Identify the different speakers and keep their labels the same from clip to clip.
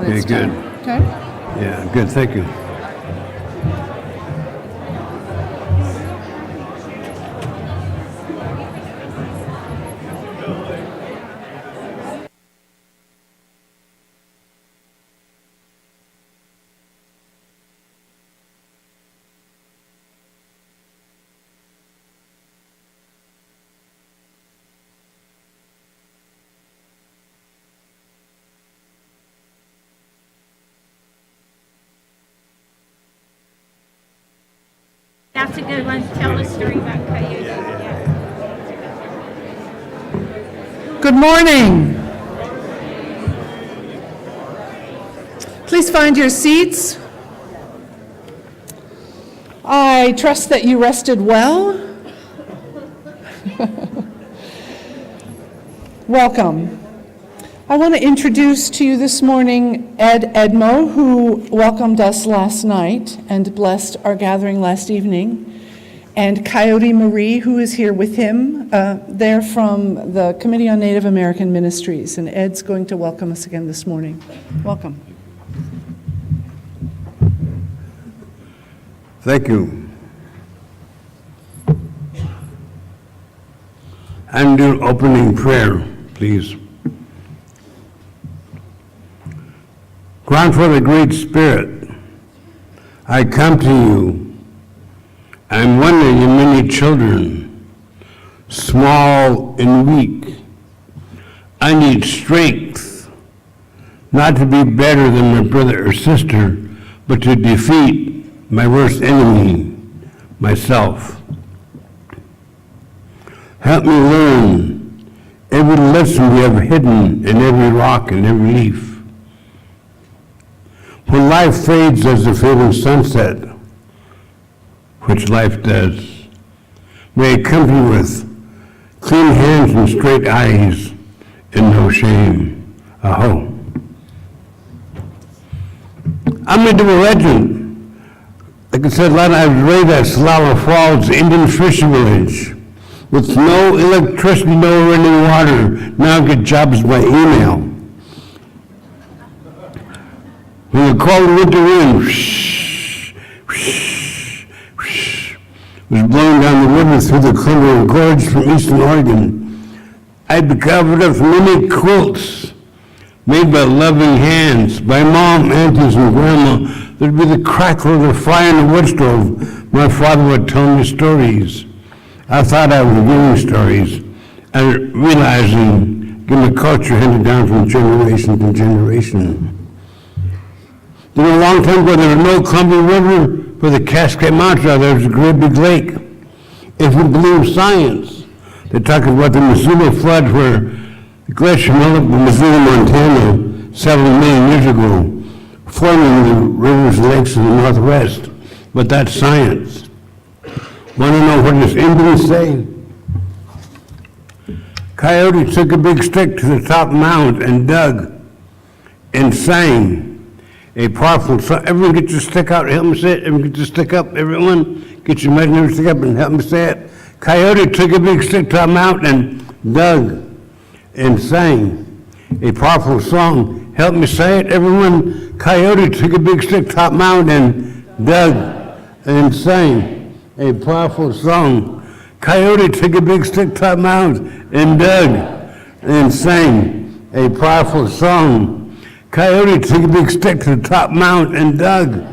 Speaker 1: when it's
Speaker 2: good.
Speaker 1: time. Okay?
Speaker 2: Yeah, good, thank you.
Speaker 3: That's a good one. Tell a story about Coyote.
Speaker 1: Good morning. Please find your seats. I trust that you rested well. Welcome. I want to introduce to you this morning Ed Edmo, who welcomed us last night and blessed our gathering last evening, and Coyote Marie, who is here with him. They're from the Committee on Native American Ministries, and Ed's going to welcome us again this morning. Welcome.
Speaker 2: Thank you. And do opening prayer, please. Grandfather, Great Spirit, I come to you. I'm one of your many children, small and weak. I need strength, not to be better than my brother or sister, but to defeat my worst enemy, myself. Help me learn every lesson we have hidden in every rock and every leaf. When life fades as the fading sunset, which life does, may it come to you with clean hands and straight eyes and no shame. Aho. I'm a double legend. Like I said, I was raised at Slala Falls, Indian fishing village, with no electricity, no running water. Now I get jobs by email. When the cold winter wind was blowing down the river through the Cumberland Gorge from eastern Oregon, I'd be covered up with many quilts made by loving hands, by mom, aunties, and grandma. There'd be the crackle of the fire in the wood stove. My father would tell me stories. I thought I was giving stories, and realizing getting a culture handed down from generation to generation. You know, a long time ago, there was no Columbia River for the Cascade Mountains. There was a great big lake. If you believe science, they talk about the Missoula flood where the glacier melted in Missoula, Montana, several million years ago, forming the rivers and lakes in the Northwest. But that's science. Want to know what this Indians say? Coyote took a big stick to the top mound and dug and sang a powerful song. Everyone get your stick out and help me say it. Everyone get your stick up. Everyone get your imaginary stick up and help me say it. Coyote took a big stick to a mountain and dug and sang a powerful song. Help me say it, everyone. Coyote took a big stick to a mountain and dug and sang a powerful song. Coyote took a big stick to a mountain and dug and sang a powerful song. Coyote took a big stick to the top mountain and dug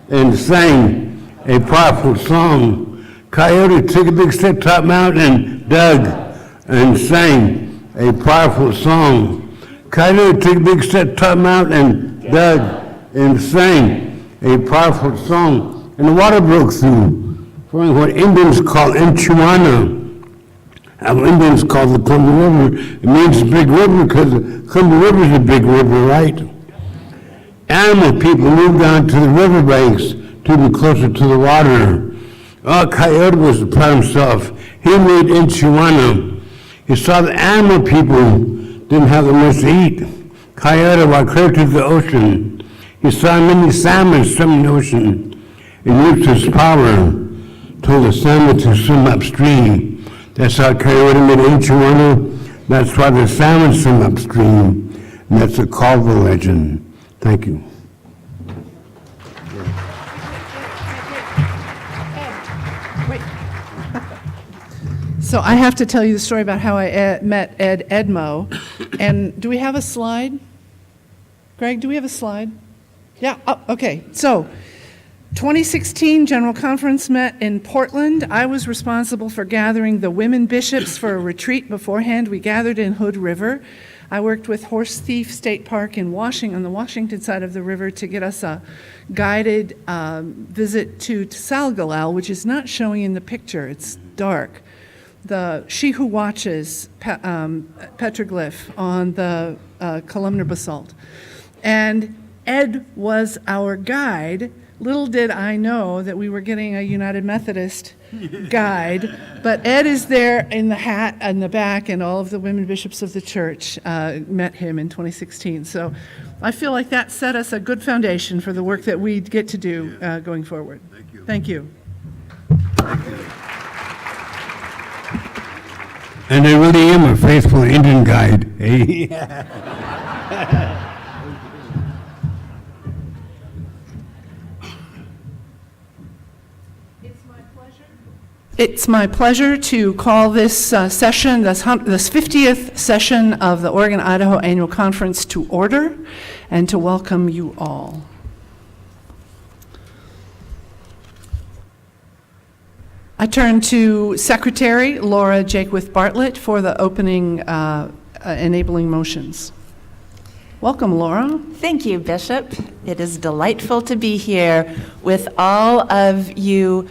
Speaker 2: and sang a powerful song. Coyote took a big stick to the top mountain and dug and sang a powerful song. Coyote took a big stick to the top mountain and dug and sang a powerful song. And the water broke through, forming what Indians call Enchuana. Indians call the Columbia River. It means big river because the Columbia River is a big river, right? Animal people moved down to the riverbanks to be closer to the water. Oh, Coyote was proud of himself. He made Enchuana. He saw the animal people didn't have much to eat. Coyote walked clear to the ocean. He saw many salmon swimming in the ocean and used his power, told the salmon to swim upstream. That's how Coyote made Enchuana. That's why the salmon swim upstream. And that's a Colville legend. Thank you.
Speaker 1: Wait. So I have to tell you the story about how I met Ed Edmo. And do we have a slide? Greg, do we have a slide? Yeah, oh, okay. So 2016 General Conference met in Portland. I was responsible for gathering the women bishops for a retreat beforehand. We gathered in Hood River. I worked with Horse Thief State Park in Washington, on the Washington side of the river, to get us a guided visit to Salgalal, which is not showing in the picture. It's dark. The She Who Watches petroglyph on the columnar basalt. And Ed was our guide. Little did I know that we were getting a United Methodist guide, but Ed is there in the hat in the back, and all of the women bishops of the church met him in 2016. So I feel like that set us a good foundation for the work that we get to do going forward. Thank you.
Speaker 2: Thank you. And I really am a faithful Indian guide.
Speaker 1: It's my pleasure to call this session, this 50th session of the Oregon-Idaho Annual Conference to order, and to welcome you all. I turn to Secretary Laura Jakewith Bartlett for the opening enabling motions. Welcome, Laura.
Speaker 4: Thank you, Bishop. It is delightful to be here with all of you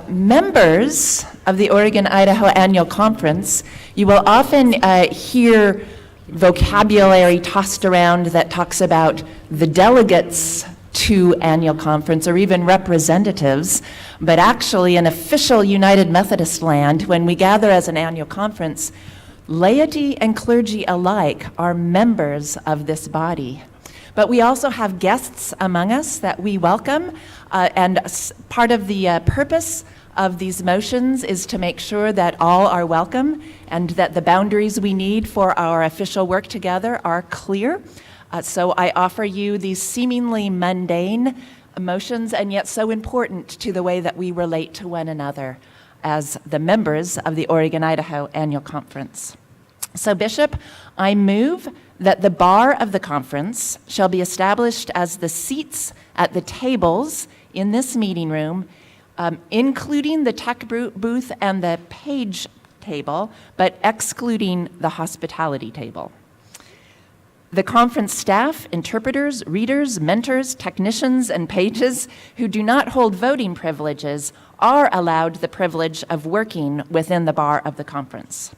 Speaker 4: members of the Oregon-Idaho Annual Conference. You will often hear vocabulary tossed around that talks about the delegates to annual conference, or even representatives, but actually in official United Methodist land, when we gather as an annual conference, laity and clergy alike are members of this body. But we also have guests among us that we welcome, and part of the purpose of these motions is to make sure that all are welcome and that the boundaries we need for our official work together are clear. So I offer you these seemingly mundane motions, and yet so important to the way that we relate to one another as the members of the Oregon-Idaho Annual Conference. So, Bishop, I move that the bar of the conference shall be established as the seats at the tables in this meeting room, including the tech booth and the page table, but excluding the hospitality table. The conference staff, interpreters, readers, mentors, technicians, and pages who do not hold voting privileges are allowed the privilege of working within the bar of the conference.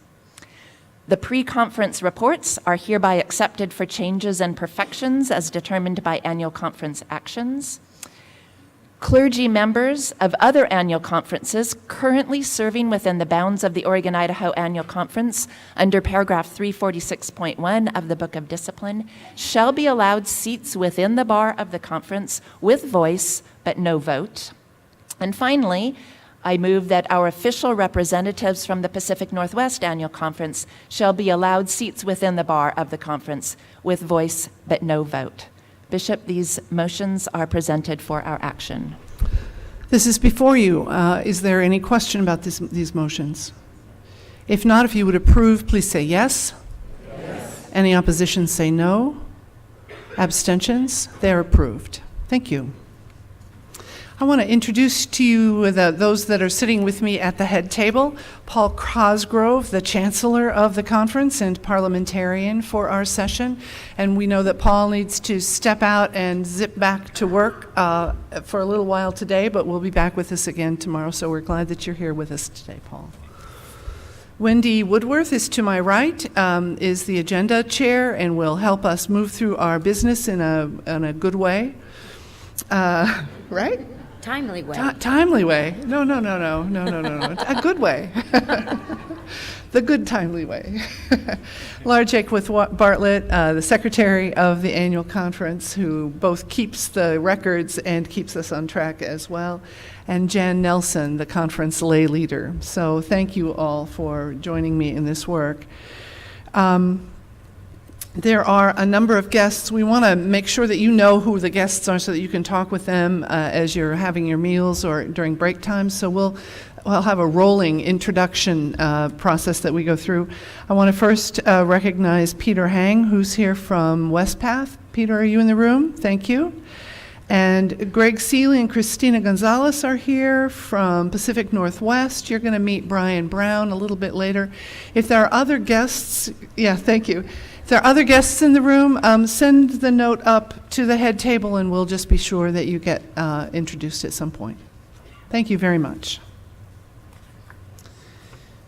Speaker 4: The pre-conference reports are hereby accepted for changes and perfections as determined by annual conference actions. Clergy members of other annual conferences currently serving within the bounds of the Oregon-Idaho Annual Conference under paragraph 346.1 of the Book of Discipline shall be allowed seats within the bar of the conference with voice but no vote. And finally, I move that our official representatives from the Pacific Northwest Annual Conference shall be allowed seats within the bar of the conference with voice but no vote. Bishop, these motions are presented for our action.
Speaker 1: This is before you. Is there any question about these motions? If not, if you would approve, please say yes. Yes. Any opposition, say no. Abstentions? They're approved. Thank you. I want to introduce to you those that are sitting with me at the head table. Paul Cosgrove, the Chancellor of the conference and parliamentarian for our session. And we know that Paul needs to step out and zip back to work for a little while today, but we'll be back with us again tomorrow. So we're glad that you're here with us today, Paul. Wendy Woodworth is to my right, is the agenda chair, and will help us move through our business in a good way. Right?
Speaker 3: Timely way.
Speaker 1: Timely way. No. A good way. The good timely way. Laura Jakewith Bartlett, the secretary of the annual conference, who both keeps the records and keeps us on track as well, and Jan Nelson, the conference lay leader. So thank you all for joining me in this work. There are a number of guests. We want to make sure that you know who the guests are so that you can talk with them as you're having your meals or during break time. So we'll have a rolling introduction process that we go through. I want to first recognize Peter Hang, who's here from Westpath. Peter, are you in the room? Thank you. And Greg Seeley and Christina Gonzalez are here from Pacific Northwest. You're going to meet Brian Brown a little bit later. If there are other guests, thank you. If there are other guests in the room, send the note up to the head table and we'll just be sure that you get introduced at some point. Thank you very much.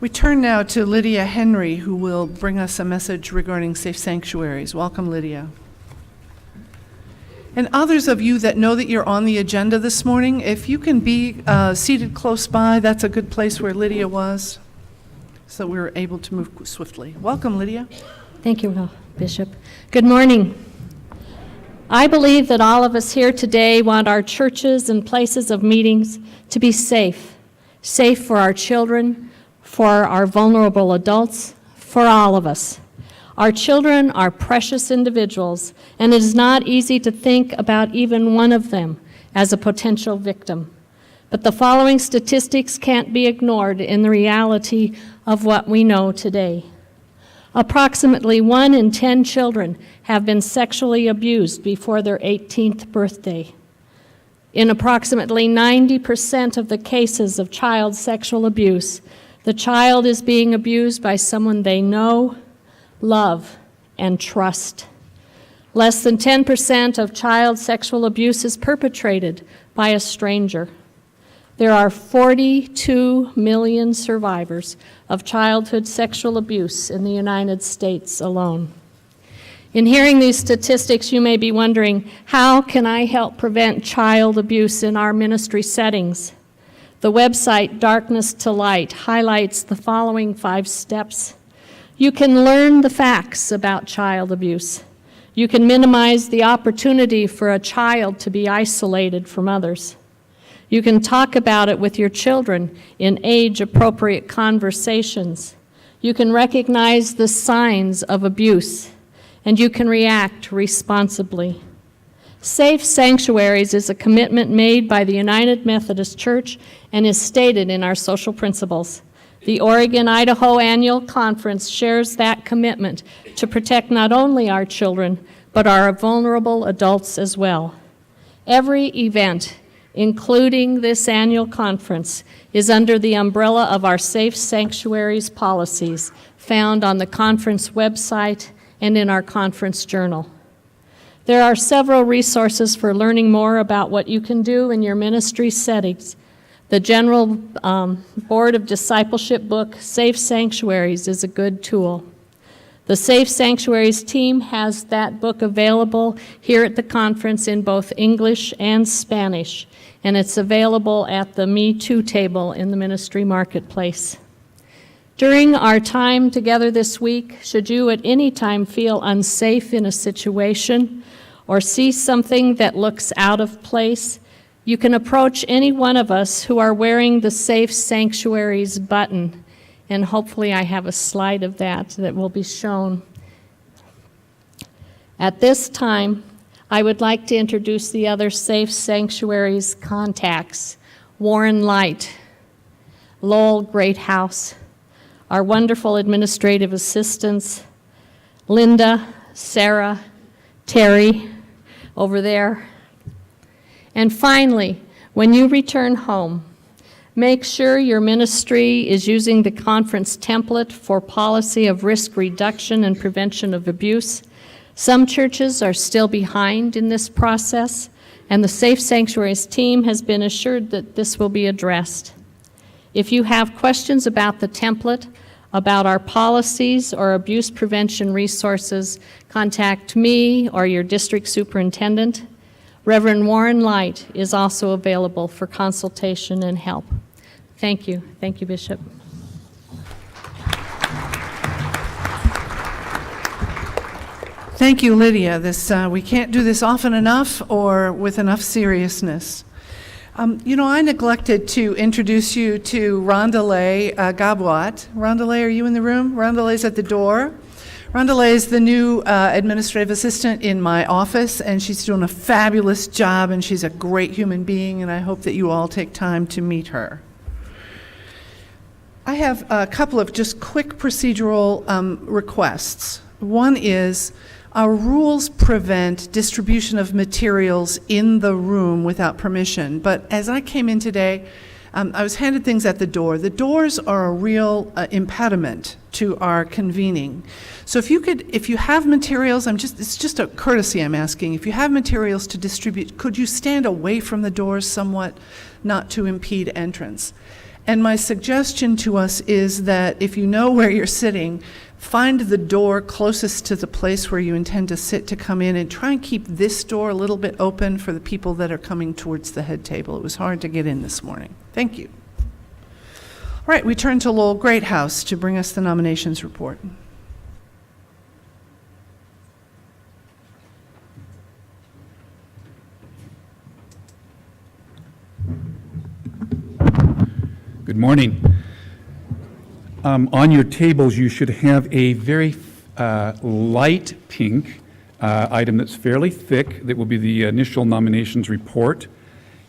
Speaker 1: We turn now to Lydia Henry, who will bring us a message regarding safe sanctuaries. Welcome, Lydia. And others of you that know that you're on the agenda this morning, if you can be seated close by, that's a good place where Lydia was, so we were able to move swiftly. Welcome, Lydia.
Speaker 5: Thank you, Bishop. Good morning. I believe that all of us here today want our churches and places of meetings to be safe. Safe for our children, for our vulnerable adults, for all of us. Our children are precious individuals, and it is not easy to think about even one of them as a potential victim. But the following statistics can't be ignored in the reality of what we know today. Approximately 1 in 10 children have been sexually abused before their 18th birthday. In approximately 90% of the cases of child sexual abuse, the child is being abused by someone they know, love, and trust. Less than 10% of child sexual abuse is perpetrated by a stranger. There are 42 million survivors of childhood sexual abuse in the United States alone. In hearing these statistics, you may be wondering, how can I help prevent child abuse in our ministry settings? The website Darkness to Light highlights the following 5 steps. You can learn the facts about child abuse. You can minimize the opportunity for a child to be isolated from others. You can talk about it with your children in age-appropriate conversations. You can recognize the signs of abuse, and you can react responsibly. Safe Sanctuaries is a commitment made by the United Methodist Church and is stated in our social principles. The Oregon-Idaho Annual Conference shares that commitment to protect not only our children, but our vulnerable adults as well. Every event, including this annual conference, is under the umbrella of our Safe Sanctuaries policies found on the conference website and in our conference journal. There are several resources for learning more about what you can do in your ministry settings. The General Board of Discipleship book, Safe Sanctuaries, is a good tool. The Safe Sanctuaries team has that book available here at the conference in both English and Spanish, and it's available at the Me Too table in the ministry marketplace. During our time together this week, should you at any time feel unsafe in a situation or see something that looks out of place, you can approach any one of us who are wearing the Safe Sanctuaries button, and hopefully I have a slide of that will be shown. At this time, I would like to introduce the other Safe Sanctuaries contacts. Warren Light, Lowell Greathouse, our wonderful administrative assistants, Linda, Sarah, Terry, over there. And finally, when you return home, make sure your ministry is using the conference template for policy of risk reduction and prevention of abuse. Some churches are still behind in this process, and the Safe Sanctuaries team has been assured that this will be addressed. If you have questions about the template, about our policies or abuse prevention resources, contact me or your district superintendent. Reverend Warren Light is also available for consultation and help. Thank you. Thank you, Bishop.
Speaker 1: Thank you, Lydia. We can't do this often enough or with enough seriousness. I neglected to introduce you to Rondelay Gabwat. Rondelay, are you in the room? Rondelay's at the door. Rondelay is the new administrative assistant in my office, and she's doing a fabulous job, and she's a great human being, and I hope that you all take time to meet her. I have a couple of just quick procedural requests. One is, our rules prevent distribution of materials in the room without permission, but as I came in today, I was handed things at the door. The doors are a real impediment to our convening. So if you have materials, it's just a courtesy I'm asking. If you have materials to distribute, could you stand away from the doors somewhat, not to impede entrance? And my suggestion to us is that if you know where you're sitting, find the door closest to the place where you intend to sit to come in, and try and keep this door a little bit open for the people that are coming towards the head table. It was hard to get in this morning. Thank you. All right, we turn to Lowell Greathouse to bring us the nominations report.
Speaker 6: Good morning. On your tables, you should have a very light pink item that's fairly thick, that will be the initial nominations report,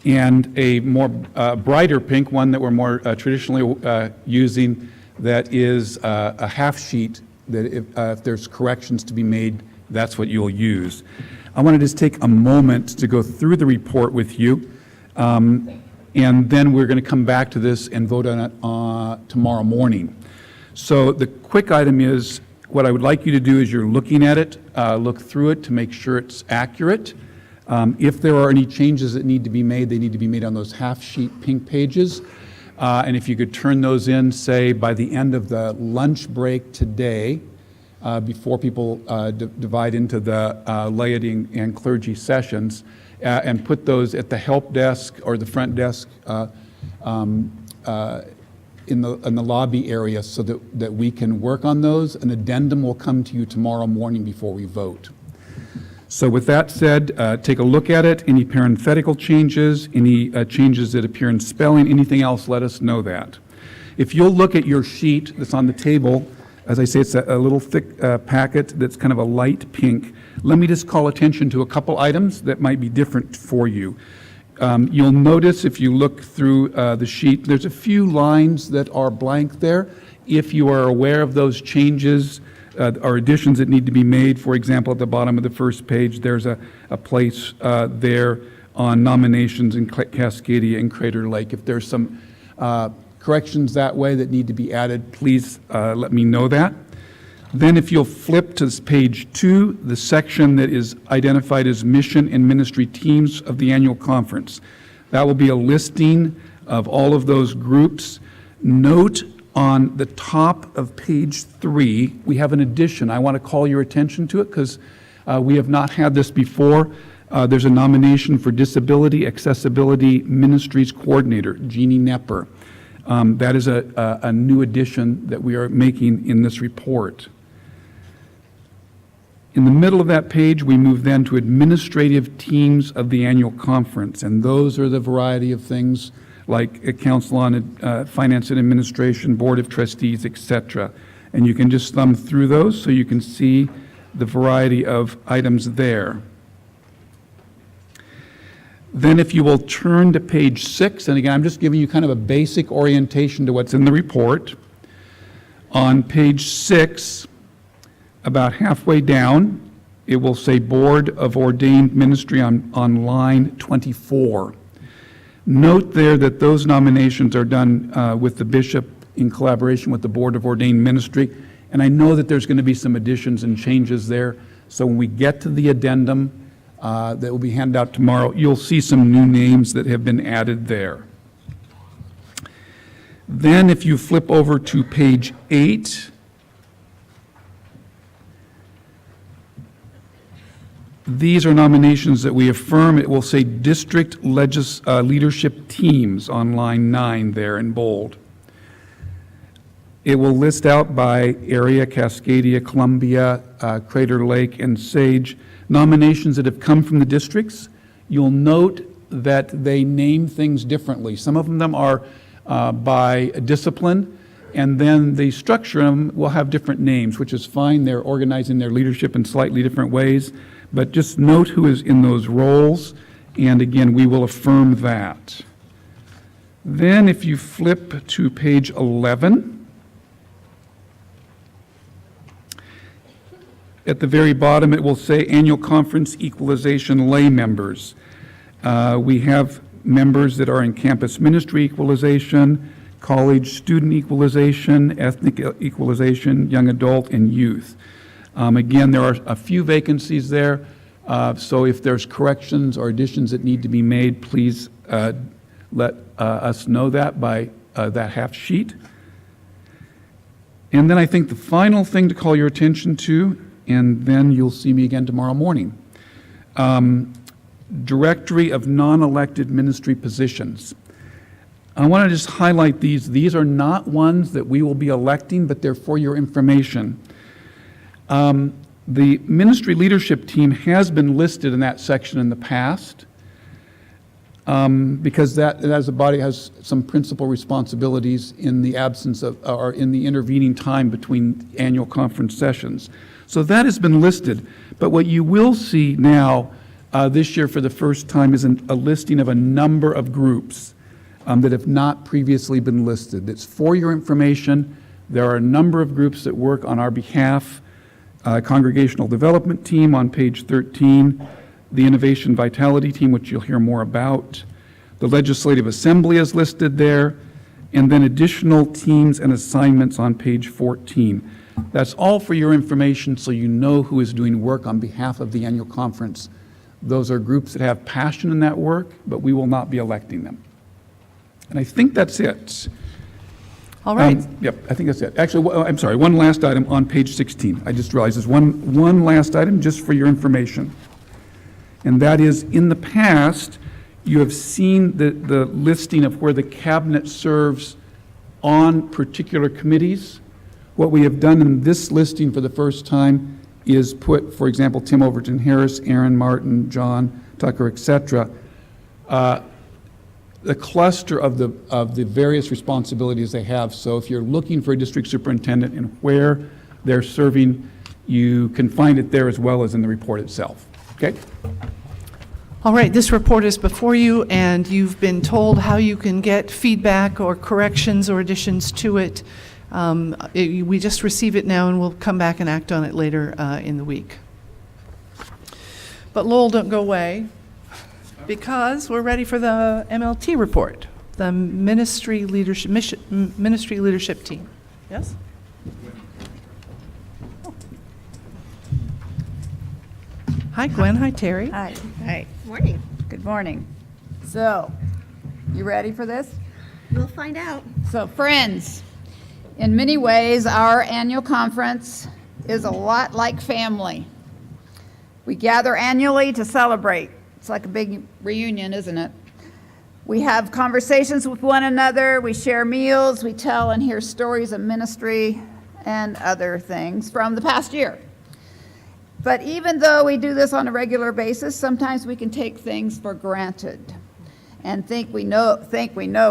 Speaker 6: and a more brighter pink one that we're more traditionally using, that is a half sheet, that if there's corrections to be made, that's what you'll use. I want to just take a moment to go through the report with you. And then we're going to come back to this and vote on it tomorrow morning. So the quick item is, what I would like you to do is, you're looking at it, look through it to make sure it's accurate. If there are any changes that need to be made, they need to be made on those half-sheet pink pages. And if you could turn those in, say, by the end of the lunch break today, before people divide into the laity and clergy sessions, and put those at the help desk or the front desk in the lobby area, so that we can work on those. An addendum will come to you tomorrow morning before we vote. So with that said, take a look at it. Any parenthetical changes, any changes that appear in spelling, anything else, let us know that. If you'll look at your sheet that's on the table, as I say, it's a little thick packet that's kind of a light pink. Let me just call attention to a couple items that might be different for you. You'll notice, if you look through the sheet, there's a few lines that are blank there. If you are aware of those changes or additions that need to be made, for example, at the bottom of the first page, there's a place there on nominations in Cascadia and Crater Lake. If there's some corrections that way that need to be added, please let me know that. Then if you'll flip to page 2, the section that is identified as mission and ministry teams of the annual conference. That will be a listing of all of those groups. Note on the top of page 3, we have an addition. I want to call your attention to it because we have not had this before. There's a nomination for Disability Accessibility Ministries Coordinator, Jeannie Nepper. That is a new addition that we are making in this report. In the middle of that page, we move then to administrative teams of the annual conference, and those are the variety of things like a council on finance and administration, board of trustees, etc. And you can just thumb through those so you can see the variety of items there. Then if you will turn to page 6, and again, I'm just giving you kind of a basic orientation to what's in the report. On page 6, about halfway down, it will say Board of Ordained Ministry on line 24. Note there that those nominations are done with the bishop in collaboration with the Board of Ordained Ministry, and I know that there's going to be some additions and changes there, so when we get to the addendum that will be handed out tomorrow, you'll see some new names that have been added there. Then if you flip over to page 8, these are nominations that we affirm. It will say District Leadership Teams on line 9 there in bold. It will list out by area, Cascadia, Columbia, Crater Lake, and Sage, nominations that have come from the districts. You'll note that they name things differently. Some of them are by discipline. And then the structure of them will have different names, which is fine. They're organizing their leadership in slightly different ways. But just note who is in those roles. And again, we will affirm that. Then if you flip to page 11, at the very bottom it will say Annual Conference Equalization Lay Members. We have members that are in campus ministry equalization, college student equalization, ethnic equalization, young adult, and youth. Again, there are a few vacancies there, so if there's corrections or additions that need to be made, please let us know that by that half sheet. And then I think the final thing to call your attention to, and then you'll see me again tomorrow morning, Directory of Non-Elected Ministry Positions. I want to just highlight these. These are not ones that we will be electing, but they're for your information. The ministry leadership team has been listed in that section in the past because that, as a body, has some principal responsibilities in the absence of, or in the intervening time between annual conference sessions. So that has been listed. But what you will see now this year for the first time is a listing of a number of groups that have not previously been listed. It's for your information. There are a number of groups that work on our behalf. Congregational Development Team on page 13, the Innovation Vitality Team, which you'll hear more about. The Legislative Assembly is listed there, and then additional teams and assignments on page 14. That's all for your information so you know who is doing work on behalf of the annual conference. Those are groups that have passion in that work, but we will not be electing them. And I think that's it.
Speaker 1: All right.
Speaker 6: Yep, I think that's it. Actually, I'm sorry, one last item on page 16. I just realized there's one last item just for your information. And that is, in the past, you have seen the listing of where the cabinet serves on particular committees. What we have done in this listing for the first time is put, for example, Tim Overton Harris, Aaron Martin, John Tucker, etc. The cluster of the various responsibilities they have. So if you're looking for a district superintendent and where they're serving, you can find it there as well as in the report itself. Okay?
Speaker 1: All right, this report is before you, and you've been told how you can get feedback or corrections or additions to it. We just receive it now, and we'll come back and act on it later in the week. But Lowell, don't go away, because we're ready for the MLT report, the ministry leadership team. Yes? Hi, Gwen. Hi, Terry.
Speaker 7: Hi.
Speaker 3: Hi. Morning.
Speaker 7: Good morning. So, you ready for this?
Speaker 3: We'll find out.
Speaker 7: So, friends, in many ways, our annual conference is a lot like family. We gather annually to celebrate. It's like a big reunion, isn't it? We have conversations with one another, we share meals, we tell and hear stories of ministry and other things from the past year. But even though we do this on a regular basis, sometimes we can take things for granted and think we know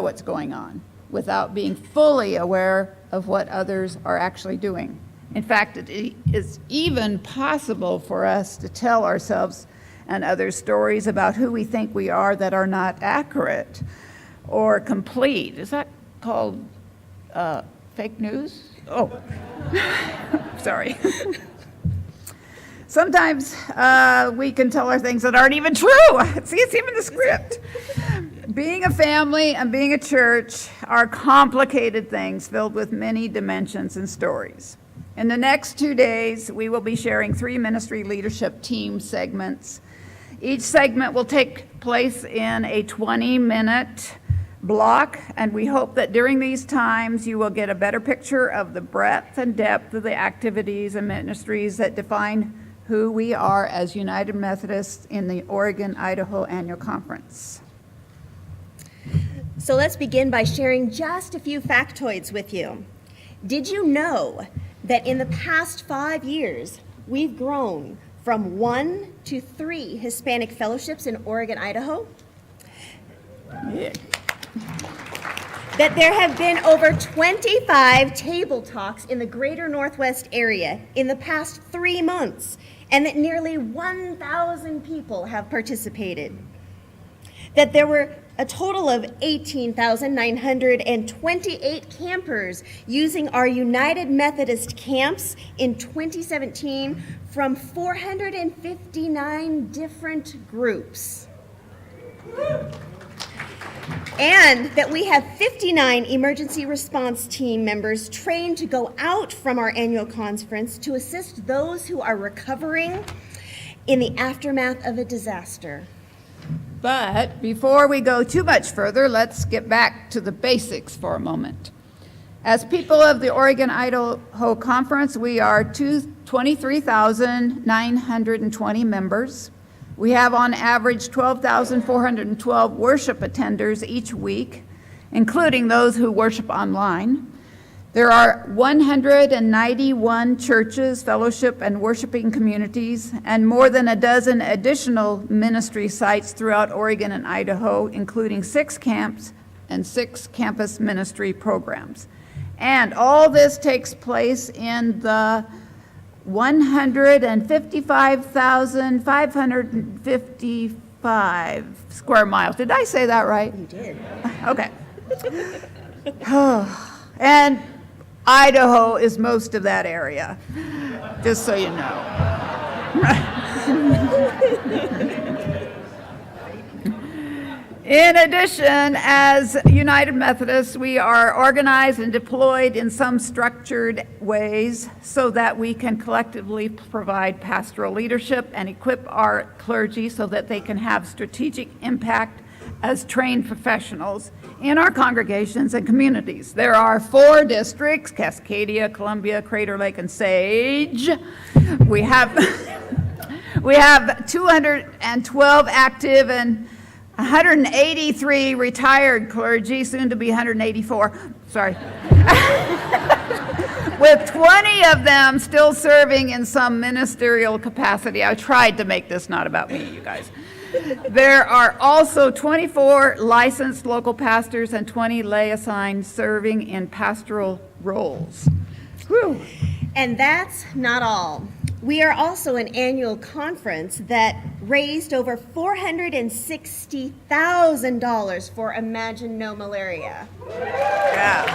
Speaker 7: what's going on without being fully aware of what others are actually doing. In fact, it is even possible for us to tell ourselves and others stories about who we think we are that are not accurate or complete. Is that called fake news? Oh, sorry. Sometimes we can tell our things that aren't even true. See, it's even the script. Being a family and being a church are complicated things filled with many dimensions and stories. In the next 2 days, we will be sharing 3 ministry leadership team segments. Each segment will take place in a 20-minute block, and we hope that during these times you will get a better picture of the breadth and depth of the activities and ministries that define who we are as United Methodists in the Oregon-Idaho Annual Conference.
Speaker 8: So let's begin by sharing just a few factoids with you. Did you know that in the past 5 years, we've grown from 1 to 3 Hispanic fellowships in Oregon, Idaho?
Speaker 7: Yeah.
Speaker 8: that there have been over 25 table talks in the greater Northwest area in the past 3 months, and that nearly 1,000 people have participated. That there were a total of 18,928 campers using our United Methodist camps in 2017 from 459 different groups. And that we have 59 emergency response team members trained to go out from our annual conference to assist those who are recovering in the aftermath of a disaster.
Speaker 7: But before we go too much further, let's get back to the basics for a moment. As people of the Oregon-Idaho Conference, we are 23,920 members. We have on average 12,412 worship attenders each week, including those who worship online. There are 191 churches, fellowship, and worshiping communities, and more than a dozen additional ministry sites throughout Oregon and Idaho, including 6 camps and 6 campus ministry programs. And all this takes place in the 155,555 square miles. Did I say that right?
Speaker 8: You did.
Speaker 7: Okay. And Idaho is most of that area, just so you know. In addition, as United Methodists, we are organized and deployed in some structured ways so that we can collectively provide pastoral leadership and equip our clergy so that they can have strategic impact as trained professionals in our congregations and communities. There are 4 districts: Cascadia, Columbia, Crater Lake, and Sage. We have 212 active and 183 retired clergy, soon to be 184, sorry. With 20 of them still serving in some ministerial capacity. I tried to make this not about me, you guys. There are also 24 licensed local pastors and 20 lay assigned serving in pastoral roles. Whew.
Speaker 8: And that's not all. We are also an annual conference that raised over $460,000 for Imagine No Malaria.
Speaker 7: Yeah.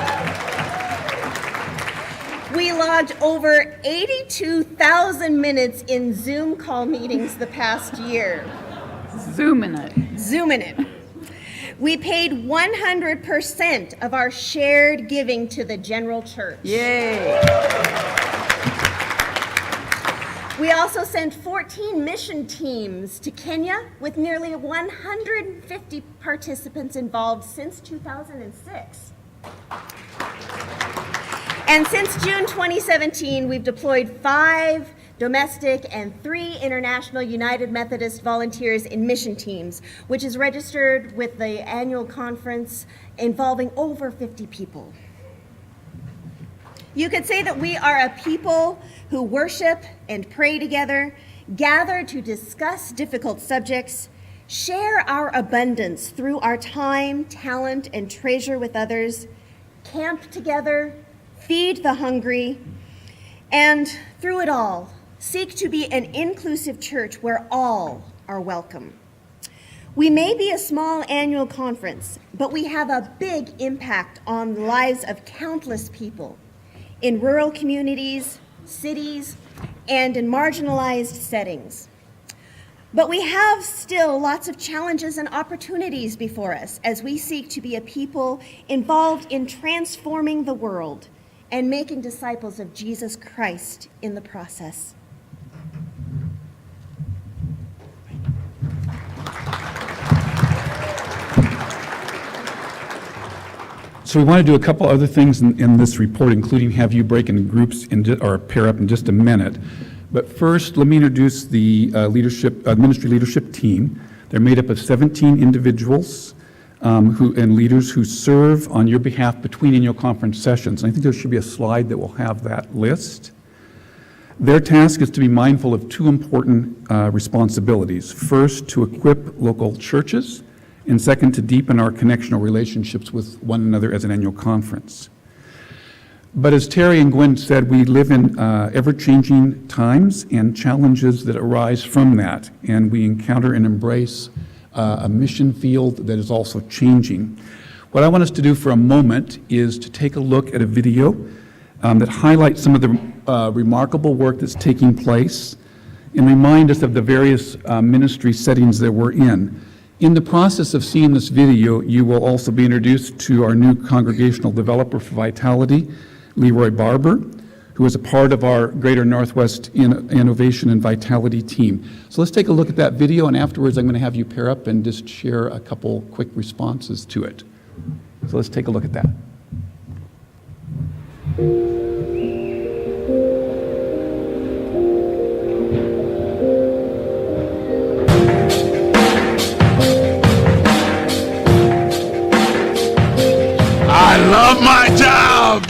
Speaker 8: We logged over 82,000 minutes in Zoom call meetings the past year.
Speaker 7: Zooming it.
Speaker 8: Zooming it. We paid 100% of our shared giving to the general church.
Speaker 7: Yay.
Speaker 8: We also sent 14 mission teams to Kenya with nearly 150 participants involved since 2006. And since June 2017, we've deployed 5 domestic and 3 international United Methodist volunteers in mission teams, which is registered with the annual conference involving over 50 people. You could say that we are a people who worship and pray together, gather to discuss difficult subjects, share our abundance through our time, talent, and treasure with others, camp together, feed the hungry, and through it all, seek to be an inclusive church where all are welcome. We may be a small annual conference, but we have a big impact on the lives of countless people in rural communities, cities, and in marginalized settings. But we have still lots of challenges and opportunities before us as we seek to be a people involved in transforming the world and making disciples of Jesus Christ in the process.
Speaker 6: So we want to do a couple other things in this report, including have you break into groups or pair up in just a minute. But first, let me introduce the ministry leadership team. They're made up of 17 individuals and leaders who serve on your behalf between annual conference sessions. And I think there should be a slide that will have that list. Their task is to be mindful of 2 important responsibilities. First, to equip local churches, and second, to deepen our connectional relationships with one another as an annual conference. But as Terry and Gwen said, we live in ever-changing times and challenges that arise from that, and we encounter and embrace a mission field that is also changing. What I want us to do for a moment is to take a look at a video that highlights some of the remarkable work that's taking place and remind us of the various ministry settings that we're in. In the process of seeing this video, you will also be introduced to our new congregational developer for Vitality, Leroy Barber, who is a part of our Greater Northwest Innovation and Vitality team. So let's take a look at that video, and afterwards I'm going to have you pair up and just share a couple quick responses to it. So let's take a look at that.
Speaker 9: I love my job!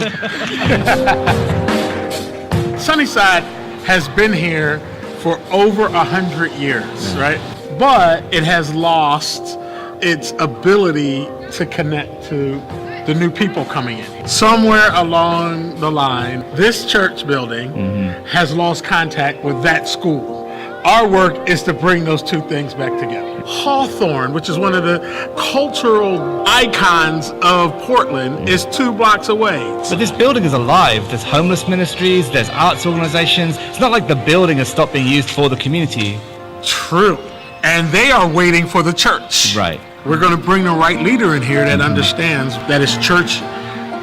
Speaker 9: Sunnyside has been here for over 100 years, right? But it has lost its ability to connect to the new people coming in. Somewhere along the line, this church building has lost contact with that school. Our work is to bring those two things back together. Hawthorne, which is one of the cultural icons of Portland, is 2 blocks away.
Speaker 10: But this building is alive. There's homeless ministries, there's arts organizations. It's not like the building has stopped being used for the community.
Speaker 9: True. And they are waiting for the church.
Speaker 10: Right.
Speaker 9: We're going to bring the right leader in here that understands that it's church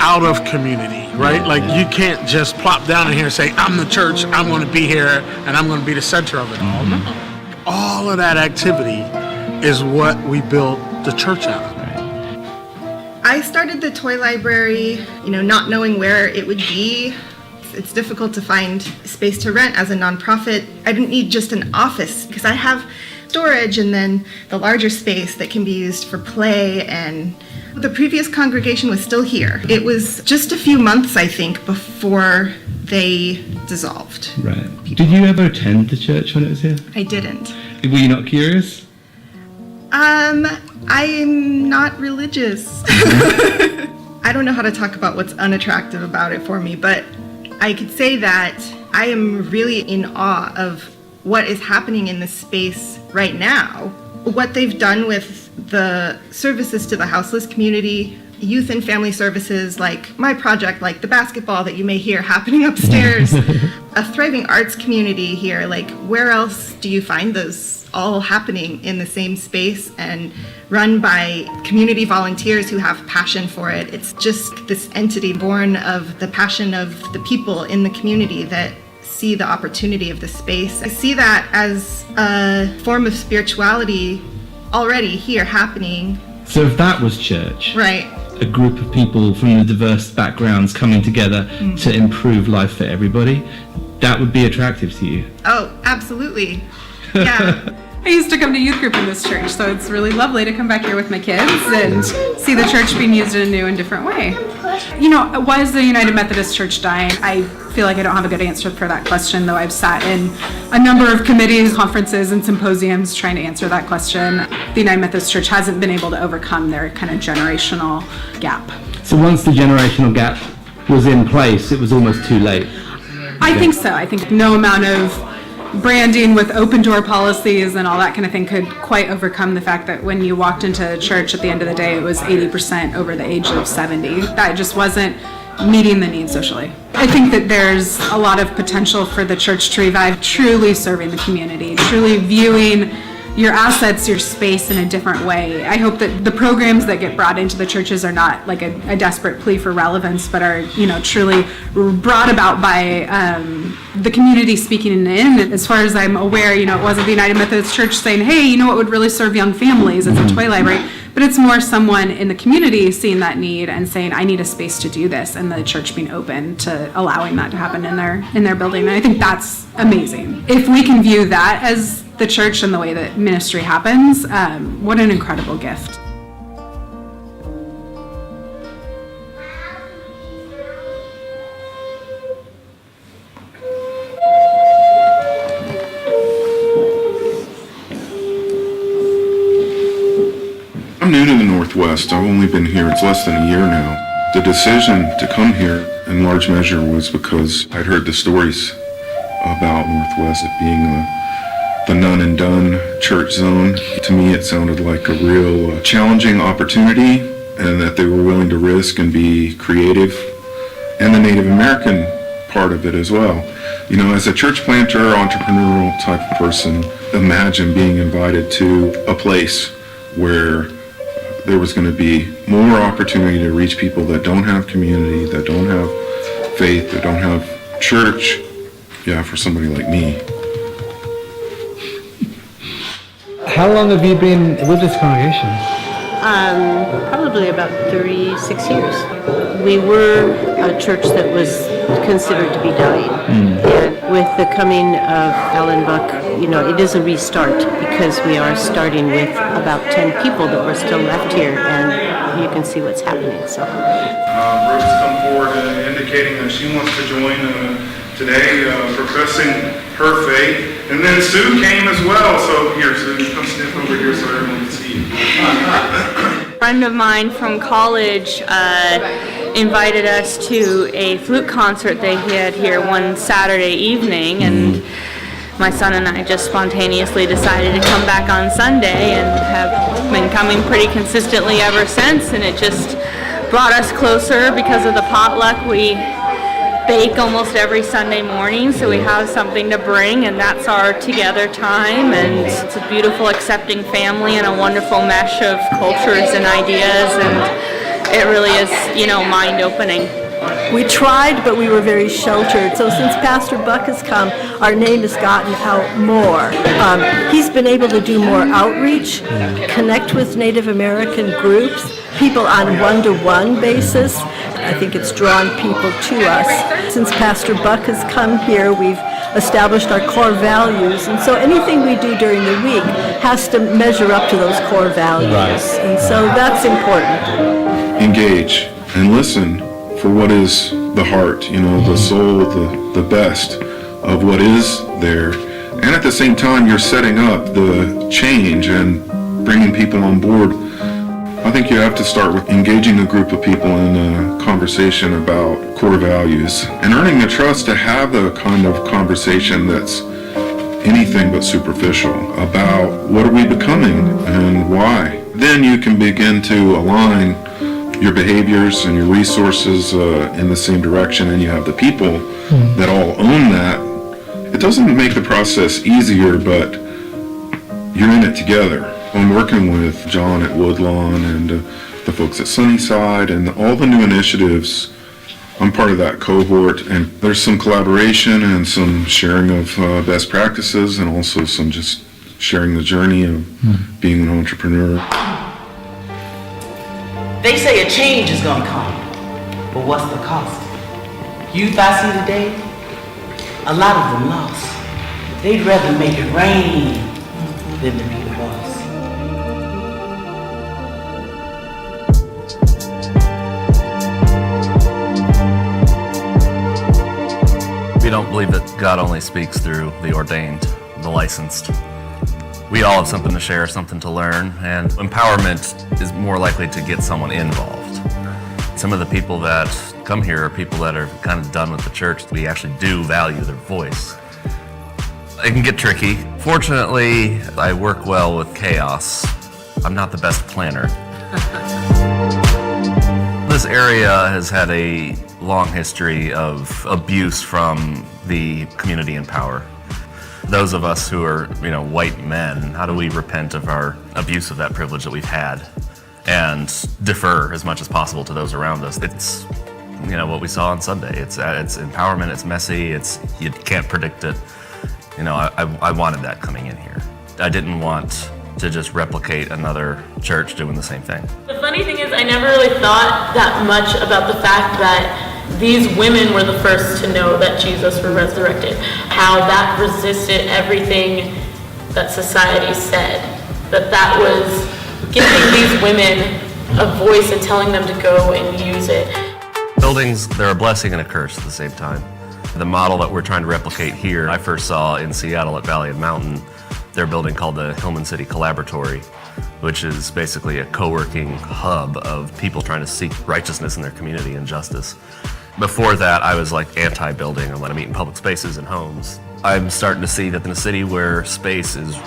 Speaker 9: out of community, right? Like you can't just plop down in here and say, I'm the church, I'm going to be here, and I'm going to be the center of it all. No. All of that activity is what we built the church out of.
Speaker 11: I started the toy library, not knowing where it would be. It's difficult to find space to rent as a nonprofit. I didn't need just an office because I have storage and then the larger space that can be used for play, and the previous congregation was still here. It was just a few months, I think, before they dissolved.
Speaker 12: Right. Did you ever attend the church when it was here?
Speaker 11: I didn't.
Speaker 12: Were you not curious?
Speaker 11: I'm not religious. I don't know how to talk about what's unattractive about it for me, but I could say that I am really in awe of what is happening in this space right now. What they've done with the services to the houseless community, youth and family services like my project, like the basketball that you may hear happening upstairs, a thriving arts community here. Like, where else do you find those all happening in the same space and run by community volunteers who have passion for it? It's just this entity born of the passion of the people in the community that see the opportunity of the space. I see that as a form of spirituality already here happening.
Speaker 12: So if that was church,
Speaker 11: right,
Speaker 12: a group of people from the diverse backgrounds coming together to improve life for everybody, that would be attractive to you?
Speaker 11: Oh, absolutely. Yeah.
Speaker 13: I used to come to youth group in this church, so it's really lovely to come back here with my kids and see the church being used in a new and different way. Why is the United Methodist Church dying? I feel like I don't have a good answer for that question, though I've sat in a number of committees, conferences, and symposiums trying to answer that question. The United Methodist Church hasn't been able to overcome their kind of generational gap.
Speaker 12: So once the generational gap was in place, it was almost too late?
Speaker 13: I think so. I think no amount of branding with open door policies and all that kind of thing could quite overcome the fact that when you walked into church at the end of the day, it was 80% over the age of 70. That just wasn't meeting the needs socially. I think that there's a lot of potential for the church to revive truly serving the community, truly viewing your assets, your space in a different way. I hope that the programs that get brought into the churches are not like a desperate plea for relevance, but are, truly brought about by the community speaking in. As far as I'm aware, it wasn't the United Methodist Church saying, hey, what would really serve young families? It's a toy library. But it's more someone in the community seeing that need and saying, I need a space to do this, and the church being open to allowing that to happen in their building. And I think that's amazing. If we can view that as the church and the way that ministry happens, what an incredible gift.
Speaker 14: I'm new to the Northwest. I've only been here, it's less than a year now. The decision to come here in large measure was because I'd heard the stories about Northwest, it being the none and done church zone. To me, it sounded like a real challenging opportunity, and that they were willing to risk and be creative, and the Native American part of it as well. You know, as a church planter, entrepreneurial type of person, imagine being invited to a place where there was going to be more opportunity to reach people that don't have community, that don't have faith, that don't have church. Yeah, for somebody like me.
Speaker 10: How long have you been with this congregation?
Speaker 15: Probably about 36 years. We were a church that was considered to be dying. And with the coming of Alan Buck, you know, it is a restart because we are starting with about 10 people that were still left here, and you can see what's happening. So,
Speaker 14: Brooke's come forward indicating that she wants to join today, professing her faith. And then Sue came as well. So here, Sue, come sniff over here so everyone can see you.
Speaker 16: A friend of mine from college invited us to a flute concert they had here one Saturday evening, and my son and I just spontaneously decided to come back on Sunday and have been coming pretty consistently ever since, and it just brought us closer because of the potluck. We bake almost every Sunday morning, so we have something to bring, and that's our together time, and it's a beautiful accepting family and a wonderful mesh of cultures and ideas, and it really is, you know, mind-opening.
Speaker 15: we tried, but we were very sheltered. So since Pastor Buck has come, our name has gotten out more. He's been able to do more outreach, connect with Native American groups, people on a one-to-one basis. I think it's drawn people to us. Since Pastor Buck has come here, we've established our core values, and so anything we do during the week has to measure up to those core values.
Speaker 14: Right.
Speaker 15: And so that's important.
Speaker 14: Engage and listen for what is the heart, the soul, the best of what is there. And at the same time, you're setting up the change and bringing people on board. I think you have to start with engaging a group of people in a conversation about core values and earning the trust to have the kind of conversation that's anything but superficial about what are we becoming and why. Then you can begin to align your behaviors and your resources in the same direction, and you have the people that all own that. It doesn't make the process easier, but you're in it together. I'm working with John at Woodlawn and the folks at Sunnyside and all the new initiatives. I'm part of that cohort, and there's some collaboration and some sharing of best practices, and also some just sharing the journey of being an entrepreneur.
Speaker 17: They say a change is gonna come, but what's the cost? Youth I see today, a lot of them lost. They'd rather make it rain than to be the boss.
Speaker 18: We don't believe that God only speaks through the ordained, the licensed. We all have something to share, something to learn, and empowerment is more likely to get someone involved. Some of the people that come here are people that are kind of done with the church. We actually do value their voice. It can get tricky. Fortunately, I work well with chaos. I'm not the best planner. This area has had a long history of abuse from the community in power. Those of us who are, white men, how do we repent of our abuse of that privilege that we've had and defer as much as possible to those around us? It's, what we saw on Sunday. It's empowerment, it's messy, you can't predict it. I wanted that coming in here. I didn't want to just replicate another church doing the same thing.
Speaker 19: The funny thing is, I never really thought that much about the fact that these women were the first to know that Jesus was resurrected. How that resisted everything that society said. That was giving these women a voice and telling them to go and use it.
Speaker 18: Buildings, they're a blessing and a curse at the same time. The model that we're trying to replicate here, I first saw in Seattle at Valley and Mountain, their building called the Hillman City Collaboratory, which is basically a co-working hub of people trying to seek righteousness in their community and justice. Before that, I was like anti-building and let them meet in public spaces and homes. I'm starting to see that in a city where space is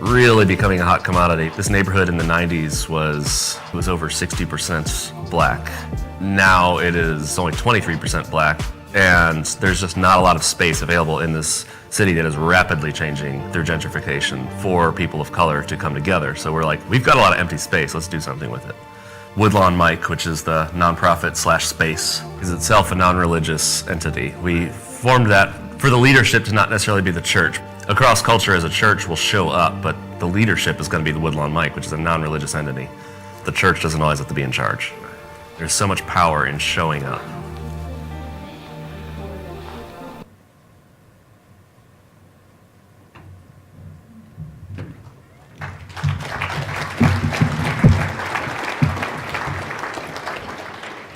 Speaker 18: really becoming a hot commodity. This neighborhood in the 90s was over 60% black. Now it is only 23% black, and there's just not a lot of space available in this city that is rapidly changing through gentrification for people of color to come together. So we're like, we've got a lot of empty space, let's do something with it. Woodlawn Mike, which is the nonprofit /space, is itself a non-religious entity. We formed that for the leadership to not necessarily be the church. Across culture as a church will show up, but the leadership is going to be the Woodlawn Mike, which is a non-religious entity. The church doesn't always have to be in charge. There's so much power in showing up.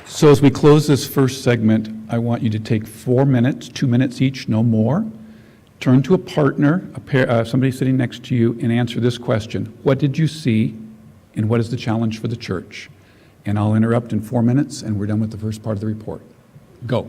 Speaker 6: So as we close this first segment, I want you to take 4 minutes, 2 minutes each, no more. Turn to a partner, somebody sitting next to you, and answer this question. What did you see, and what is the challenge for the church? And I'll interrupt in 4 minutes, and we're done with the first part of the report. Go.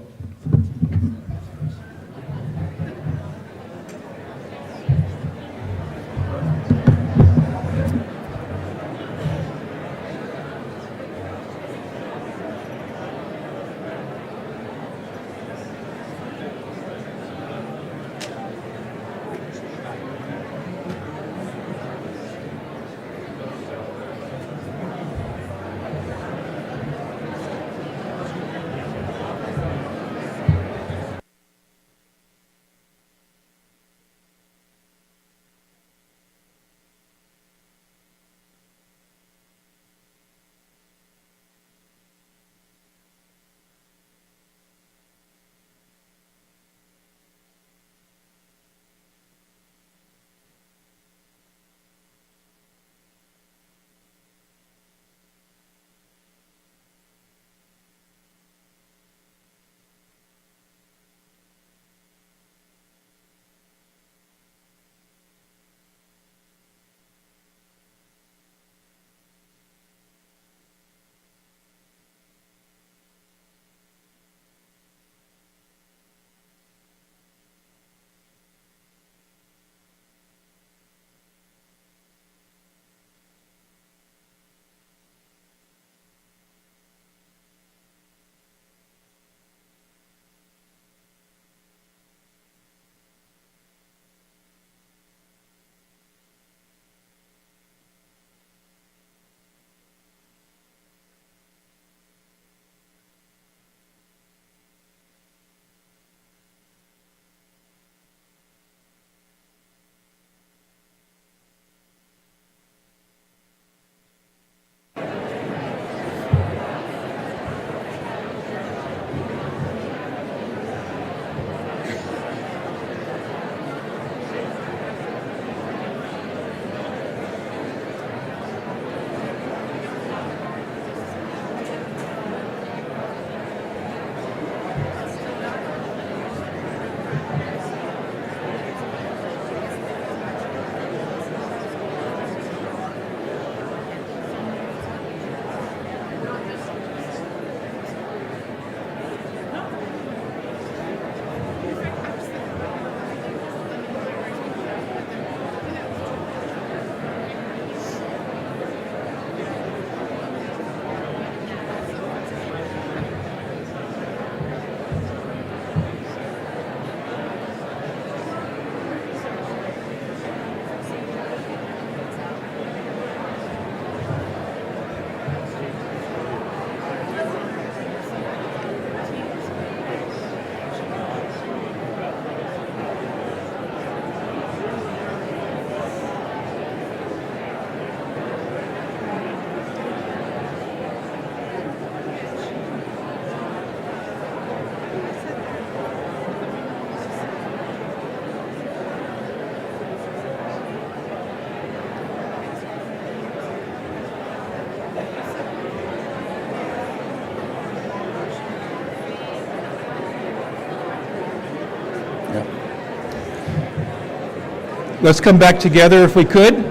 Speaker 6: Let's come back together if we could.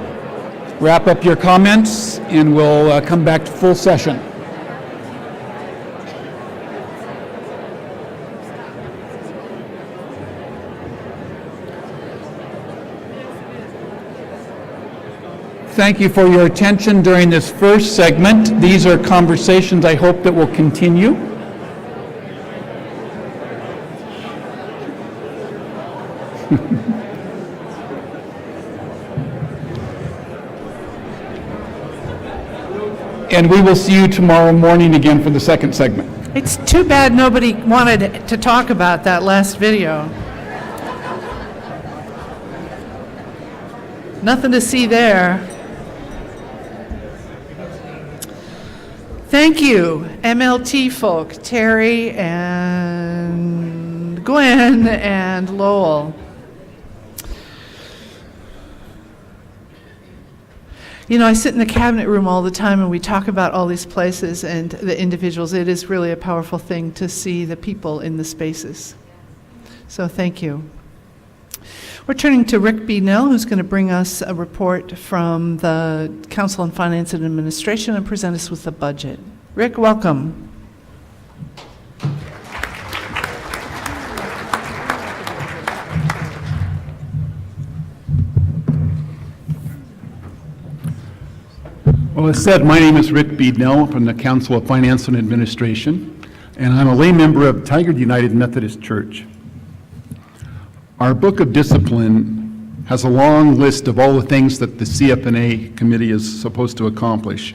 Speaker 6: Wrap up your comments, and we'll come back to full session. Thank you for your attention during this first segment. These are conversations I hope that will continue. And we will see you tomorrow morning again for the second segment.
Speaker 1: It's too bad nobody wanted to talk about that last video. Nothing to see there. Thank you, MLT folk, Terry and Gwen and Lowell. You know, I sit in the cabinet room all the time and we talk about all these places and the individuals. It is really a powerful thing to see the people in the spaces. So thank you. We're turning to Rick B. Nell, who's going to bring us a report from the Council on Finance and Administration and present us with the budget. Rick, welcome.
Speaker 6: Well, as said, my name is Rick Beadnell from the Council of Finance and Administration, and I'm a lay member of Tigard United Methodist Church. Our Book of Discipline has a long list of all the things that the CF&A committee is supposed to accomplish.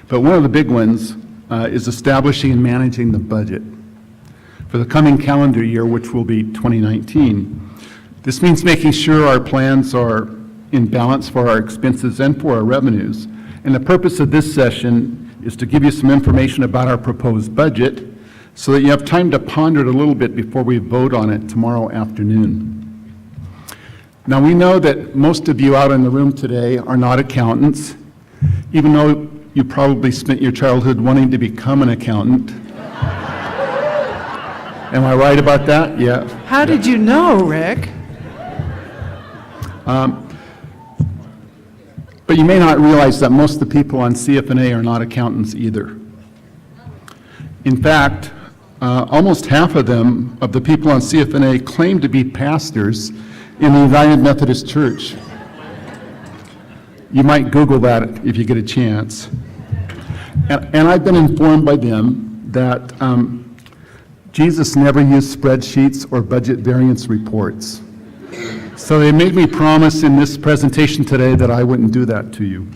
Speaker 6: But one of the big ones is establishing and managing the budget for the coming calendar year, which will be 2019. This means making sure our plans are in balance for our expenses and for our revenues. And the purpose of this session is to give you some information about our proposed budget so that you have time to ponder it a little bit before we vote on it tomorrow afternoon. Now, we know that most of you out in the room today are not accountants, even though you probably spent your childhood wanting to become an accountant. Am I right about that? Yeah.
Speaker 1: How did you know, Rick?
Speaker 6: But you may not realize that most of the people on CF&A are not accountants either. In fact, almost half of them, of the people on CF&A, claim to be pastors in the United Methodist Church. You might Google that if you get a chance. And I've been informed by them that Jesus never used spreadsheets or budget variance reports. So they made me promise in this presentation today that I wouldn't do that to you.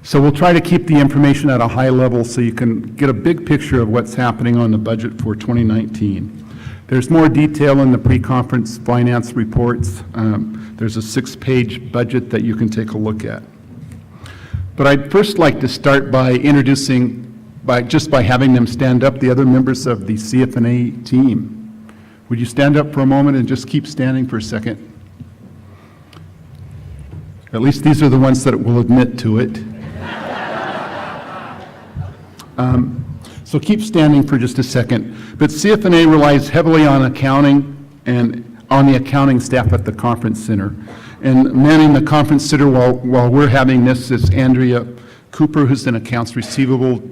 Speaker 6: So we'll try to keep the information at a high level so you can get a big picture of what's happening on the budget for 2019. There's more detail in the pre-conference finance reports. There's a 6-page budget that you can take a look at. But I'd first like to start by introducing, by having them stand up, the other members of the CF&A team. Would you stand up for a moment and just keep standing for a second? At least these are the ones that will admit to it. So keep standing for just a second. But CF&A relies heavily on accounting and on the accounting staff at the conference center. And manning the conference center while we're having this is Andrea Cooper, who's in accounts receivable,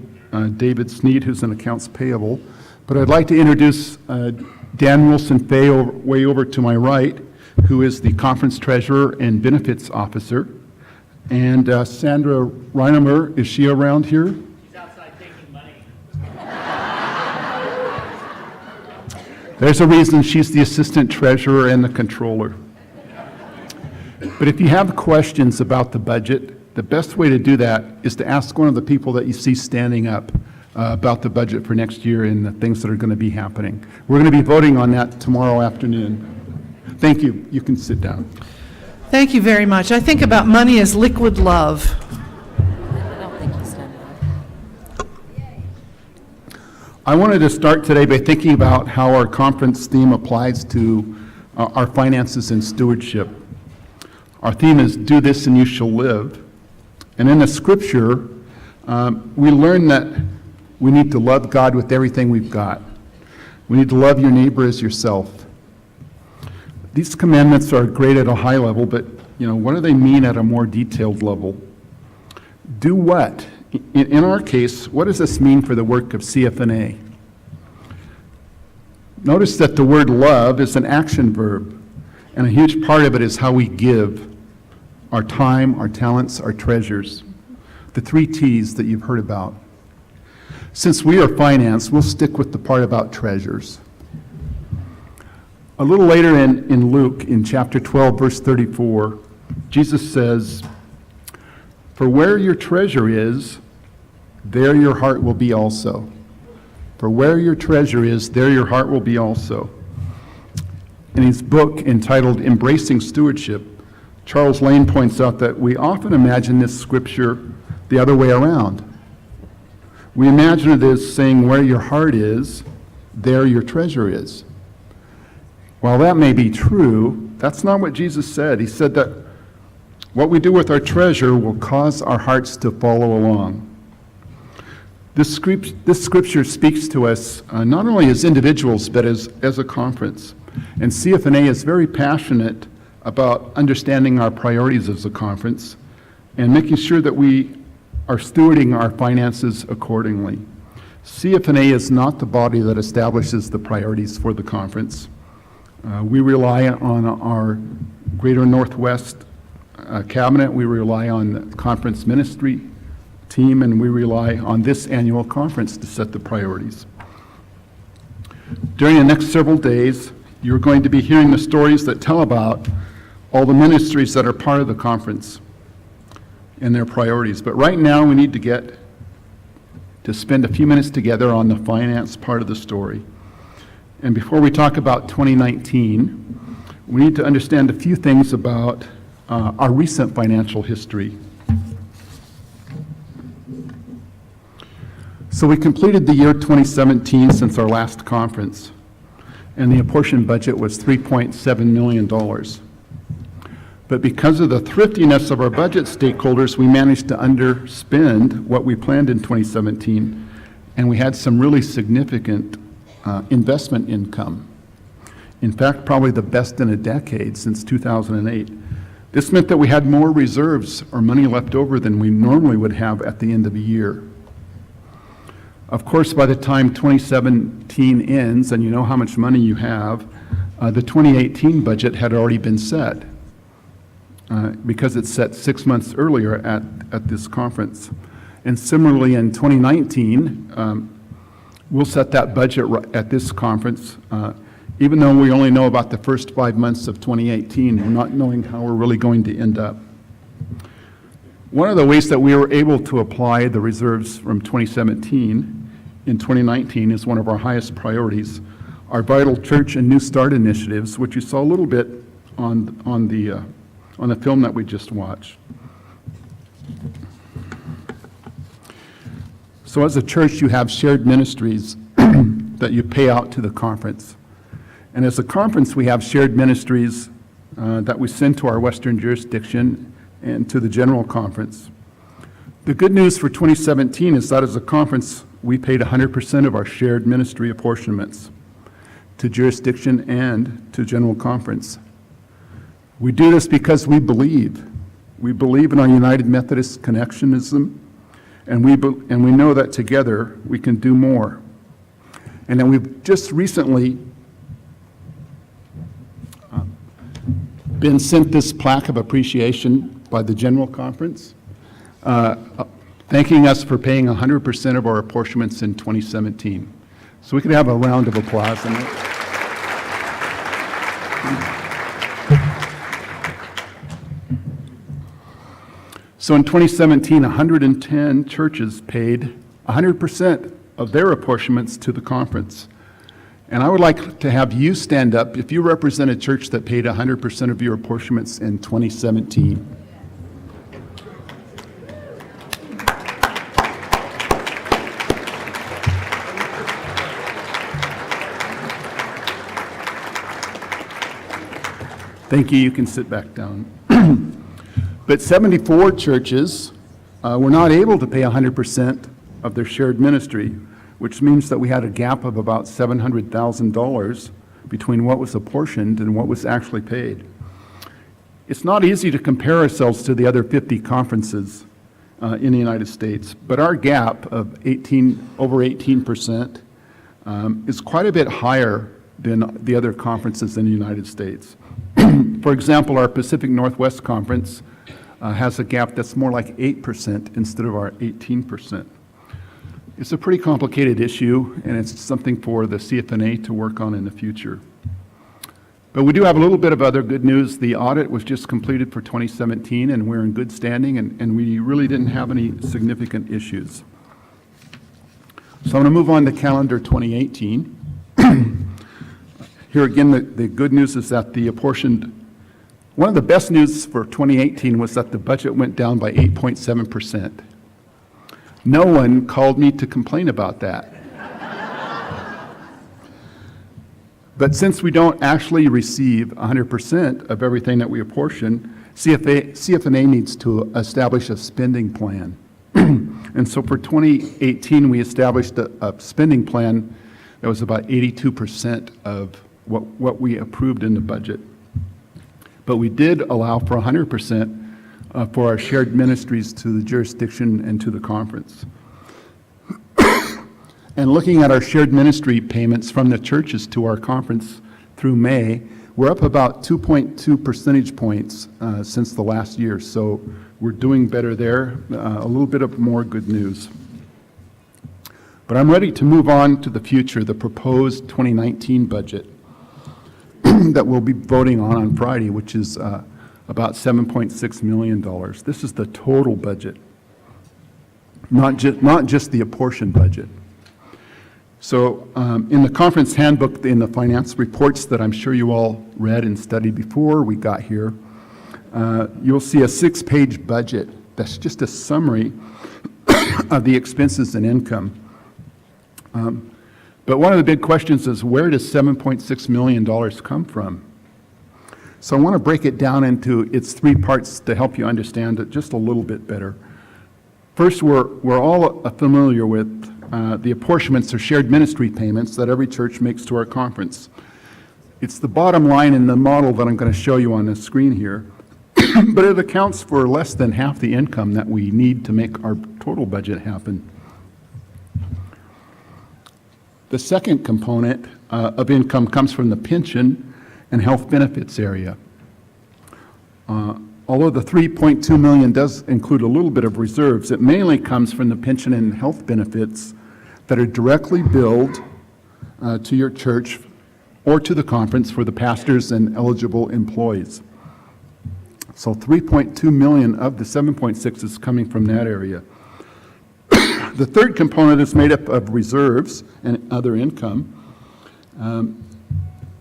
Speaker 6: David Sneed, who's in accounts payable. But I'd like to introduce Dan Wilson-Fay way over to my right, who is the conference treasurer and benefits officer. And Sandra Reinemer, is she around here?
Speaker 20: She's outside taking money.
Speaker 6: There's a reason she's the assistant treasurer and the controller. But if you have questions about the budget, the best way to do that is to ask one of the people that you see standing up about the budget for next year and the things that are going to be happening. We're going to be voting on that tomorrow afternoon. Thank you. You can sit down.
Speaker 1: Thank you very much. I think about money as liquid love.
Speaker 6: I wanted to start today by thinking about how our conference theme applies to our finances and stewardship. Our theme is "Do this and you shall live." And in the scripture, we learn that we need to love God with everything we've got. We need to love your neighbor as yourself. These commandments are great at a high level, but what do they mean at a more detailed level? Do what? In our case, what does this mean for the work of CFNA? Notice that the word love is an action verb, and a huge part of it is how we give our time, our talents, our treasures. The 3 T's that you've heard about. Since we are finance, we'll stick with the part about treasures. A little later in Luke, in chapter 12, verse 34, Jesus says, "For where your treasure is, there your heart will be also." For where your treasure is, there your heart will be also. In his book entitled Embracing Stewardship, Charles Lane points out that we often imagine this scripture the other way around. We imagine it as saying, where your heart is, there your treasure is. While that may be true, that's not what Jesus said. He said that what we do with our treasure will cause our hearts to follow along. This scripture speaks to us not only as individuals, but as a conference. And CFNA is very passionate about understanding our priorities as a conference and making sure that we are stewarding our finances accordingly. CFNA is not the body that establishes the priorities for the conference. We rely on our Greater Northwest cabinet, we rely on the conference ministry team, and we rely on this annual conference to set the priorities. During the next several days, you're going to be hearing the stories that tell about all the ministries that are part of the conference and their priorities. But right now, we need to spend a few minutes together on the finance part of the story. And before we talk about 2019, we need to understand a few things about our recent financial history. So we completed the year 2017 since our last conference, and the apportioned budget was $3.7 million. But because of the thriftiness of our budget stakeholders, we managed to underspend what we planned in 2017, and we had some really significant investment income. In fact, probably the best in a decade since 2008. This meant that we had more reserves or money left over than we normally would have at the end of a year. Of course, by the time 2017 ends, and you know how much money you have, the 2018 budget had already been set because it's set 6 months earlier at this conference. And similarly, in 2019, we'll set that budget at this conference, even though we only know about the first 5 months of 2018, we're not knowing how we're really going to end up. One of the ways that we were able to apply the reserves from 2017 in 2019 is one of our highest priorities, our Vital Church and New Start initiatives, which you saw a little bit on the film that we just watched. So as a church, you have shared ministries that you pay out to the conference. And as a conference, we have shared ministries that we send to our Western jurisdiction and to the General Conference. The good news for 2017 is that as a conference, we paid 100% of our shared ministry apportionments to jurisdiction and to General Conference. We do this because we believe. We believe in our United Methodist connectionism, and we know that together we can do more. And then we've just recently been sent this plaque of appreciation by the General Conference, thanking us for paying 100% of our apportionments in 2017. So we could have a round of applause in it. So in 2017, 110 churches paid 100% of their apportionments to the conference. And I would like to have you stand up if you represent a church that paid 100% of your apportionments in 2017. Thank you. You can sit back down. But 74 churches were not able to pay 100% of their shared ministry, which means that we had a gap of about $700,000 between what was apportioned and what was actually paid. It's not easy to compare ourselves to the other 50 conferences in the United States, but our gap of over 18% is quite a bit higher than the other conferences in the United States. For example, our Pacific Northwest Conference has a gap that's more like 8% instead of our 18%. It's a pretty complicated issue, and it's something for the CFNA to work on in the future. But we do have a little bit of other good news. The audit was just completed for 2017, and we're in good standing, and we really didn't have any significant issues. So I'm going to move on to calendar 2018. Here again, the good news is that the apportioned, one of the best news for 2018 was that the budget went down by 8.7%. No one called me to complain about that. But since we don't actually receive 100% of everything that we apportion, CFNA needs to establish a spending plan. And so for 2018, we established a spending plan that was about 82% of what we approved in the budget. But we did allow for 100% for our shared ministries to the jurisdiction and to the conference. And looking at our shared ministry payments from the churches to our conference through May, we're up about 2.2 percentage points since the last year. So we're doing better there, a little bit of more good news. But I'm ready to move on to the future, the proposed 2019 budget that we'll be voting on Friday, which is about $7.6 million. This is the total budget, not just the apportioned budget. So in the conference handbook, in the finance reports that I'm sure you all read and studied before we got here, you'll see a 6-page budget that's just a summary of the expenses and income. But one of the big questions is, where does $7.6 million come from? So I want to break it down into its 3 parts to help you understand it just a little bit better. First, we're all familiar with the apportionments or shared ministry payments that every church makes to our conference. It's the bottom line in the model that I'm going to show you on the screen here, but it accounts for less than half the income that we need to make our total budget happen. The second component of income comes from the pension and health benefits area. Although the $3.2 million does include a little bit of reserves, it mainly comes from the pension and health benefits that are directly billed to your church or to the conference for the pastors and eligible employees. So $3.2 million of the $7.6 is coming from that area. The third component is made up of reserves and other income.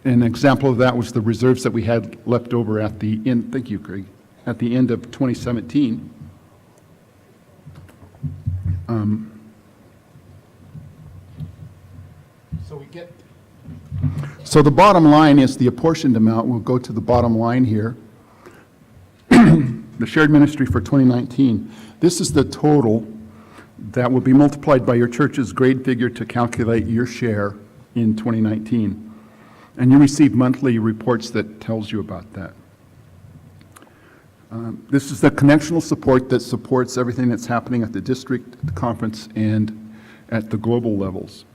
Speaker 6: An example of that was the reserves that we had left over at the end, thank you, Craig, at the end of 2017. So the bottom line is the apportioned amount. We'll go to the bottom line here. The shared ministry for 2019. This is the total that will be multiplied by your church's grade figure to calculate your share in 2019. And you receive monthly reports that tells you about that. This is the connectional support that supports everything that's happening at the district, the conference, and at the global levels.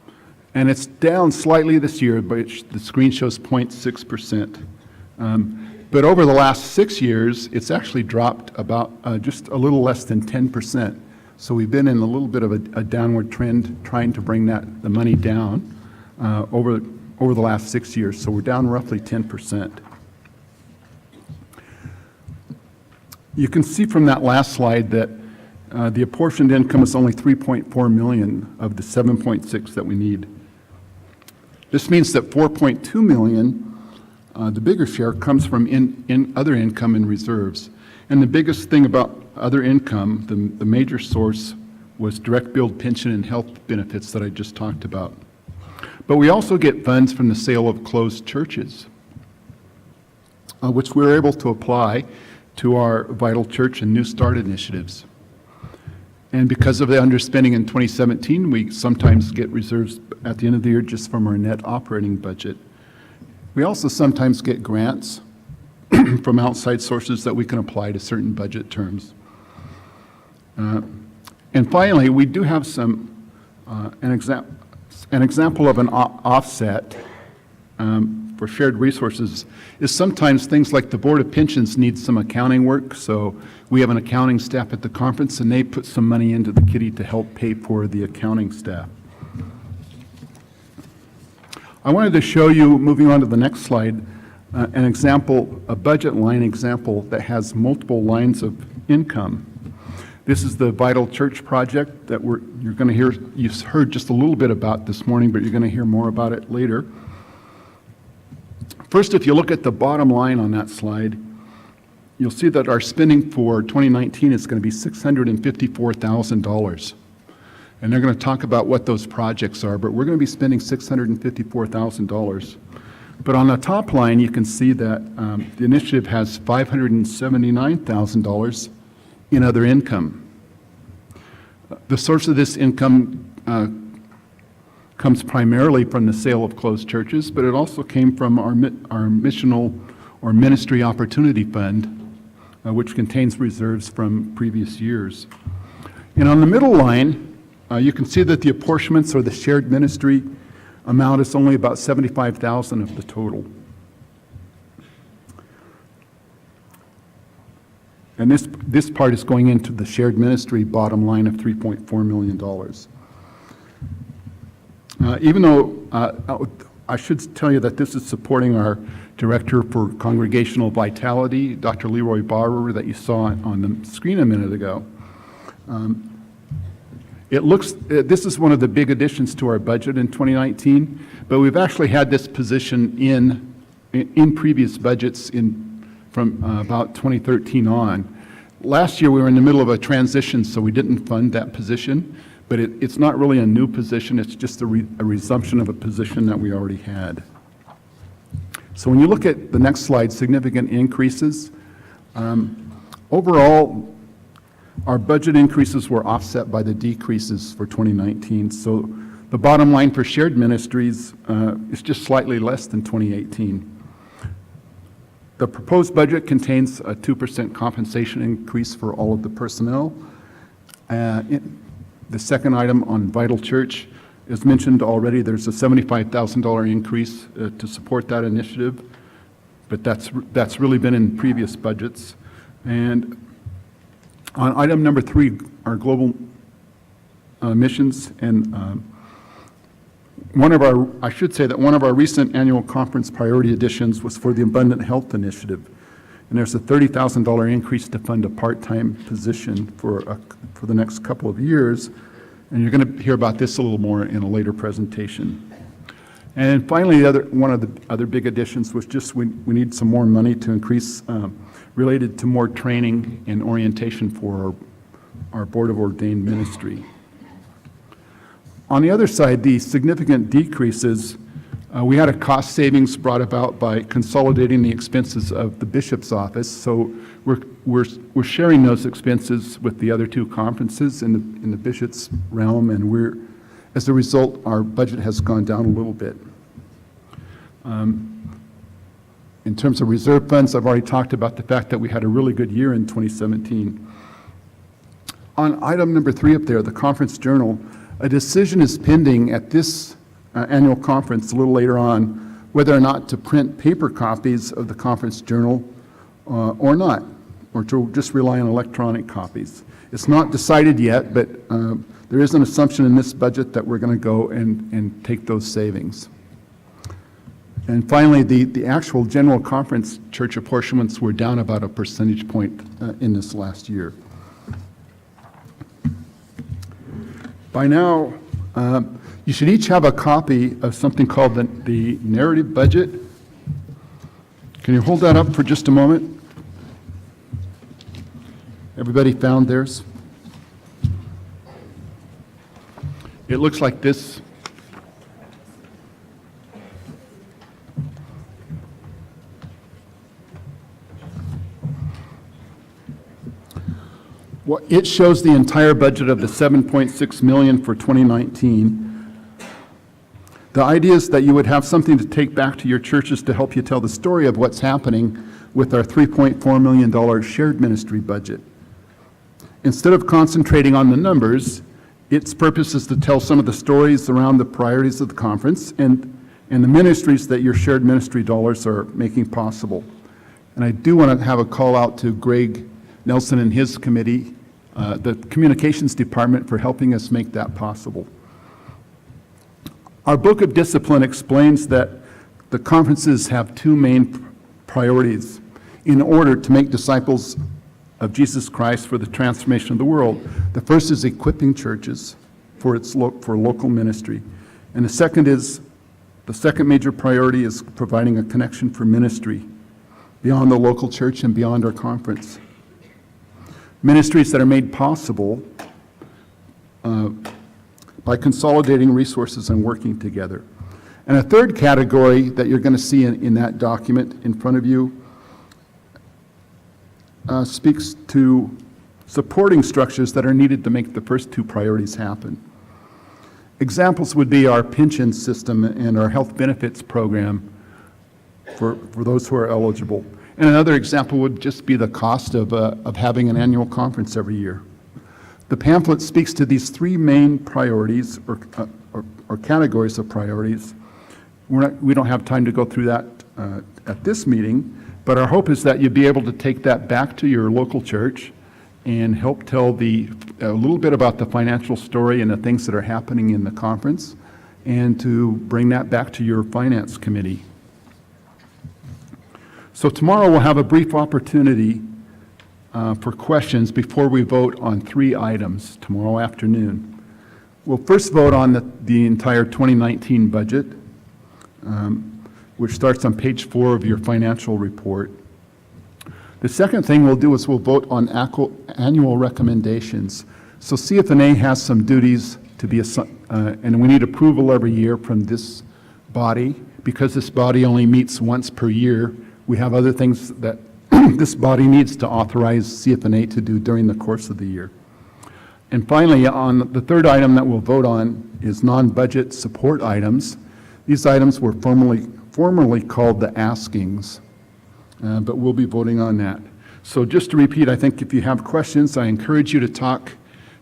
Speaker 6: And it's down slightly this year, but the screen shows 0.6%. But over the last 6 years, it's actually dropped about just a little less than 10%. So we've been in a little bit of a downward trend trying to bring the money down over the last 6 years. So we're down roughly 10%. You can see from that last slide that the apportioned income is only $3.4 million of the $7.6 that we need. This means that $4.2 million, the bigger share, comes from in other income and reserves. And the biggest thing about other income, the major source, was direct billed pension and health benefits that I just talked about. But we also get funds from the sale of closed churches, which we're able to apply to our Vital Church and New Start initiatives. And because of the underspending in 2017, we sometimes get reserves at the end of the year just from our net operating budget. We also sometimes get grants from outside sources that we can apply to certain budget terms. And finally, we do have an example of an offset for shared resources is sometimes things like the Board of Pensions needs some accounting work, so we have an accounting staff at the conference and they put some money into the kitty to help pay for the accounting staff. I wanted to show you, moving on to the next slide, an example, a budget line example that has multiple lines of income. This is the Vital Church project that you're going to hear, you've heard just a little bit about this morning, but you're going to hear more about it later. First, if you look at the bottom line on that slide, you'll see that our spending for 2019 is going to be $654,000. And they're going to talk about what those projects are, but we're going to be spending $654,000. But on the top line, you can see that the initiative has $579,000 in other income. The source of this income comes primarily from the sale of closed churches, but it also came from our missional or ministry opportunity fund, which contains reserves from previous years. And on the middle line, you can see that the apportionments or the shared ministry amount is only about $75,000 of the total. And this part is going into the shared ministry bottom line of $3.4 million. Even though I should tell you that this is supporting our Director for Congregational Vitality, Dr. Leroy Barber, that you saw on the screen a minute ago. This is one of the big additions to our budget in 2019, but we've actually had this position in previous budgets from about 2013 on. Last year we were in the middle of a transition, so we didn't fund that position, but it's not really a new position, it's just a resumption of a position that we already had. So when you look at the next slide, significant increases, overall, our budget increases were offset by the decreases for 2019. So the bottom line for shared ministries is just slightly less than 2018. The proposed budget contains a 2% compensation increase for all of the personnel. The second item on Vital Church, as mentioned already, there's a $75,000 increase to support that initiative, but that's really been in previous budgets. And on item number 3, our global missions, and I should say that one of our recent annual conference priority additions was for the Abundant Health Initiative. And there's a $30,000 increase to fund a part-time position for the next couple of years. And you're going to hear about this a little more in a later presentation. And finally, one of the other big additions was just we need some more money to increase related to more training and orientation for our Board of Ordained Ministry. On the other side, the significant decreases, we had a cost savings brought about by consolidating the expenses of the bishop's office. So we're sharing those expenses with the other two conferences in the bishop's realm, and as a result, our budget has gone down a little bit. In terms of reserve funds, I've already talked about the fact that we had a really good year in 2017. On item number 3 up there, the conference journal, a decision is pending at this annual conference a little later on whether or not to print paper copies of the conference journal or not, or to just rely on electronic copies. It's not decided yet, but there is an assumption in this budget that we're going to go and take those savings. And finally, the actual general conference church apportionments were down about a percentage point in this last year. By now, you should each have a copy of something called the narrative budget. Can you hold that up for just a moment? Everybody found theirs? It looks like this. Well, it shows the entire budget of the $7.6 million for 2019. The idea is that you would have something to take back to your churches to help you tell the story of what's happening with our $3.4 million shared ministry budget. Instead of concentrating on the numbers, its purpose is to tell some of the stories around the priorities of the conference and the ministries that your shared ministry dollars are making possible. And I do want to have a call out to Greg Nelson and his committee, the communications department, for helping us make that possible. Our book of discipline explains that the conferences have two main priorities in order to make disciples of Jesus Christ for the transformation of the world. The first is equipping churches for local ministry. And the second major priority is providing a connection for ministry beyond the local church and beyond our conference. Ministries that are made possible by consolidating resources and working together. And a third category that you're going to see in that document in front of you speaks to supporting structures that are needed to make the first two priorities happen. Examples would be our pension system and our health benefits program for those who are eligible. And another example would just be the cost of having an annual conference every year. The pamphlet speaks to these three main priorities or categories of priorities. We don't have time to go through that at this meeting, but our hope is that you'd be able to take that back to your local church and help tell a little bit about the financial story and the things that are happening in the conference, and to bring that back to your finance committee. So tomorrow we'll have a brief opportunity for questions before we vote on 3 items tomorrow afternoon. We'll first vote on the entire 2019 budget, which starts on page 4 of your financial report. The second thing we'll do is we'll vote on annual recommendations. So CFNA has some duties to be assigned, and we need approval every year from this body. Because this body only meets once per year, we have other things that this body needs to authorize CFNA to do during the course of the year. And finally, on the third item that we'll vote on is non-budget support items. These items were formerly called the askings, but we'll be voting on that. So just to repeat, I think if you have questions, I encourage you to talk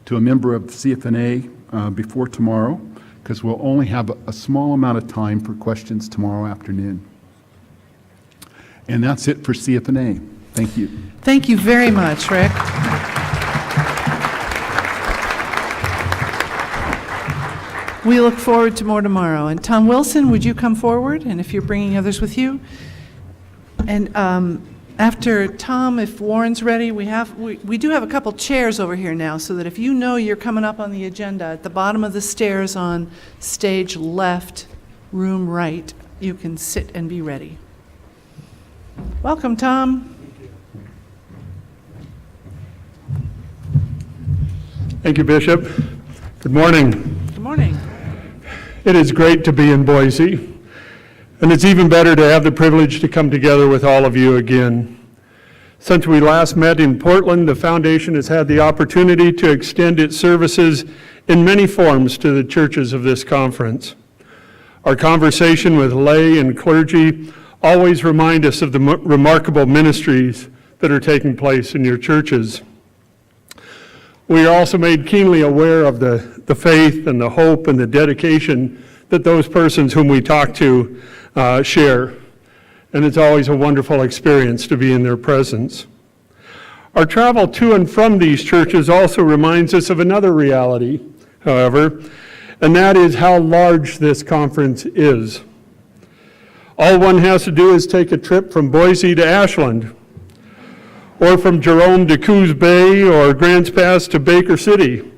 Speaker 6: to a member of CFNA before tomorrow, because we'll only have a small amount of time for questions tomorrow afternoon. And that's it for CFNA. Thank you.
Speaker 1: Thank you very much, Rick. We look forward to more tomorrow. And Tom Wilson, would you come forward? And if you're bringing others with you. And after Tom, if Warren's ready, we do have a couple chairs over here now, so that if you know you're coming up on the agenda, at the bottom of the stairs on stage left, room right, you can sit and be ready. Welcome, Tom.
Speaker 21: Thank you, Bishop. Good morning.
Speaker 1: Good morning.
Speaker 21: It is great to be in Boise, and it's even better to have the privilege to come together with all of you again. Since we last met in Portland, the Foundation has had the opportunity to extend its services in many forms to the churches of this conference. Our conversation with lay and clergy always remind us of the remarkable ministries that are taking place in your churches. We are also made keenly aware of the faith and the hope and the dedication that those persons whom we talk to share. And it's always a wonderful experience to be in their presence. Our travel to and from these churches also reminds us of another reality, however, and that is how large this conference is. All one has to do is take a trip from Boise to Ashland, or from Jerome to Coos Bay or Grants Pass to Baker City,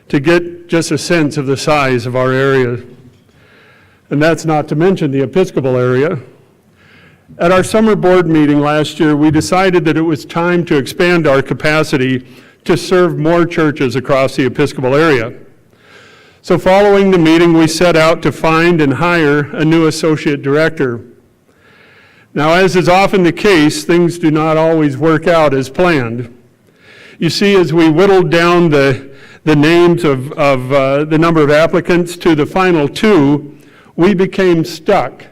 Speaker 21: to get just a sense of the size of our area. And that's not to mention the Episcopal area. At our summer board meeting last year, we decided that it was time to expand our capacity to serve more churches across the Episcopal area. So following the meeting, we set out to find and hire a new associate director. Now, as is often the case, things do not always work out as planned. You see, as we whittled down the names of the number of applicants to the final 2, we became stuck,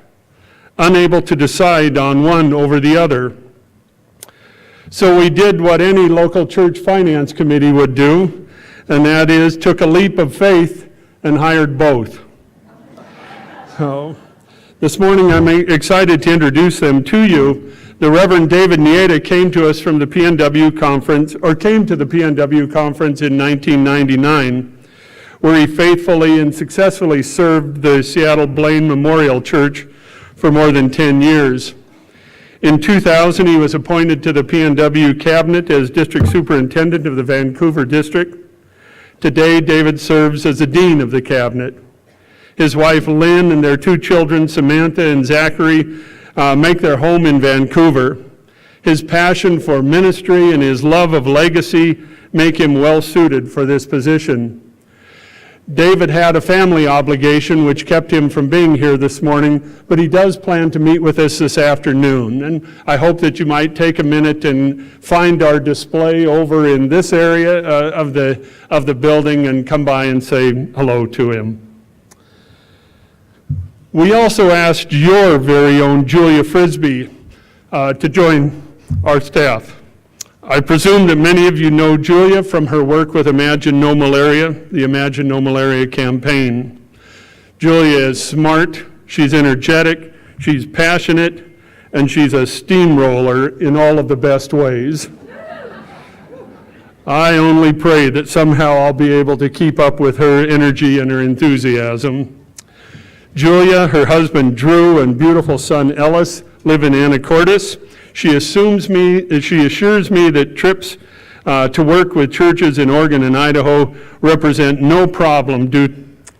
Speaker 21: unable to decide on one over the other. So we did what any local church finance committee would do, and that is took a leap of faith and hired both. So this morning I'm excited to introduce them to you. The Reverend David Nieta came to us from the PNW conference, or came to the PNW conference in 1999, where he faithfully and successfully served the Seattle Blaine Memorial Church for more than 10 years. In 2000, he was appointed to the PNW cabinet as district superintendent of the Vancouver district. Today, David serves as the dean of the cabinet. His wife, Lynn, and their two children, Samantha and Zachary, make their home in Vancouver. His passion for ministry and his love of legacy make him well suited for this position. David had a family obligation which kept him from being here this morning, but he does plan to meet with us this afternoon. And I hope that you might take a minute and find our display over in this area of the building and come by and say hello to him. We also asked your very own Julia Frisbee to join our staff. I presume that many of you know Julia from her work with Imagine No Malaria, the Imagine No Malaria campaign. Julia is smart, she's energetic, she's passionate, and she's a steamroller in all of the best ways. I only pray that somehow I'll be able to keep up with her energy and her enthusiasm. Julia, her husband Drew, and beautiful son Ellis live in Anacortes. She assures me that trips to work with churches in Oregon and Idaho represent no problem due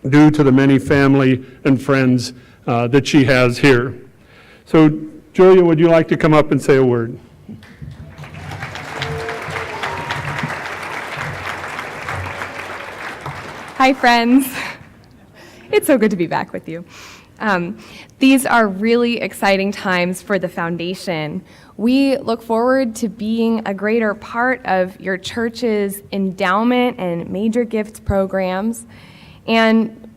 Speaker 21: to the many family and friends that she has here. So, Julia, would you like to come up and say a word?
Speaker 2: Hi, friends. It's so good to be back with you. These are really exciting times for the foundation. We look forward to being a greater part of your church's endowment and major gifts programs, and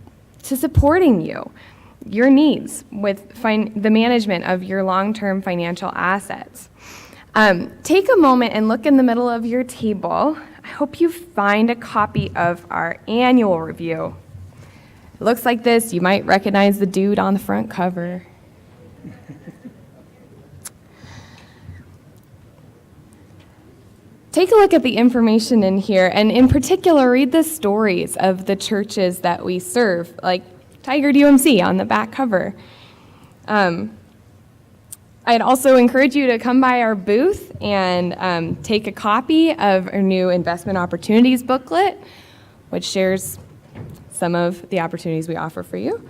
Speaker 2: to supporting your needs with the management of your long-term financial assets. Take a moment and look in the middle of your table. I hope you find a copy of our annual review. It looks like this. You might recognize the dude on the front cover. Take a look at the information in here, and in particular, read the stories of the churches that we serve, like Tigard UMC on the back cover. I'd also encourage you to come by our booth and take a copy of our new Investment Opportunities booklet, which shares some of the opportunities we offer for you.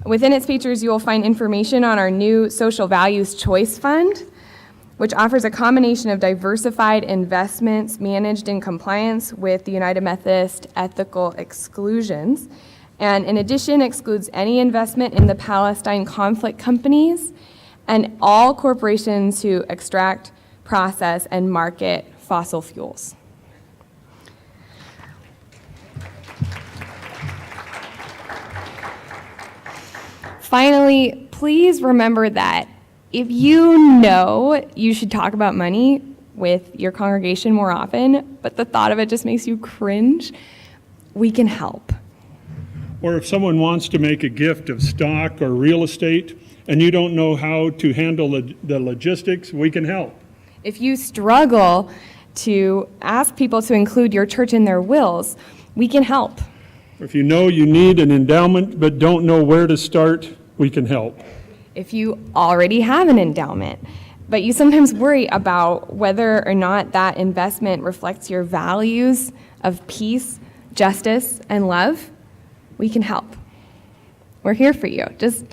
Speaker 2: Within its features, you will find information on our new Social Values Choice Fund, which offers a combination of diversified investments managed in compliance with the United Methodist ethical exclusions, and in addition excludes any investment in the Palestine conflict companies and all corporations who extract, process, and market fossil fuels. Finally, please remember that if you know you should talk about money with your congregation more often, but the thought of it just makes you cringe, we can help.
Speaker 21: Or if someone wants to make a gift of stock or real estate and you don't know how to handle the logistics, we can help.
Speaker 2: If you struggle to ask people to include your church in their wills, we can help.
Speaker 21: If you know you need an endowment but don't know where to start, we can help.
Speaker 2: If you already have an endowment, but you sometimes worry about whether or not that investment reflects your values of peace, justice, and love, we can help. We're here for you. Just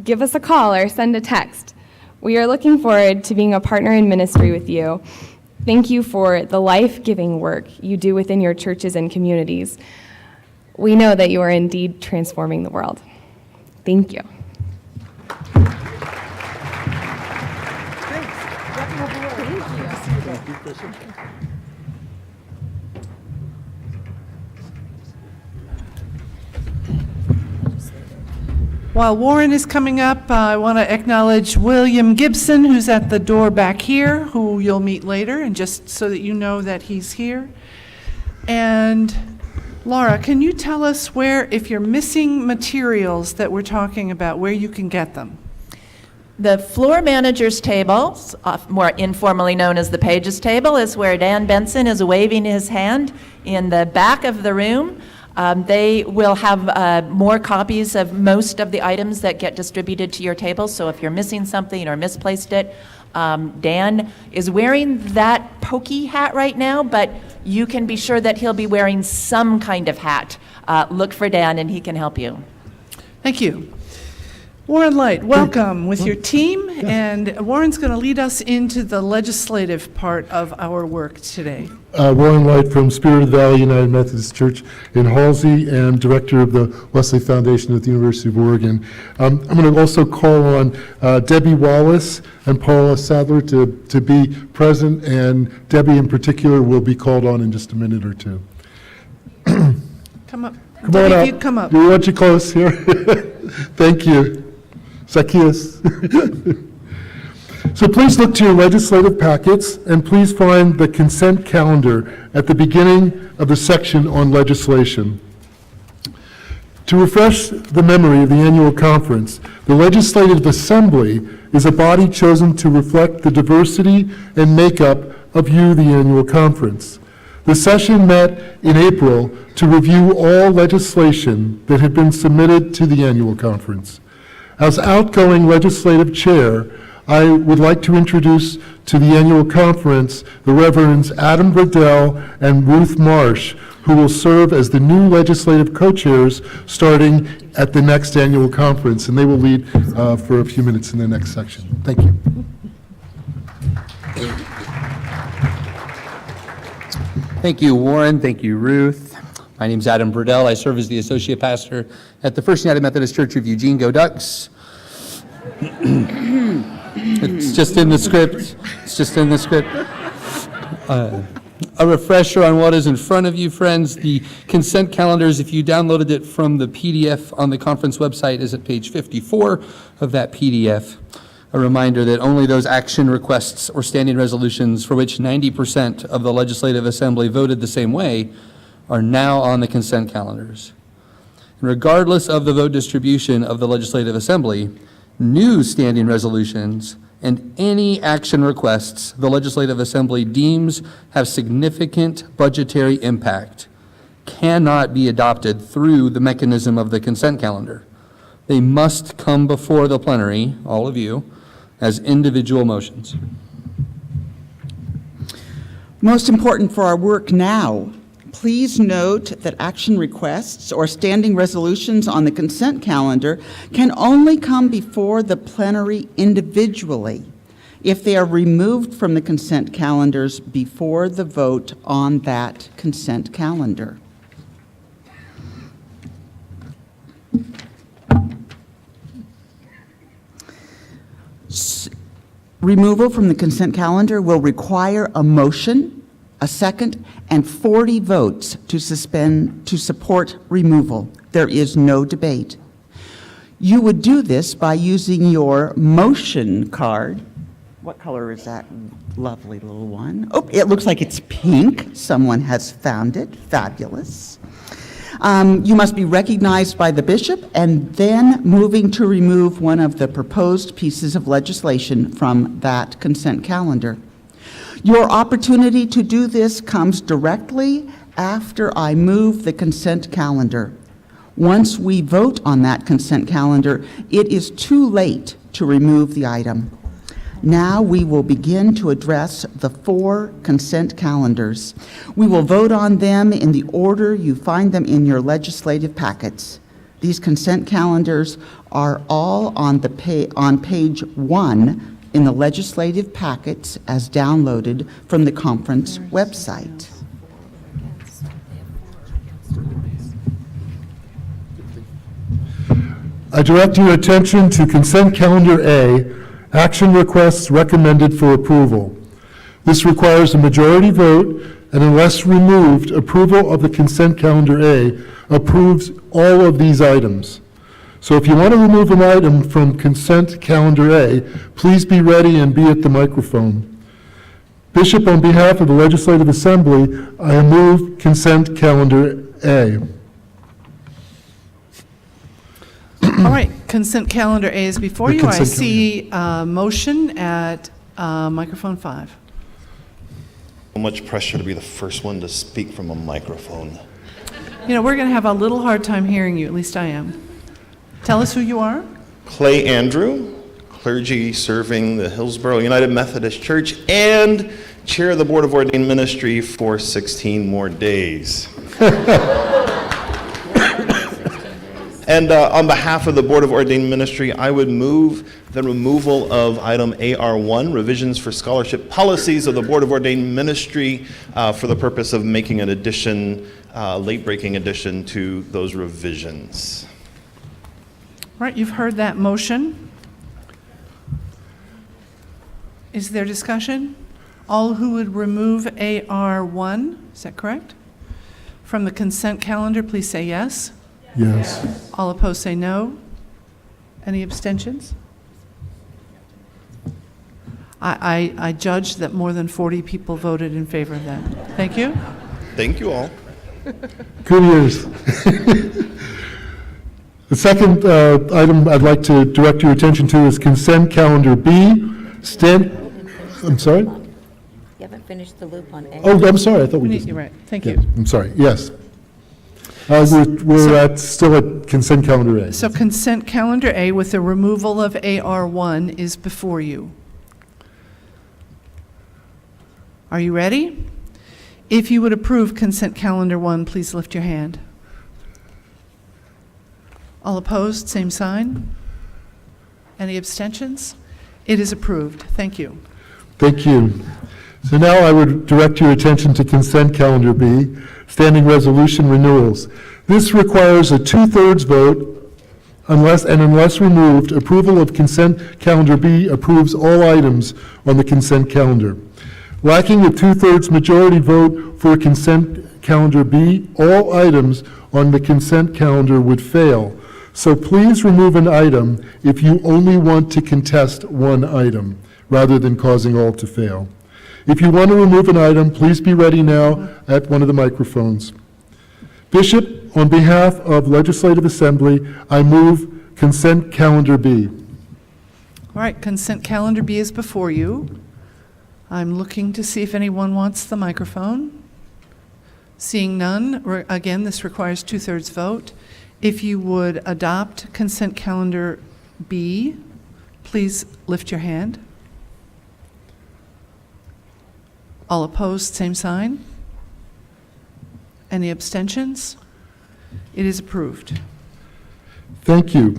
Speaker 2: give us a call or send a text. We are looking forward to being a partner in ministry with you. Thank you for the life-giving work you do within your churches and communities. We know that you are indeed transforming the world. Thank you.
Speaker 1: While Warren is coming up, I want to acknowledge William Gibson, who's at the door back here, who you'll meet later, and just so that you know that he's here. And Laura, can you tell us where, if you're missing materials that we're talking about, where you can get them?
Speaker 4: The floor manager's table, more informally known as the pages table, is where Dan Benson is waving his hand in the back of the room. They will have more copies of most of the items that get distributed to your table, so if you're missing something or misplaced it, Dan is wearing that pokey hat right now, but you can be sure that he'll be wearing some kind of hat. Look for Dan and he can help you.
Speaker 1: Thank you. Warren Light, welcome with your team, and Warren's going to lead us into the legislative part of our work today.
Speaker 22: Warren Light from Spirit Valley United Methodist Church in Halsey and director of the Wesley Foundation at the University of Oregon. I'm going to also call on Debbie Wallace and Paula Sadler to be present, and Debbie in particular will be called on in just a minute or two.
Speaker 1: Come up.
Speaker 22: Come
Speaker 1: Debbie,
Speaker 22: on up.
Speaker 1: if you'd come up.
Speaker 22: We want you close here. Thank you. Zacchaeus. So please look to your legislative packets and please find the consent calendar at the beginning of the section on legislation. To refresh the memory of the annual conference, the Legislative Assembly is a body chosen to reflect the diversity and makeup of the annual conference. The session met in April to review all legislation that had been submitted to the annual conference. As outgoing legislative chair, I would like to introduce to the annual conference the Reverends Adam Bradell and Ruth Marsh, who will serve as the new legislative co-chairs starting at the next annual conference, and they will lead for a few minutes in the next section. Thank you.
Speaker 23: Thank you, Warren. Thank you, Ruth. My name is Adam Bradell. I serve as the associate pastor at the First United Methodist Church of Eugene. Go Ducks. It's just in the script. It's just in the script. A refresher on what is in front of you, friends. The consent calendars, if you downloaded it from the PDF on the conference website, is at page 54 of that PDF. A reminder that only those action requests or standing resolutions for which 90% of the Legislative Assembly voted the same way are now on the consent calendars. And regardless of the vote distribution of the Legislative Assembly, new standing resolutions and any action requests the Legislative Assembly deems have significant budgetary impact cannot be adopted through the mechanism of the consent calendar. They must come before the plenary, all of you, as individual motions.
Speaker 24: Most important for our work now, please note that action requests or standing resolutions on the consent calendar can only come before the plenary individually if they are removed from the consent calendars before the vote on that consent calendar. Removal from the consent calendar will require a motion, a second, and 40 votes to support removal. There is no debate. You would do this by using your motion card. What color is that lovely little one? Oh, it looks like it's pink. Someone has found it. Fabulous. You must be recognized by the bishop and then moving to remove one of the proposed pieces of legislation from that consent calendar. Your opportunity to do this comes directly after I move the consent calendar. Once we vote on that consent calendar, it is too late to remove the item. Now we will begin to address the 4 consent calendars. We will vote on them in the order you find them in your legislative packets. These consent calendars are all on page 1 in the legislative packets as downloaded from the conference website.
Speaker 22: I direct your attention to consent calendar A, action requests recommended for approval. This requires a majority vote, and unless removed, approval of the consent calendar A approves all of these items. So if you want to remove an item from consent calendar A, please be ready and be at the microphone. Bishop, on behalf of the Legislative Assembly, I move consent calendar A.
Speaker 1: All right, consent calendar A is before
Speaker 22: The
Speaker 1: you. I
Speaker 22: consent
Speaker 1: see a motion at microphone 5.
Speaker 3: So much pressure to be the first one to speak from a microphone.
Speaker 1: You know, we're going to have a little hard time hearing you, at least I am. Tell us who you are.
Speaker 3: Clay Andrew, clergy serving the Hillsborough United Methodist Church and chair of the Board of Ordained Ministry for 16 more days. And on behalf of the Board of Ordained Ministry, I would move the removal of item AR1, revisions for scholarship policies of the Board of Ordained Ministry, for the purpose of making an addition, late-breaking addition to those revisions.
Speaker 1: All right, you've heard that motion. Is there discussion? All who would remove AR1, is that correct? From the consent calendar, please say yes.
Speaker 22: Yes.
Speaker 1: All opposed say no. Any abstentions? I judge that more than 40 people voted in favor of that. Thank you.
Speaker 3: Thank you all.
Speaker 22: Good ears. The second item I'd like to direct your attention to is consent calendar B. I'm sorry?
Speaker 5: You haven't finished the loop on A.
Speaker 22: Oh, I'm sorry. I thought we just.
Speaker 1: You're right. Thank
Speaker 22: Yeah,
Speaker 1: you.
Speaker 22: I'm sorry. Yes. We're still at consent calendar A.
Speaker 1: So consent calendar A with the removal of AR1 is before you. Are you ready? If you would approve consent calendar 1, please lift your hand. All opposed, same sign. Any abstentions? It is approved. Thank you.
Speaker 22: Thank you. So now I would direct your attention to consent calendar B, standing resolution renewals. This requires a 2/3 vote unless removed. Approval of consent calendar B approves all items on the consent calendar. Lacking a 2/3 majority vote for consent calendar B, all items on the consent calendar would fail. So please remove an item if you only want to contest one item, rather than causing all to fail. If you want to remove an item, please be ready now at one of the microphones. Bishop, on behalf of Legislative Assembly, I move consent calendar B.
Speaker 1: All right, consent calendar B is before you. I'm looking to see if anyone wants the microphone. Seeing none, again, this requires 2/3 vote. If you would adopt consent calendar B, please lift your hand. All opposed, same sign. Any abstentions? It is approved.
Speaker 22: Thank you.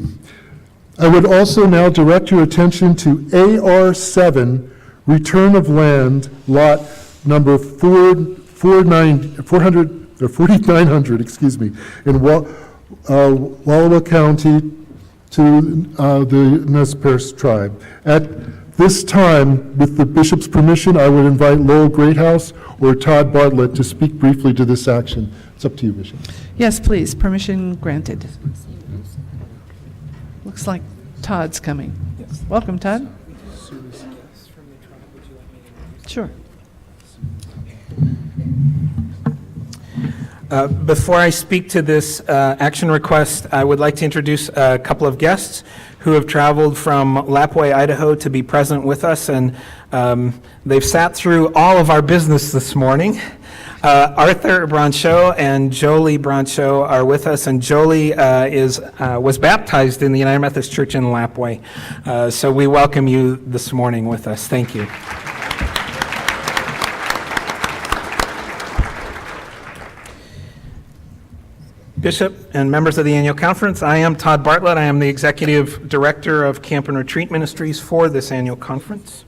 Speaker 22: I would also now direct your attention to AR7, return of land, lot number 4900, excuse me, in Wallowa County to the Nez Perce tribe. At this time, with the bishop's permission, I would invite Lowell Greathouse or Todd Bartlett to speak briefly to this action. It's up to you, Bishop.
Speaker 1: Yes, please, permission granted. Looks like Todd's coming. Welcome, Todd. Sure.
Speaker 7: Before I speak to this action request, I would like to introduce a couple of guests who have traveled from Lapwai, Idaho to be present with us, and they've sat through all of our business this morning. Arthur Brancho and Jolie Brancho are with us, and Jolie was baptized in the United Methodist Church in Lapwai. So we welcome you this morning with us. Thank you. Bishop and members of the annual conference, I am Todd Bartlett. I am the Executive Director of Camp and Retreat Ministries for this annual conference.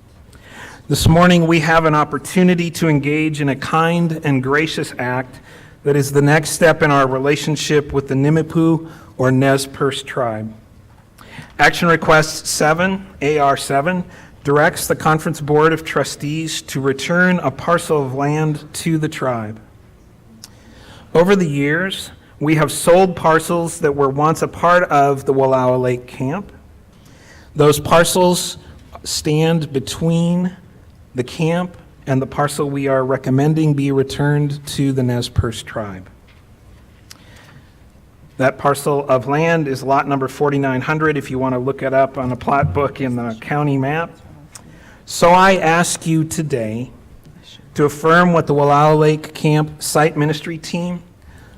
Speaker 7: This morning we have an opportunity to engage in a kind and gracious act that is the next step in our relationship with the Nimipu or Nez Perce tribe. Action Request 7, AR7, directs the Conference Board of Trustees to return a parcel of land to the tribe. Over the years, We have sold parcels that were once a part of the Wallowa Lake camp. Those parcels stand between the camp and the parcel we are recommending be returned to the Nez Perce tribe. That parcel of land is lot number 4900 if you want to look it up on a plat book in the county map. So I ask you today to affirm what the Wallowa Lake Camp Site Ministry Team,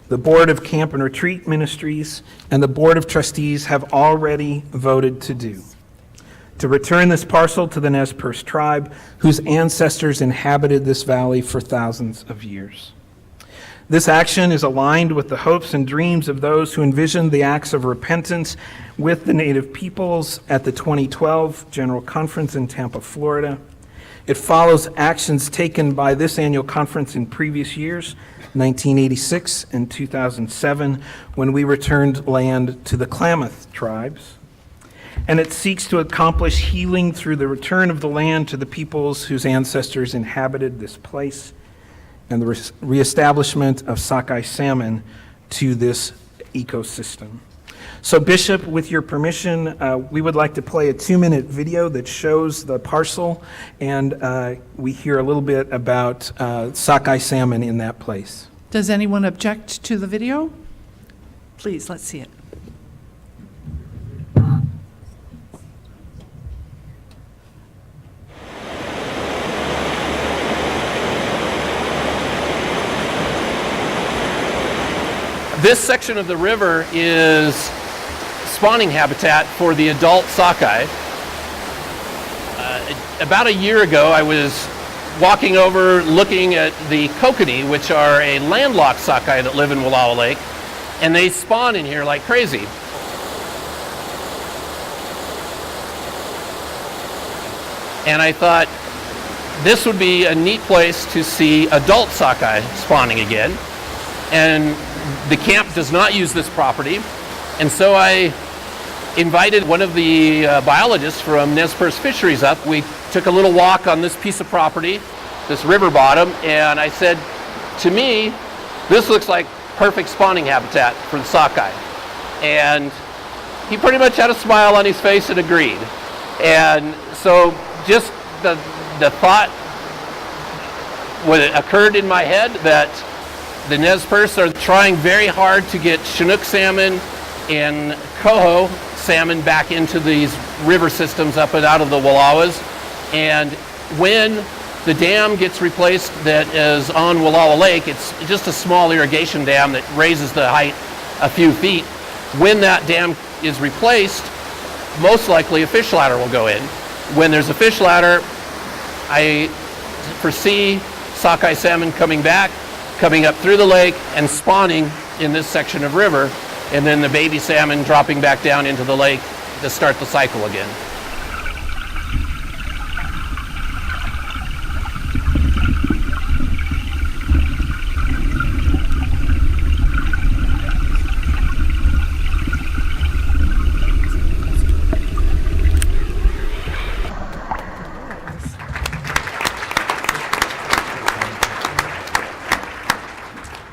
Speaker 7: the Board of Camp and Retreat Ministries, and the Board of Trustees have already voted to do. To return this parcel to the Nez Perce tribe, whose ancestors inhabited this valley for thousands of years. This action is aligned with the hopes and dreams of those who envisioned the acts of repentance with the Native peoples at the 2012 General Conference in Tampa, Florida. It follows actions taken by this annual conference in previous years, 1986 and 2007, when we returned land to the Klamath tribes. And it seeks to accomplish healing through the return of the land to the peoples whose ancestors inhabited this place, and the reestablishment of sockeye salmon to this ecosystem. So Bishop, with your permission, we would like to play a 2-minute video that shows the parcel, and we hear a little bit about sockeye salmon in that place.
Speaker 1: Does anyone object to the video? Please, let's see it.
Speaker 8: This section of the river is spawning habitat for the adult sockeye. About a year ago, I was walking over looking at the kokanee, which are a landlocked sockeye that live in Wallowa Lake, and they spawn in here like crazy. And I thought this would be a neat place to see adult sockeye spawning again. And the camp does not use this property, and so I invited one of the biologists from Nez Perce Fisheries up. We took a little walk on this piece of property, this river bottom, and I said, to me, this looks like perfect spawning habitat for the sockeye. And he pretty much had a smile on his face and agreed. And so just the thought occurred in my head that the Nez Perce are trying very hard to get Chinook salmon and coho salmon back into these river systems up and out of the Wallowas. And when the dam gets replaced that is on Wallowa Lake, it's just a small irrigation dam that raises the height a few feet. When that dam is replaced, most likely a fish ladder will go in. When there's a fish ladder, I foresee sockeye salmon coming back, coming up through the lake and spawning in this section of river, and then the baby salmon dropping back down into the lake to start the cycle again.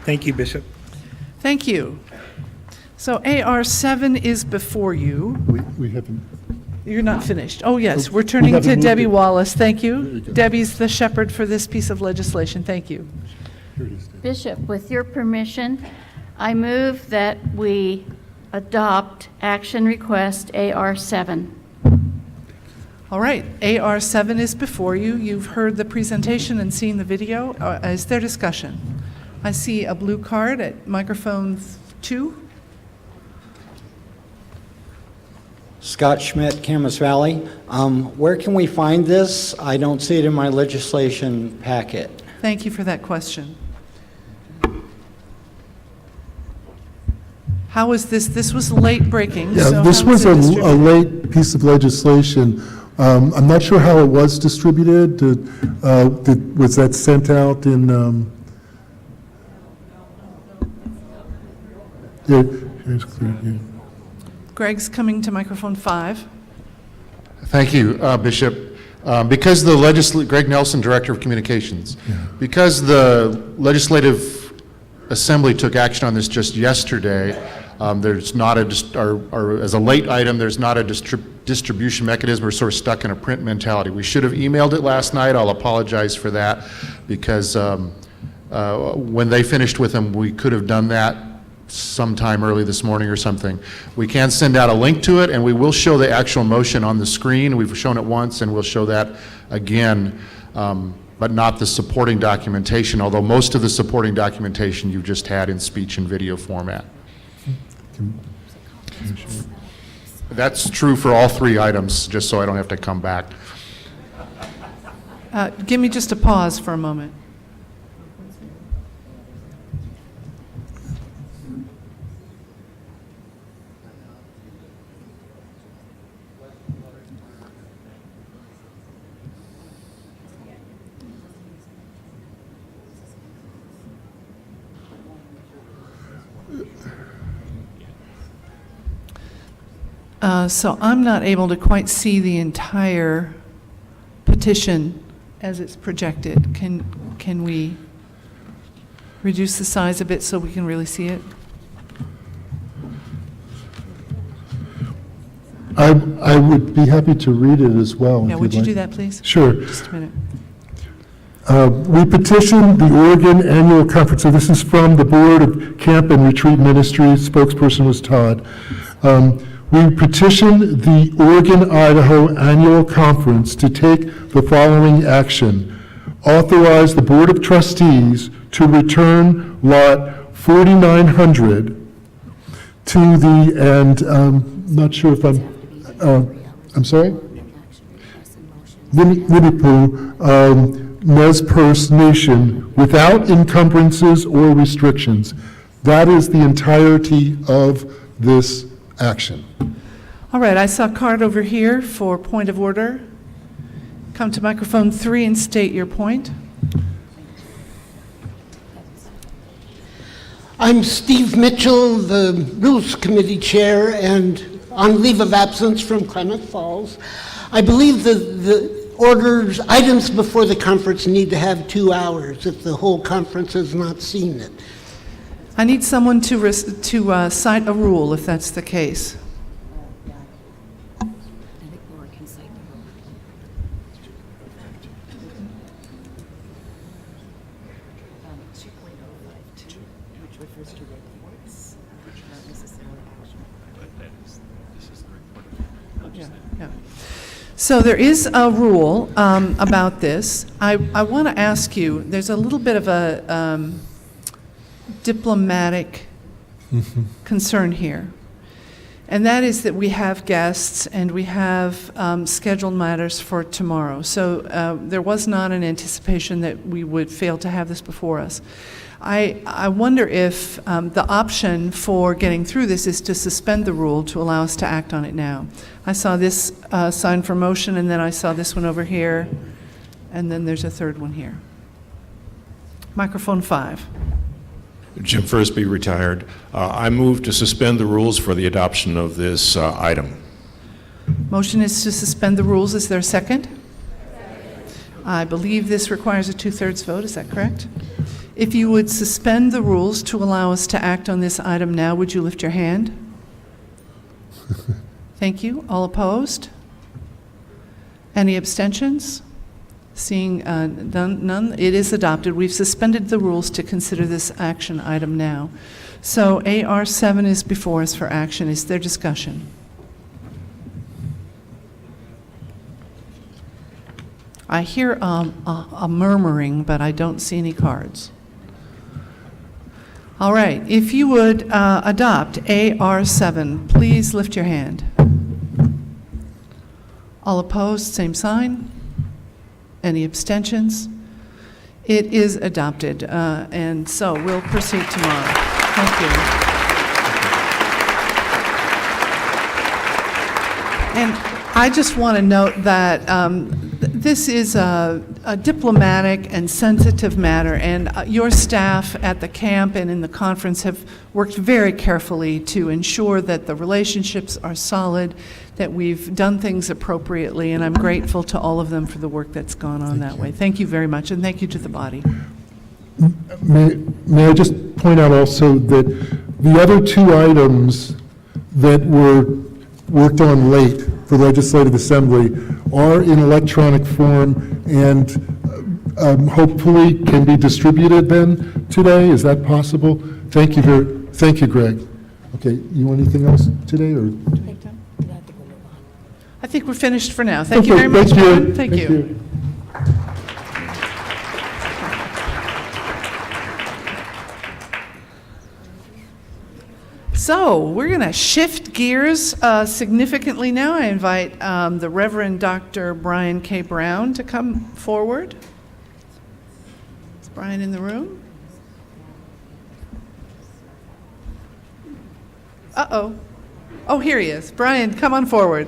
Speaker 7: Thank you, Bishop.
Speaker 1: Thank you. So AR7 is before you.
Speaker 22: We haven't.
Speaker 1: You're not finished. Oh, yes, we're turning to
Speaker 22: haven't
Speaker 1: Debbie
Speaker 22: moved it.
Speaker 1: Wallace. Thank you.
Speaker 22: There you go.
Speaker 1: Debbie's the shepherd for this piece of legislation. Thank you.
Speaker 22: Here it is, Dave.
Speaker 9: Bishop, with your permission, I move that we adopt action request AR7.
Speaker 1: All right, AR7 is before you. You've heard the presentation and seen the video. Is there discussion? I see a blue card at microphone 2.
Speaker 11: Scott Schmidt, Camas Valley. Where can we find this? I don't see it in my legislation packet.
Speaker 1: Thank you for that question. How was this? This was late breaking.
Speaker 22: Yeah,
Speaker 1: so
Speaker 22: this
Speaker 1: how
Speaker 22: was
Speaker 1: it
Speaker 22: a
Speaker 1: distributed?
Speaker 22: late piece of legislation. I'm not sure how it was distributed. Was that sent out in? Yeah, here's clear. Yeah.
Speaker 1: Greg's coming to microphone 5.
Speaker 12: Thank you, Bishop. Because the Greg Nelson, Director of Communications, because the legislative Assembly took action on this just yesterday. There's not or as a late item, there's not a distribution mechanism. We're sort of stuck in a print mentality. We should have emailed it last night. I'll apologize for that, because when they finished with them, we could have done that sometime early this morning or something. We can send out a link to it, and we will show the actual motion on the screen. We've shown it once, and we'll show that again, but not the supporting documentation, although most of the supporting documentation you've just had in speech and video format. That's true for all three items, just so I don't have to come back.
Speaker 1: Give me just a pause for a moment. So I'm not able to quite see the entire petition as it's projected. Can we reduce the size a bit so we can really see it?
Speaker 22: I would be happy to read it as well.
Speaker 1: Yeah,
Speaker 22: if
Speaker 1: would
Speaker 22: you'd
Speaker 1: you do
Speaker 22: like.
Speaker 1: that, please?
Speaker 22: Sure.
Speaker 1: Just a minute.
Speaker 22: We petitioned the Oregon Annual Conference, so this is from the Board of Camp and Retreat Ministries, spokesperson was Todd. We petitioned the Oregon-Idaho Annual Conference to take the following action. Authorize the Board of Trustees to return Lot 4900 to the, and not sure if I'm sorry? Winnipew, Nez Perce Nation without encumbrances or restrictions. That is the entirety of this action.
Speaker 1: All right, I saw a card over here for point of order. Come to microphone 3 and state your point.
Speaker 10: I'm Steve Mitchell, the Rules Committee Chair, and on leave of absence from Klamath Falls. I believe the items before the conference need to have 2 hours if the whole conference has not seen it.
Speaker 1: I need someone to cite a rule if that's the case. So there is a rule about this. I want to ask you, there's a little bit of a diplomatic concern here, and that is that we have guests and we have scheduled matters for tomorrow. So there was not an anticipation that we would fail to have this before us. I wonder if the option for getting through this is to suspend the rule to allow us to act on it now. I saw this sign for motion, and then I saw this one over here, and then there's a third one here. Microphone 5.
Speaker 13: Jim Fursby, retired. I move to suspend the rules for the adoption of this item.
Speaker 1: Motion is to suspend the rules. Is there a second? I believe this requires a 2/3 vote. Is that correct? If you would suspend the rules to allow us to act on this item now, would you lift your hand? Thank you. All opposed? Any abstentions? Seeing none, it is adopted. We've suspended the rules to consider this action item now. So AR7 is before us for action. Is there discussion? I hear a murmuring, but I don't see any cards. All right, if you would adopt AR7, please lift your hand. All opposed, same sign. Any abstentions? It is adopted, and so we'll proceed tomorrow. Thank you. And I just want to note that this is a diplomatic and sensitive matter, and your staff at the camp and in the conference have worked very carefully to ensure that the relationships are solid, that we've done things appropriately, and I'm grateful to all of them for the work that's gone on that way. Thank you very much, and thank you to the body.
Speaker 22: May I just point out also that the other two items that were worked on late for Legislative Assembly are in electronic form and hopefully can be distributed then today. Is that possible? Thank you, Greg. Okay, you want anything else today, or?
Speaker 1: I think we're finished for now. Thank you very much, Brian. Thank you. So we're going to shift gears significantly now. I invite the Reverend Dr. Brian K. Brown to come forward. Is Brian in the room? Uh-oh. Oh, here he is. Brian, come on forward.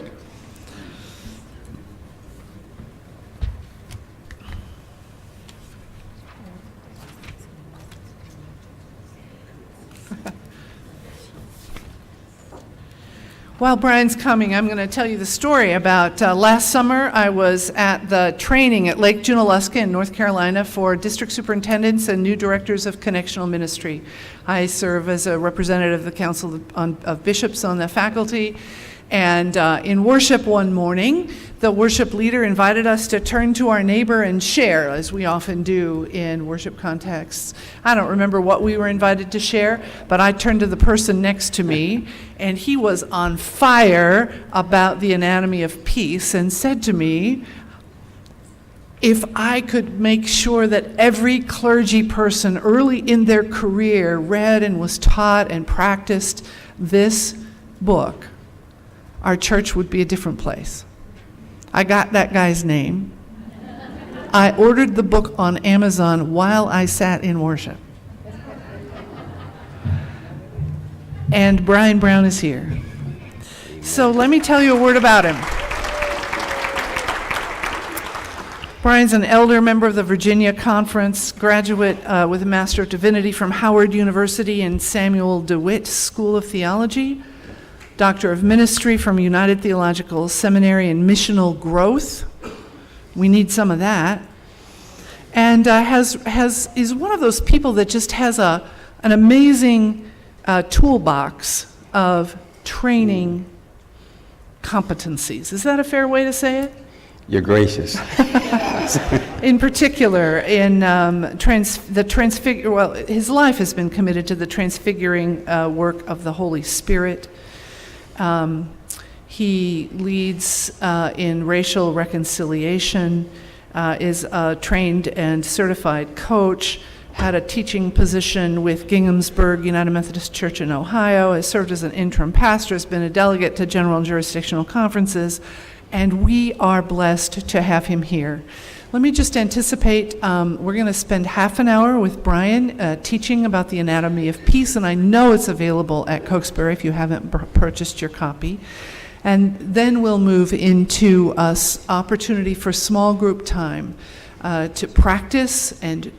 Speaker 1: While Brian's coming, I'm going to tell you the story about last summer. I was at the training at Lake Junaluska in North Carolina for district superintendents and new directors of connectional ministry. I serve as a representative of the Council of Bishops on the faculty. And in worship one morning, the worship leader invited us to turn to our neighbor and share, as we often do in worship contexts. I don't remember what we were invited to share, but I turned to the person next to me, and he was on fire about the anatomy of peace and said to me, if I could make sure that every clergy person early in their career read and was taught and practiced this book, our church would be a different place. I got that guy's name. I ordered the book on Amazon while I sat in worship. And Brian Brown is here. So let me tell you a word about him. Brian's an elder member of the Virginia Conference, graduate with a Master of Divinity from Howard University and Samuel DeWitt School of Theology, Doctor of Ministry from United Theological Seminary in Missional Growth. We need some of that. And is one of those people that just has an amazing toolbox of training competencies. Is that a fair way to say it?
Speaker 14: You're gracious.
Speaker 1: In particular, in his life has been committed to the transfiguring work of the Holy Spirit. He leads in racial reconciliation, is a trained and certified coach, had a teaching position with Ginghamsburg United Methodist Church in Ohio, has served as an interim pastor, has been a delegate to general and jurisdictional conferences, and we are blessed to have him here. Let me just anticipate, we're going to spend half an hour with Brian teaching about the anatomy of peace, and I know it's available at Cokesbury if you haven't purchased your copy. And then we'll move into opportunity for small group time to practice and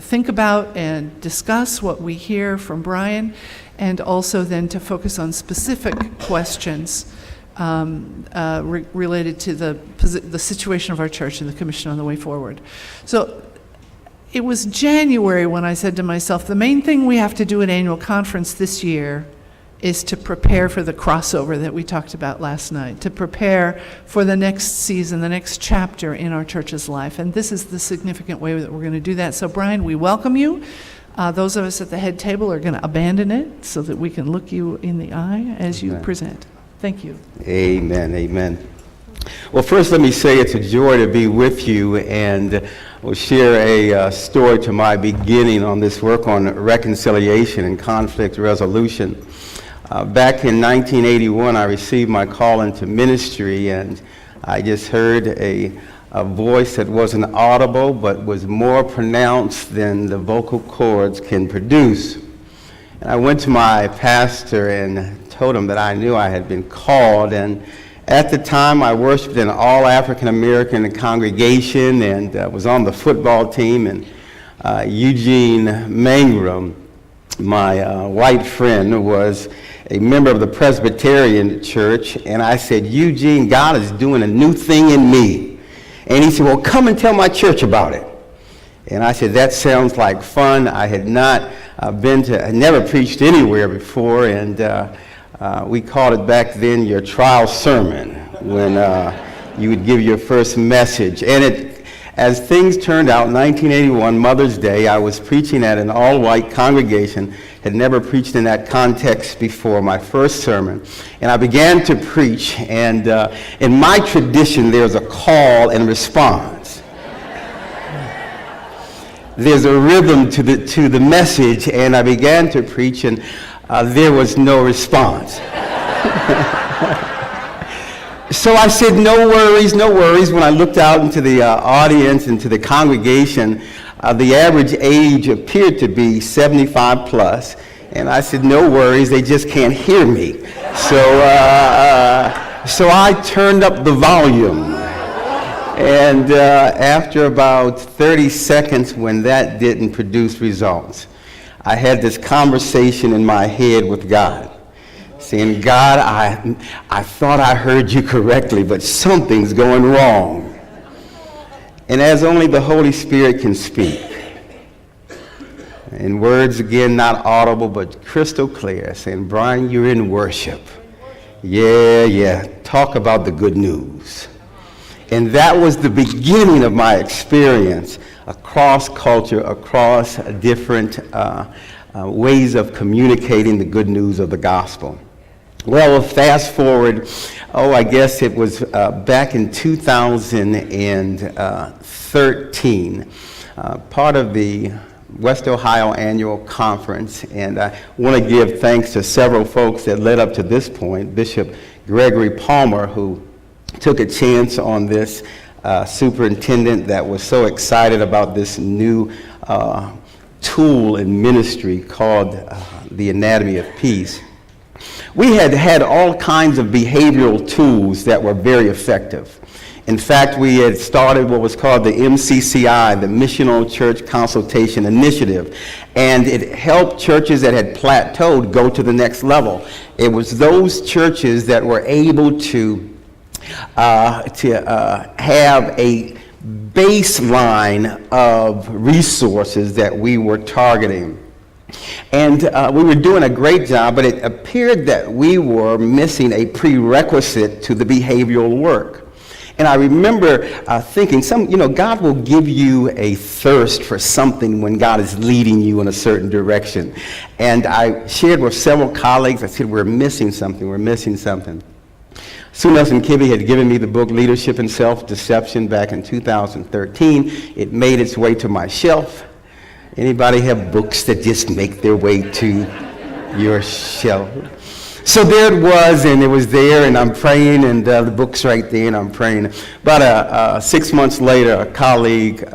Speaker 1: think about and discuss what we hear from Brian, and also then to focus on specific questions related to the situation of our church and the commission on the way forward. So it was January when I said to myself, the main thing we have to do at annual conference this year is to prepare for the crossover that we talked about last night, to prepare for the next season, the next chapter in our church's life. And this is the significant way that we're going to do that. So Brian, we welcome you. Those of us at the head table are going to abandon it so that we can look you in the eye as you present. Thank you.
Speaker 14: Amen, amen. Well, first let me say it's a joy to be with you, and we'll share a story to my beginning on this work on reconciliation and conflict resolution. Back in 1981, I received my call into ministry, and I just heard a voice that wasn't audible but was more pronounced than the vocal cords can produce. And I went to my pastor and told him that I knew I had been called, and at the time I worshiped in an all African American congregation and was on the football team, and Eugene Mangrum, my white friend, was a member of the Presbyterian church, and I said, Eugene, God is doing a new thing in me. And he said, well, come and tell my church about it. And I said, that sounds like fun. I had not I never preached anywhere before, and we called it back then your trial sermon, when you would give your first message. And as things turned out, 1981, Mother's Day, I was preaching at an all-white congregation, had never preached in that context before, my first sermon. And I began to preach, and in my tradition, there's a call and response. There's a rhythm to the message, and I began to preach, and there was no response. So I said, no worries, no worries. When I looked out into the audience, into the congregation, the average age appeared to be 75 plus. And I said, no worries, they just can't hear me. So I turned up the volume. And after about 30 seconds, when that didn't produce results, I had this conversation in my head with God, saying, God, I thought I heard you correctly, but something's going wrong. And as only the Holy Spirit can speak, in words, again, not audible, but crystal clear, saying, Brian, you're in worship. Yeah, talk about the good news. And that was the beginning of my experience across culture, across different ways of communicating the good news of the gospel. Well, fast forward, I guess it was back in 2013, part of the West Ohio Annual Conference, and I want to give thanks to several folks that led up to this point. Bishop Gregory Palmer, who took a chance on this superintendent that was so excited about this new tool in ministry called the Anatomy of Peace. We had all kinds of behavioral tools that were very effective. In fact, we had started what was called the MCCI, the Missional Church Consultation Initiative, and it helped churches that had plateaued go to the next level. It was those churches that were able to have a baseline of resources that we were targeting. And we were doing a great job, but it appeared that we were missing a prerequisite to the behavioral work. And I remember thinking, God will give you a thirst for something when God is leading you in a certain direction. And I shared with several colleagues, I said, we're missing something. Sue Nelson Kibbe had given me the book Leadership and Self-Deception back in 2013. It made its way to my shelf. Anybody have books that just make their way to your shelf? So there it was, and it was there, and I'm praying, and the book's right there, and I'm praying. About 6 months later, a colleague,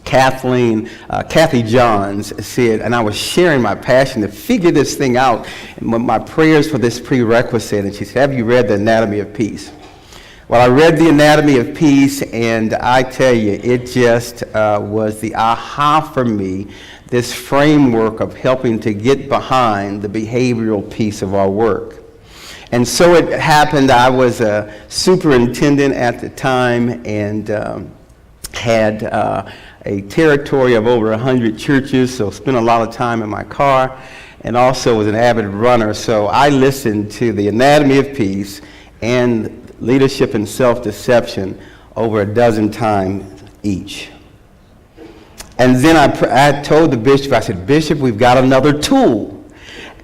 Speaker 14: Kathy Johns, said, and I was sharing my passion to figure this thing out, and my prayers for this prerequisite, and she said, have you read The Anatomy of Peace? Well, I read The Anatomy of Peace, and I tell you, it just was the aha for me, this framework of helping to get behind the behavioral piece of our work. And so it happened, I was a superintendent at the time and had a territory of over 100 churches, so spent a lot of time in my car, and also was an avid runner. So I listened to The Anatomy of Peace and Leadership and Self-Deception over a dozen times each. And then I told the bishop, I said, Bishop, we've got another tool.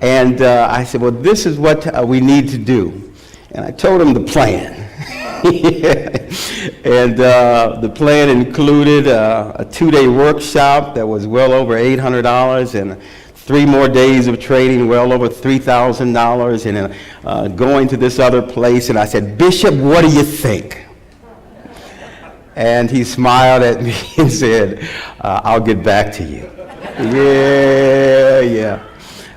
Speaker 14: And I said, well, this is what we need to do. And I told him the plan. And the plan included a 2-day workshop that was well over $800 and 3 more days of training, well over $3,000, and going to this other place. And I said, Bishop, what do you think? And he smiled at me and said, I'll get back to you. Yeah.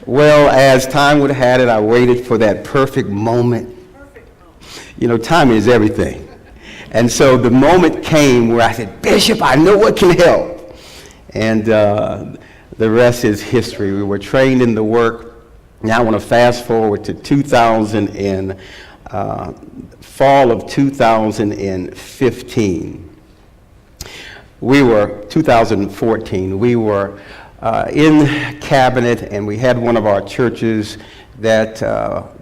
Speaker 14: Well, as time would have had it, I waited for that perfect moment. Timing is everything. And so the moment came where I said, Bishop, I know what can help. And the rest is history. We were trained in the work. Now I want to fast forward to fall of 2015. 2014, we were in cabinet, and we had one of our churches that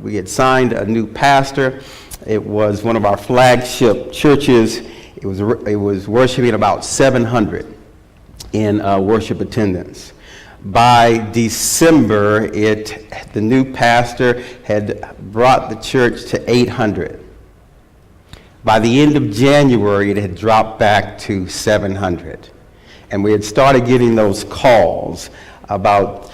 Speaker 14: we had signed a new pastor. It was one of our flagship churches. It was worshiping about 700 in worship attendance. By December, the new pastor had brought the church to 800. By the end of January, it had dropped back to 700. And we had started getting those calls about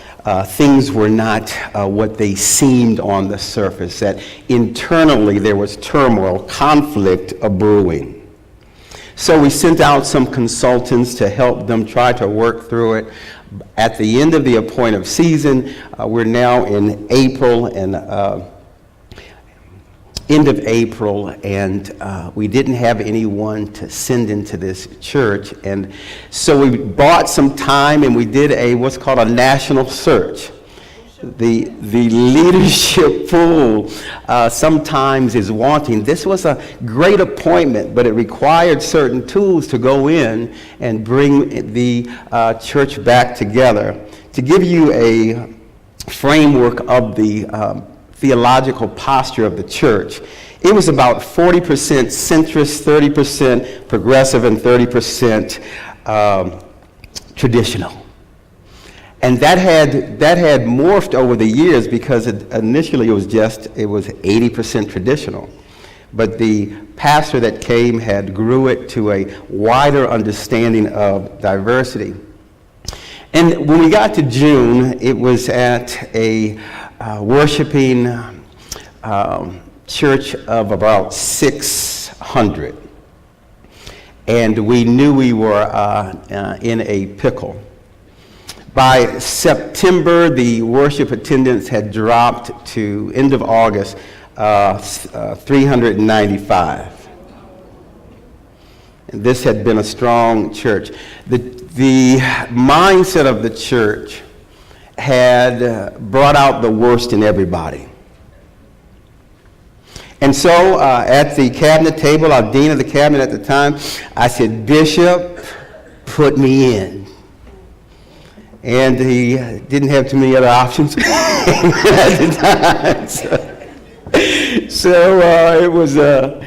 Speaker 14: things were not what they seemed on the surface, that internally there was turmoil, conflict brewing. So we sent out some consultants to help them try to work through it. At the end of the appointed season, we're now in April, and end of April, and we didn't have anyone to send into this church. And so we bought some time, and we did what's called a national search. The leadership pool sometimes is wanting. This was a great appointment, but it required certain tools to go in and bring the church back together. To give you a framework of the theological posture of the church, it was about 40% centrist, 30% progressive, and 30% traditional. And that had morphed over the years, because initially it was 80% traditional. But the pastor that came grew it to a wider understanding of diversity. And when we got to June, it was at a worshiping church of about 600. And we knew we were in a pickle. By September, the worship attendance had dropped to, end of August, 395. And this had been a strong church. The mindset of the church had brought out the worst in everybody. And so at the cabinet table, our dean of the cabinet at the time, I said, "Bishop, put me in." And he didn't have too many other options at the time. So it was a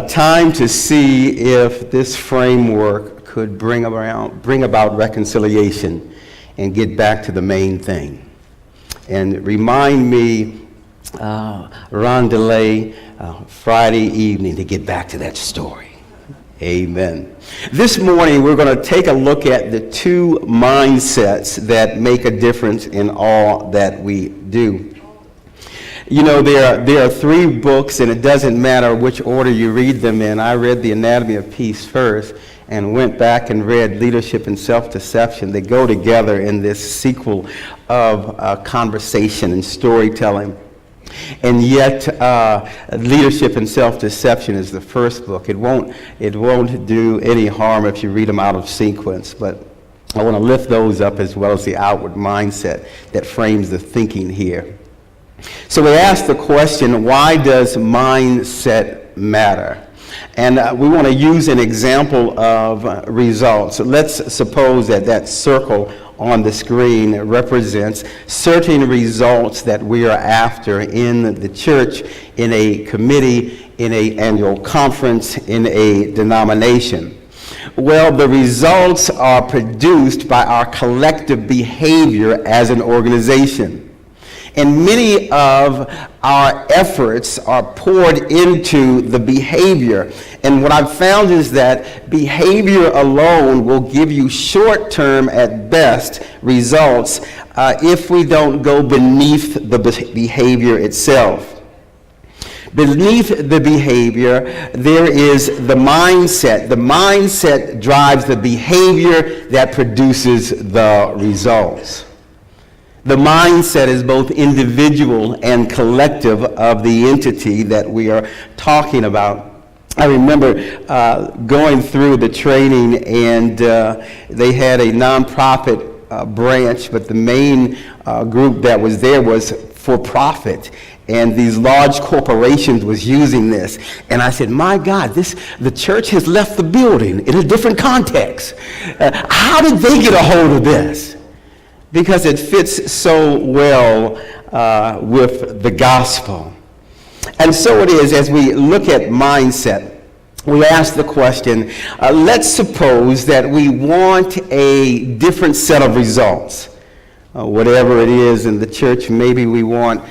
Speaker 14: time to see if this framework could bring about reconciliation and get back to the main thing. And remind me, Rondelay, Friday evening, to get back to that story. Amen. This morning, we're going to take a look at the two mindsets that make a difference in all that we do. You know, there are three books, and it doesn't matter which order you read them in. I read The Anatomy of Peace first, and went back and read Leadership and Self-Deception. They go together in this sequel of conversation and storytelling. And yet, Leadership and Self-Deception is the first book. It won't do any harm if you read them out of sequence, but I want to lift those up as well as the outward mindset that frames the thinking here. So we ask the question, why does mindset matter? And we want to use an example of results. So let's suppose that circle on the screen represents certain results that we are after in the church, in a committee, in an annual conference, in a denomination. Well, the results are produced by our collective behavior as an organization. And many of our efforts are poured into the behavior. And what I've found is that behavior alone will give you short-term, at best, results if we don't go beneath the behavior itself. Beneath the behavior, there is the mindset. The mindset drives the behavior that produces the results. The mindset is both individual and collective of the entity that we are talking about. I remember going through the training, and they had a nonprofit branch, but the main group that was there was for profit, and these large corporations was using this. And I said, my God, the church has left the building in a different context. How did they get a hold of this? Because it fits so well with the gospel. And so it is, as we look at mindset, we ask the question, let's suppose that we want a different set of results. Whatever it is in the church, maybe we want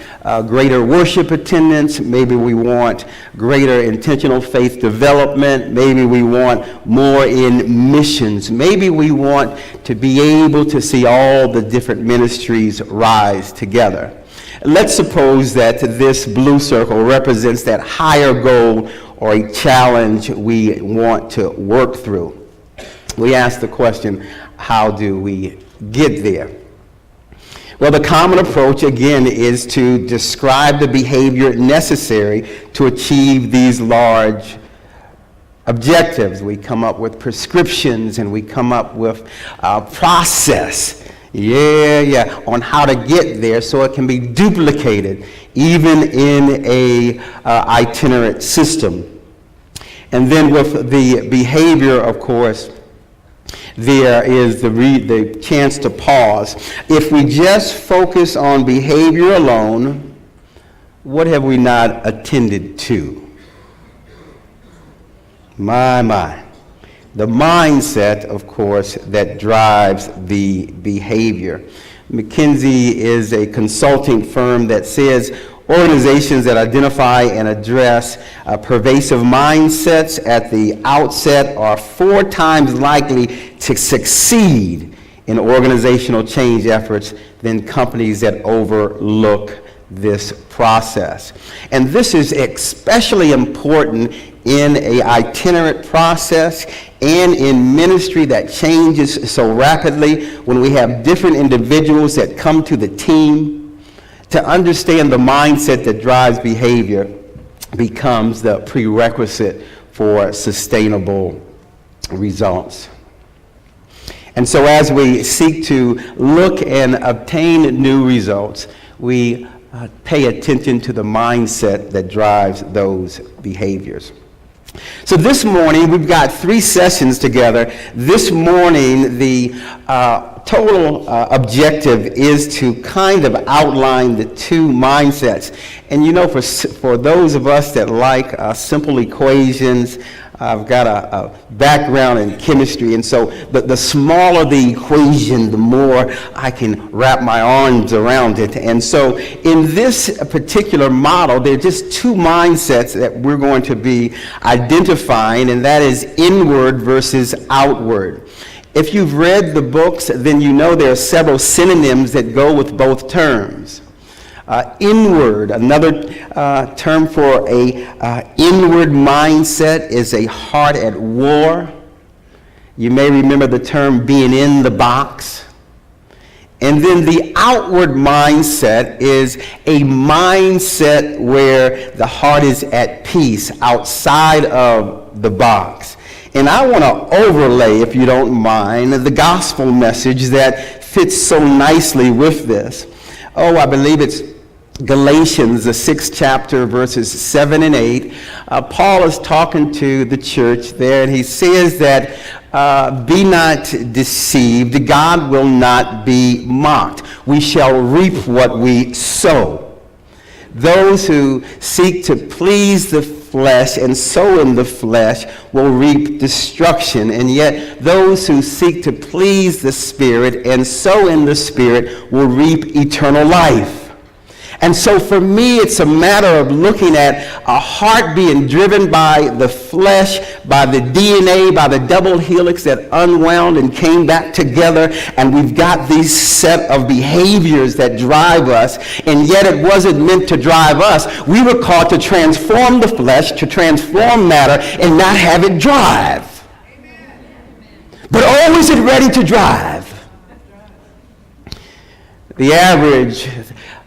Speaker 14: greater worship attendance, maybe we want greater intentional faith development, maybe we want more in missions, maybe we want to be able to see all the different ministries rise together. Let's suppose that this blue circle represents that higher goal or a challenge we want to work through. We ask the question, how do we get there? Well, the common approach, again, is to describe the behavior necessary to achieve these large objectives. We come up with prescriptions and we come up with a process, on how to get there so it can be duplicated, even in a itinerant system. And then with the behavior, of course, there is the chance to pause. If we just focus on behavior alone, what have we not attended to? My. The mindset, of course, that drives the behavior. McKinsey is a consulting firm that says organizations that identify and address pervasive mindsets at the outset are 4 times likely to succeed in organizational change efforts than companies that overlook this process. And this is especially important in an itinerant process and in ministry that changes so rapidly, when we have different individuals that come to the team. To understand the mindset that drives behavior becomes the prerequisite for sustainable results. And so as we seek to look and obtain new results, we pay attention to the mindset that drives those behaviors. So this morning, we've got 3 sessions together. This morning, the total objective is to kind of outline the 2 mindsets. And you know, for those of us that like simple equations, I've got a background in chemistry, and so the smaller the equation, the more I can wrap my arms around it. And so in this particular model, there are just 2 mindsets that we're going to be identifying, and that is inward versus outward. If you've read the books, then you know there are several synonyms that go with both terms. Inward, another term for a inward mindset is a heart at war. You may remember the term being in the box. And then the outward mindset is a mindset where the heart is at peace outside of the box. And I want to overlay, if you don't mind, the gospel message that fits so nicely with this. I believe it's Galatians, the 6th chapter, verses 7 and 8. Paul is talking to the church there, and he says that be not deceived, God will not be mocked. We shall reap what we sow. Those who seek to please the flesh and sow in the flesh will reap destruction, and yet those who seek to please the Spirit and sow in the Spirit will reap eternal life. And so for me, it's a matter of looking at a heart being driven by the flesh, by the DNA, by the double helix that unwound and came back together, and we've got these set of behaviors that drive us, and yet it wasn't meant to drive us. We were called to transform the flesh, to transform matter, and not have it drive. But always it ready to drive. The average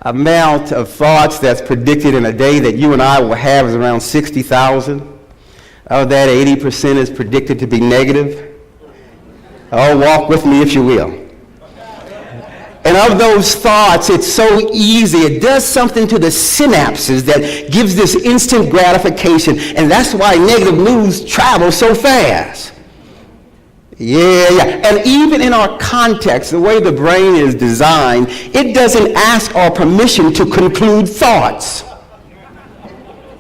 Speaker 14: amount of thoughts that's predicted in a day that you and I will have is around 60,000. Of that, 80% is predicted to be negative. Walk with me if you will. And of those thoughts, it's so easy. It does something to the synapses that gives this instant gratification. And that's why negative news travels so fast. Yeah. And even in our context, the way the brain is designed, it doesn't ask our permission to conclude thoughts.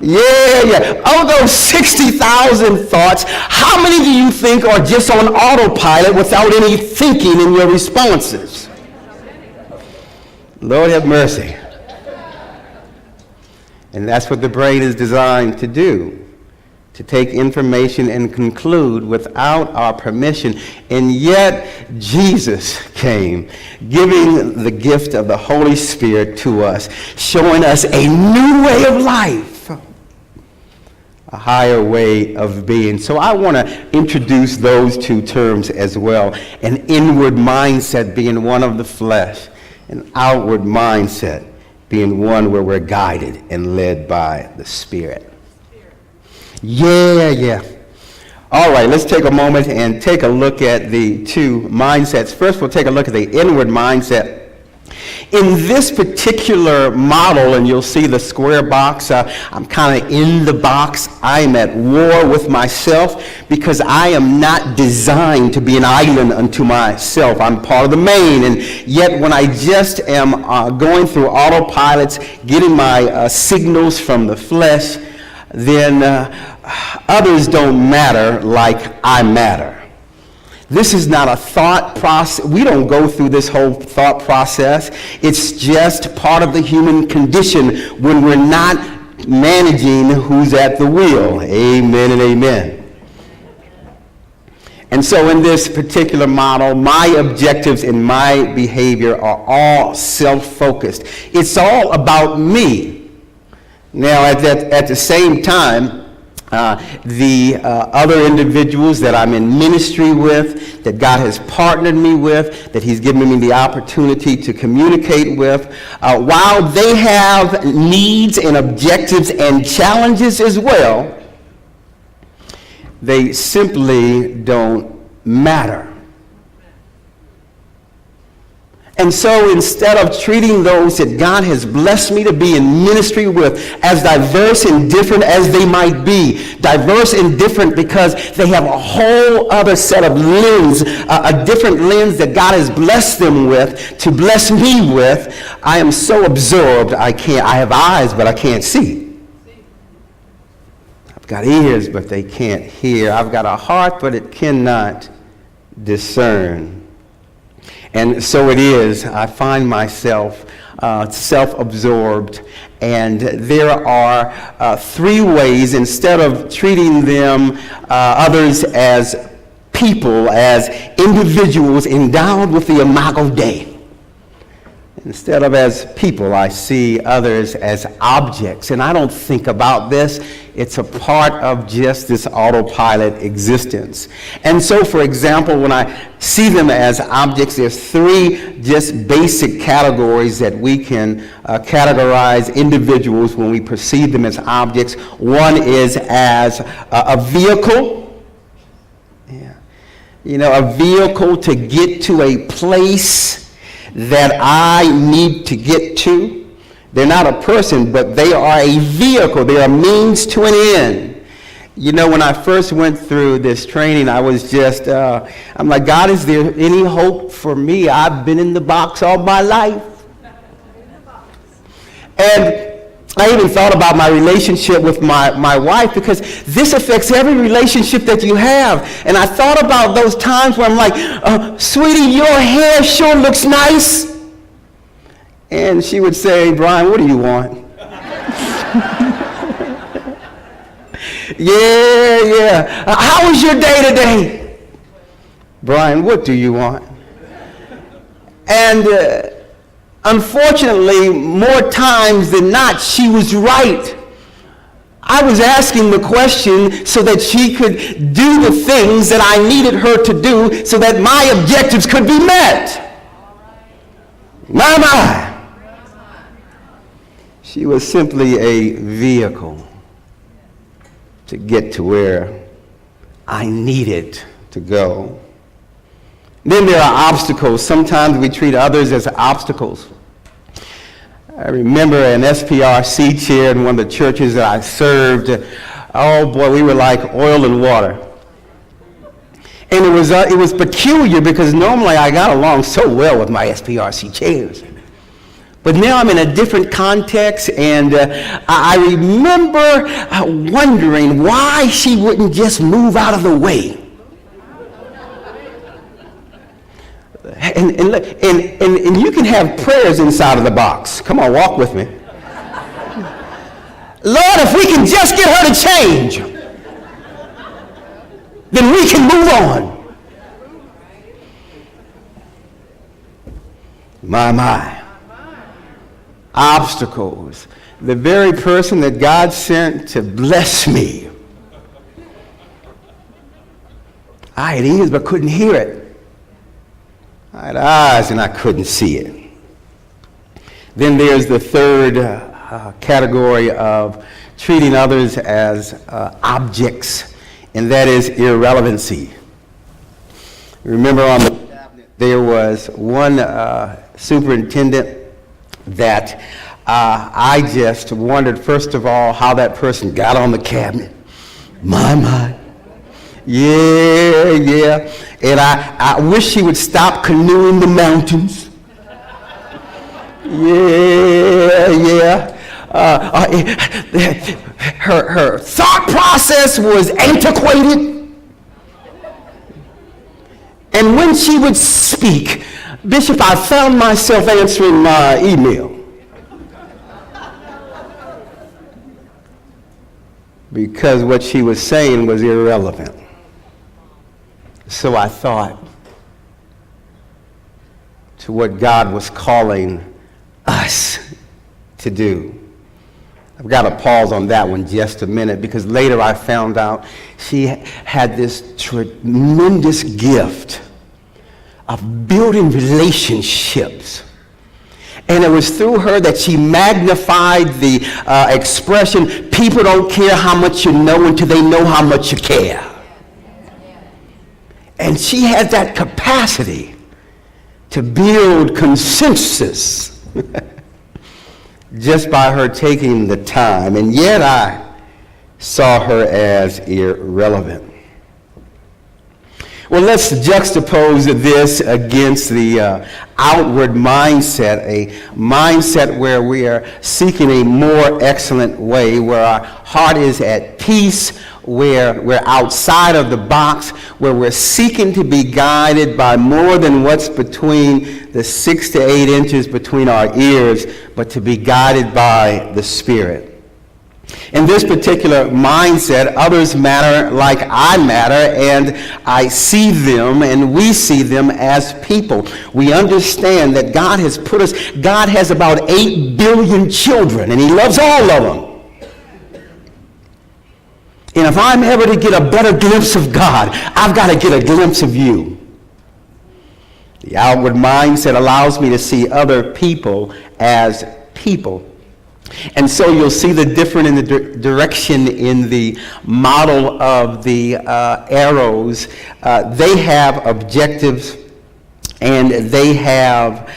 Speaker 14: Yeah. Of those 60,000 thoughts, how many do you think are just on autopilot without any thinking in your responses? Lord have mercy. And that's what the brain is designed to do, to take information and conclude without our permission. And yet, Jesus came, giving the gift of the Holy Spirit to us, showing us a new way of life, a higher way of being. So I want to introduce those two terms as well, an inward mindset being one of the flesh, an outward mindset being one where we're guided and led by the Spirit. Yeah. All right, let's take a moment and take a look at the two mindsets. First, we'll take a look at the inward mindset. In this particular model, and you'll see the square box, I'm kind of in the box. I'm at war with myself because I am not designed to be an island unto myself. I'm part of the main, and yet when I just am going through autopilots, getting my signals from the flesh, then others don't matter like I matter. This is not a thought process. We don't go through this whole thought process. It's just part of the human condition when we're not managing who's at the wheel. Amen and amen. And so in this particular model, my objectives and my behavior are all self-focused. It's all about me. Now, at the same time, the other individuals that I'm in ministry with, that God has partnered me with, that He's given me the opportunity to communicate with, while they have needs and objectives and challenges as well, they simply don't matter. And so instead of treating those that God has blessed me to be in ministry with as diverse and different as they might be, diverse and different because they have a whole other set of lens, a different lens that God has blessed them with, to bless me with, I am so absorbed I have eyes but I can't see. I've got ears but they can't hear. I've got a heart but it cannot discern. And so it is, I find myself self-absorbed, and there are three ways, instead of treating them, others as people, as individuals endowed with the Imago Dei. Instead of as people, I see others as objects. And I don't think about this. It's a part of just this autopilot existence. And so, for example, when I see them as objects, there's three just basic categories that we can categorize individuals when we perceive them as objects. One is as a vehicle. Yeah. You know, a vehicle to get to a place that I need to get to. They're not a person, but they are a vehicle. They are a means to an end. You know, when I first went through this training, I was just, I'm like, God, is there any hope for me? I've been in the box all my life. And I even thought about my relationship with my wife, because this affects every relationship that you have. And I thought about those times where I'm like, sweetie, your hair sure looks nice. And she would say, Brian, what do you want? Yeah. How was your day today? Brian, what do you want? And unfortunately, more times than not, she was right. I was asking the question so that she could do the things that I needed her to do so that my objectives could be met. My. She was simply a vehicle to get to where I needed to go. Then there are obstacles. Sometimes we treat others as obstacles. I remember an SPRC chair in one of the churches that I served. Oh boy, we were like oil and water. And it was peculiar because normally I got along so well with my SPRC chairs. But now I'm in a different context, and I remember wondering why she wouldn't just move out of the way. And you can have prayers inside of the box. Come on, walk with me. Lord, if we can just get her to change, then we can move on. My. Obstacles. The very person that God sent to bless me. I had ears but couldn't hear it. I had eyes and I couldn't see it. Then there's the third category of treating others as objects, and that is irrelevancy. Remember on the cabinet there was one superintendent that I just wondered, first of all, how that person got on the cabinet. My. Yeah. And I wish she would stop canoeing the mountains. Yeah. Her thought process was antiquated. And when she would speak, Bishop, I found myself answering my email. Because what she was saying was irrelevant. So I thought to what God was calling us to do. I've got to pause on that one just a minute, because later I found out she had this tremendous gift of building relationships. And it was through her that she magnified the expression, people don't care how much you know until they know how much you care. And she had that capacity to build consensus just by her taking the time. And yet I saw her as irrelevant. Well, let's juxtapose this against the outward mindset, a mindset where we are seeking a more excellent way, where our heart is at peace, where we're outside of the box, where we're seeking to be guided by more than what's between the 6 to 8 inches between our ears, but to be guided by the Spirit. In this particular mindset, others matter like I matter, and I see them and we see them as people. We understand that God has put us, God has about 8 billion children, and He loves all of them. And if I'm ever to get a better glimpse of God, I've got to get a glimpse of you. The outward mindset allows me to see other people as people. And so you'll see the different in the direction in the model of the arrows. They have objectives and they have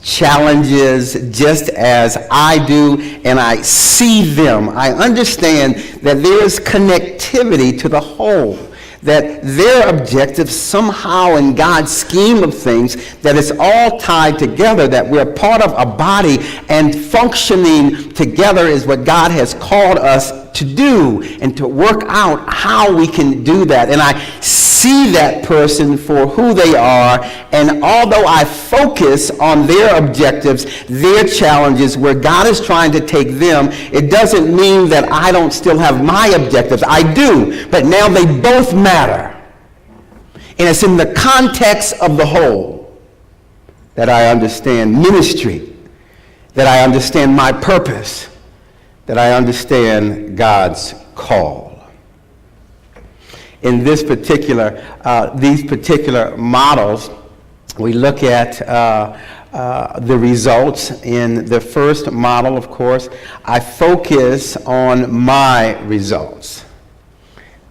Speaker 14: challenges just as I do, and I see them. I understand that there is connectivity to the whole, that their objectives somehow in God's scheme of things, that it's all tied together, that we're part of a body, and functioning together is what God has called us to do, and to work out how we can do that. And I see that person for who they are, and although I focus on their objectives, their challenges, where God is trying to take them, it doesn't mean that I don't still have my objectives. I do, but now they both matter. And it's in the context of the whole that I understand ministry, that I understand my purpose, that I understand God's call. In this particular, these particular models, we look at the results. In the first model, of course, I focus on my results.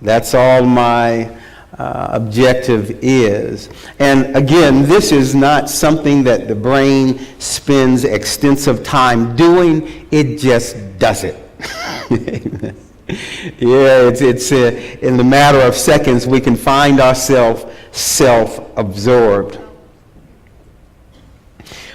Speaker 14: That's all my objective is. And again, this is not something that the brain spends extensive time doing, it just does it. Yeah, it's in the matter of seconds we can find ourselves self-absorbed.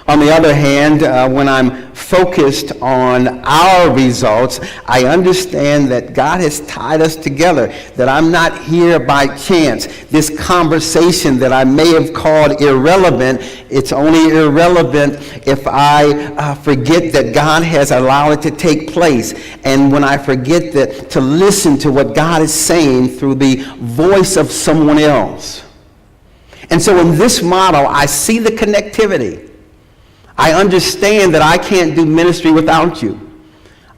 Speaker 14: On the other hand, when I'm focused on our results, I understand that God has tied us together, that I'm not here by chance. This conversation that I may have called irrelevant, it's only irrelevant if I forget that God has allowed it to take place. And when I forget that to listen to what God is saying through the voice of someone else. And so in this model, I see the connectivity. I understand that I can't do ministry without you.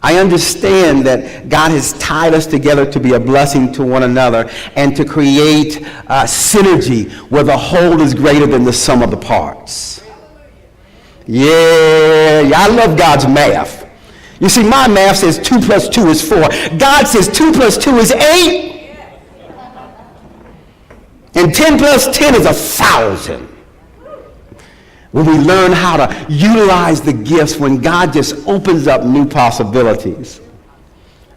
Speaker 14: I understand that God has tied us together to be a blessing to one another and to create synergy where the whole is greater than the sum of the parts. Yeah, I love God's math. You see, my math says 2 plus 2 is 4. God says 2 plus 2 is 8. And 10 plus 10 is 1,000. When we learn how to utilize the gifts, when God just opens up new possibilities,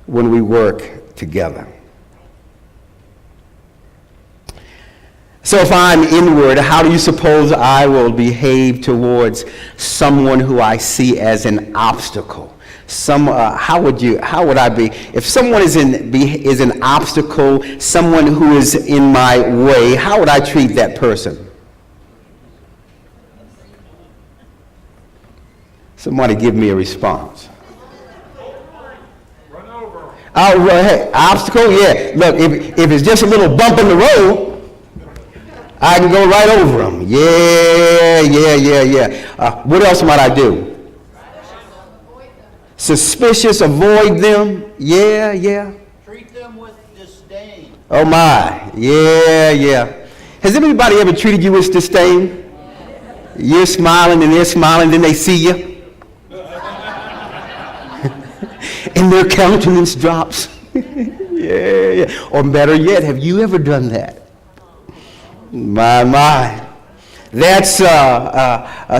Speaker 14: when we work together. So if I'm inward, how do you suppose I will behave towards someone who I see as an obstacle? How would I be if someone is an obstacle, someone who is in my way? How would I treat that person? Somebody give me a response. Run over. Oh, hey, obstacle? Yeah. Look, if it's just a little bump in the road, I can go right over them. Yeah. What else might I do? Suspicious, avoid them. Yeah.
Speaker 10: Treat them with disdain.
Speaker 14: Oh my. Yeah. Has anybody ever treated you with disdain? You're smiling and they're smiling, then they see you. And their countenance drops. Yeah. Or better yet, have you ever done that? My. That's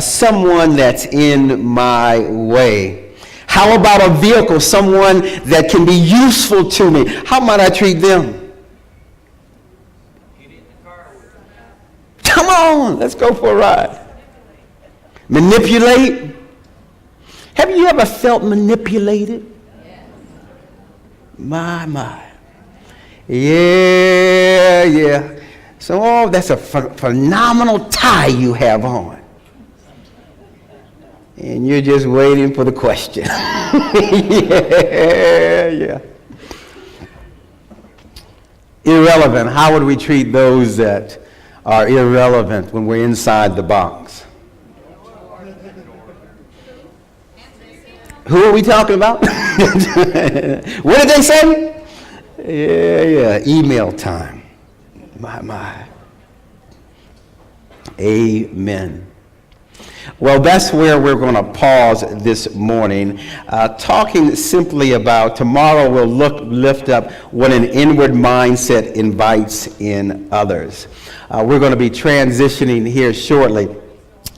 Speaker 14: someone that's in my way. How about a vehicle, someone that can be useful to me? How might I treat them? Come on, let's go for a ride. Manipulate? Have you ever felt manipulated? My. Yeah. So, that's a phenomenal tie you have on. And you're just waiting for the question. Yeah. Irrelevant. How would we treat those that are irrelevant when we're inside the box? Who are we talking about? What did they say? Yeah. Email time. My. Amen. Well, that's where we're going to pause this morning, talking simply about tomorrow we'll lift up what an inward mindset invites in others. We're going to be transitioning here shortly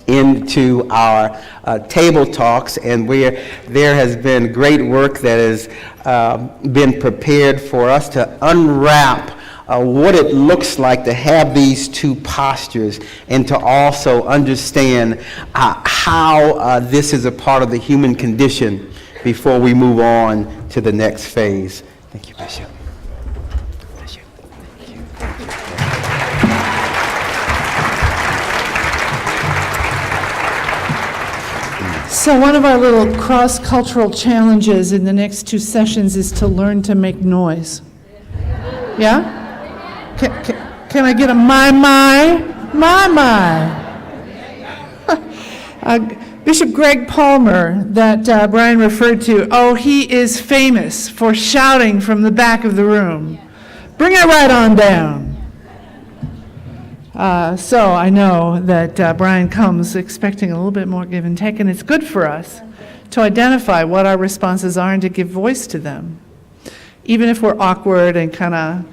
Speaker 14: into our table talks, and there has been great work that has been prepared for us to unwrap what it looks like to have these two postures and to also understand how this is a part of the human condition before we move on to the next phase. Thank you, Bishop. Bless you. Thank you.
Speaker 1: So one of our little cross-cultural challenges in the next 2 sessions is to learn to make noise. Yeah? Can I get a my? Bishop Greg Palmer, that Brian referred to, he is famous for shouting from the back of the room. Bring it right on down. So I know that Brian comes expecting a little bit more give and take, and it's good for us to identify what our responses are and to give voice to them. Even if we're awkward and kind of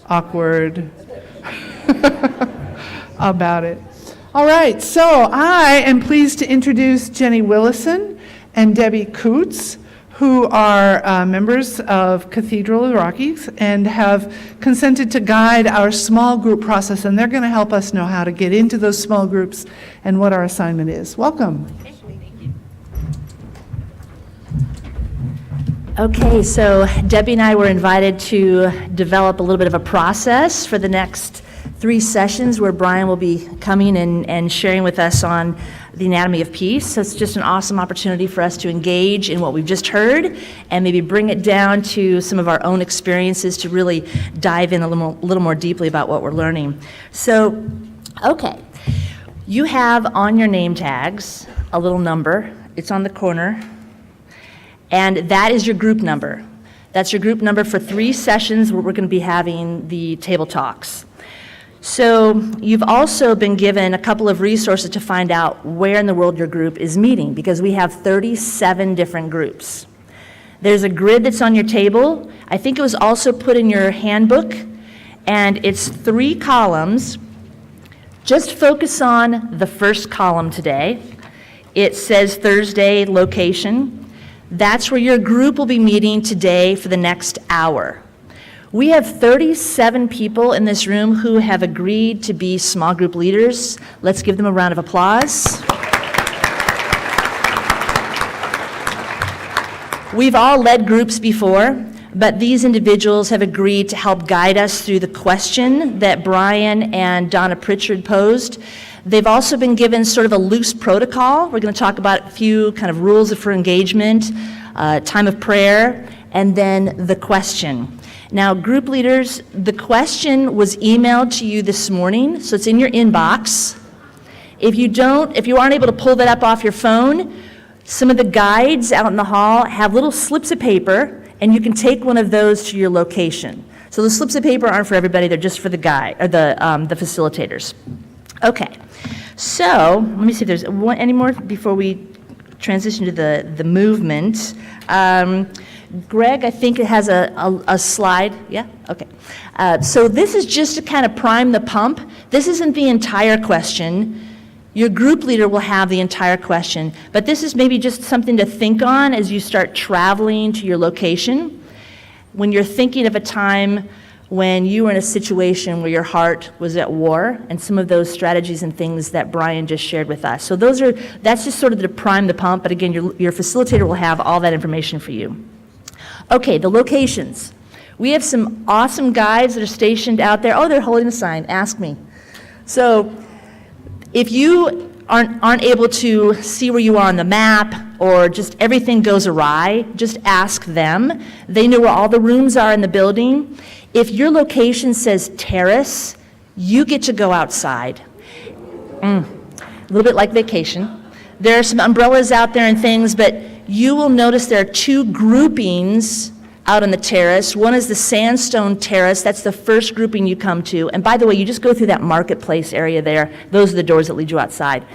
Speaker 1: awkward about it. All right, so I am pleased to introduce Jenny Willison and Debbie Coots, who are members of Cathedral of the Rockies and have consented to guide our small group process, and they're going to help us know how to get into those small groups and what our assignment is. Welcome.
Speaker 15: Okay, so Debbie and I were invited to develop a little bit of a process for the next 3 sessions where Brian will be coming and sharing with us on the anatomy of peace. So it's just an awesome opportunity for us to engage in what we've just heard and maybe bring it down to some of our own experiences to really dive in a little more deeply about what we're learning. So, okay, you have on your name tags a little number. It's on the corner. And that is your group number. That's your group number for 3 sessions where we're going to be having the table talks. So you've also been given a couple of resources to find out where in the world your group is meeting, because we have 37 different groups. There's a grid that's on your table. I think it was also put in your handbook, and it's 3 columns. Just focus on the first column today. It says Thursday location. That's where your group will be meeting today for the next hour. We have 37 people in this room who have agreed to be small group leaders. Let's give them a round of applause. We've all led groups before, but these individuals have agreed to help guide us through the question that Brian and Donna Pritchard posed. They've also been given sort of a loose protocol. We're going to talk about a few kind of rules for engagement, time of prayer, and then the question. Now, group leaders, the question was emailed to you this morning, so it's in your inbox. If you aren't able to pull that up off your phone, some of the guides out in the hall have little slips of paper, and you can take one of those to your location. So the slips of paper aren't for everybody, they're just for the the facilitators. Okay, so let me see if there's any more before we transition to the movement. Greg, I think it has a slide. Yeah? Okay. So this is just to kind of prime the pump. This isn't the entire question. Your group leader will have the entire question, but this is maybe just something to think on as you start traveling to your location. When you're thinking of a time when you were in a situation where your heart was at war, and some of those strategies and things that Brian just shared with us. So that's just sort of to prime the pump, but again, your facilitator will have all that information for you. Okay, the locations. We have some awesome guides that are stationed out there. Oh, they're holding a sign, ask me. So if you aren't able to see where you are on the map, or just everything goes awry, just ask them. They know where all the rooms are in the building. If your location says terrace, you get to go outside. A little bit like vacation. There are some umbrellas out there and things, but you will notice there are 2 groupings out on the terrace. One is the sandstone terrace. That's the first grouping you come to. And by the way, you just go through that marketplace area there. Those are the doors that lead you outside.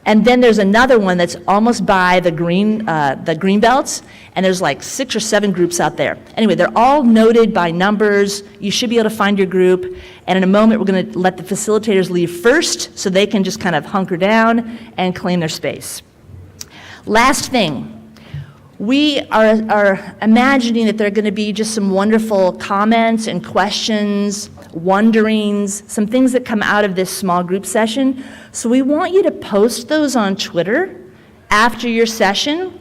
Speaker 15: And then there's another one that's almost by the green belts, and there's like 6 or 7 groups out there. Anyway, they're all noted by numbers. You should be able to find your group. And in a moment, we're going to let the facilitators leave first so they can just kind of hunker down and claim their space. Last thing. We are imagining that there are going to be just some wonderful comments and questions, wonderings, some things that come out of this small group session. So we want you to post those on Twitter after your session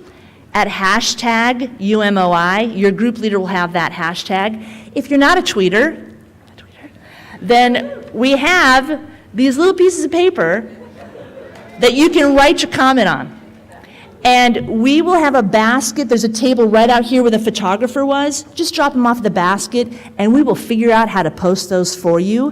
Speaker 15: at #UMOI. Your group leader will have that hashtag. If you're not a tweeter, then we have these little pieces of paper that you can write your comment on. And we will have a basket. There's a table right out here where the photographer was. Just drop them off the basket, and we will figure out how to post those for you.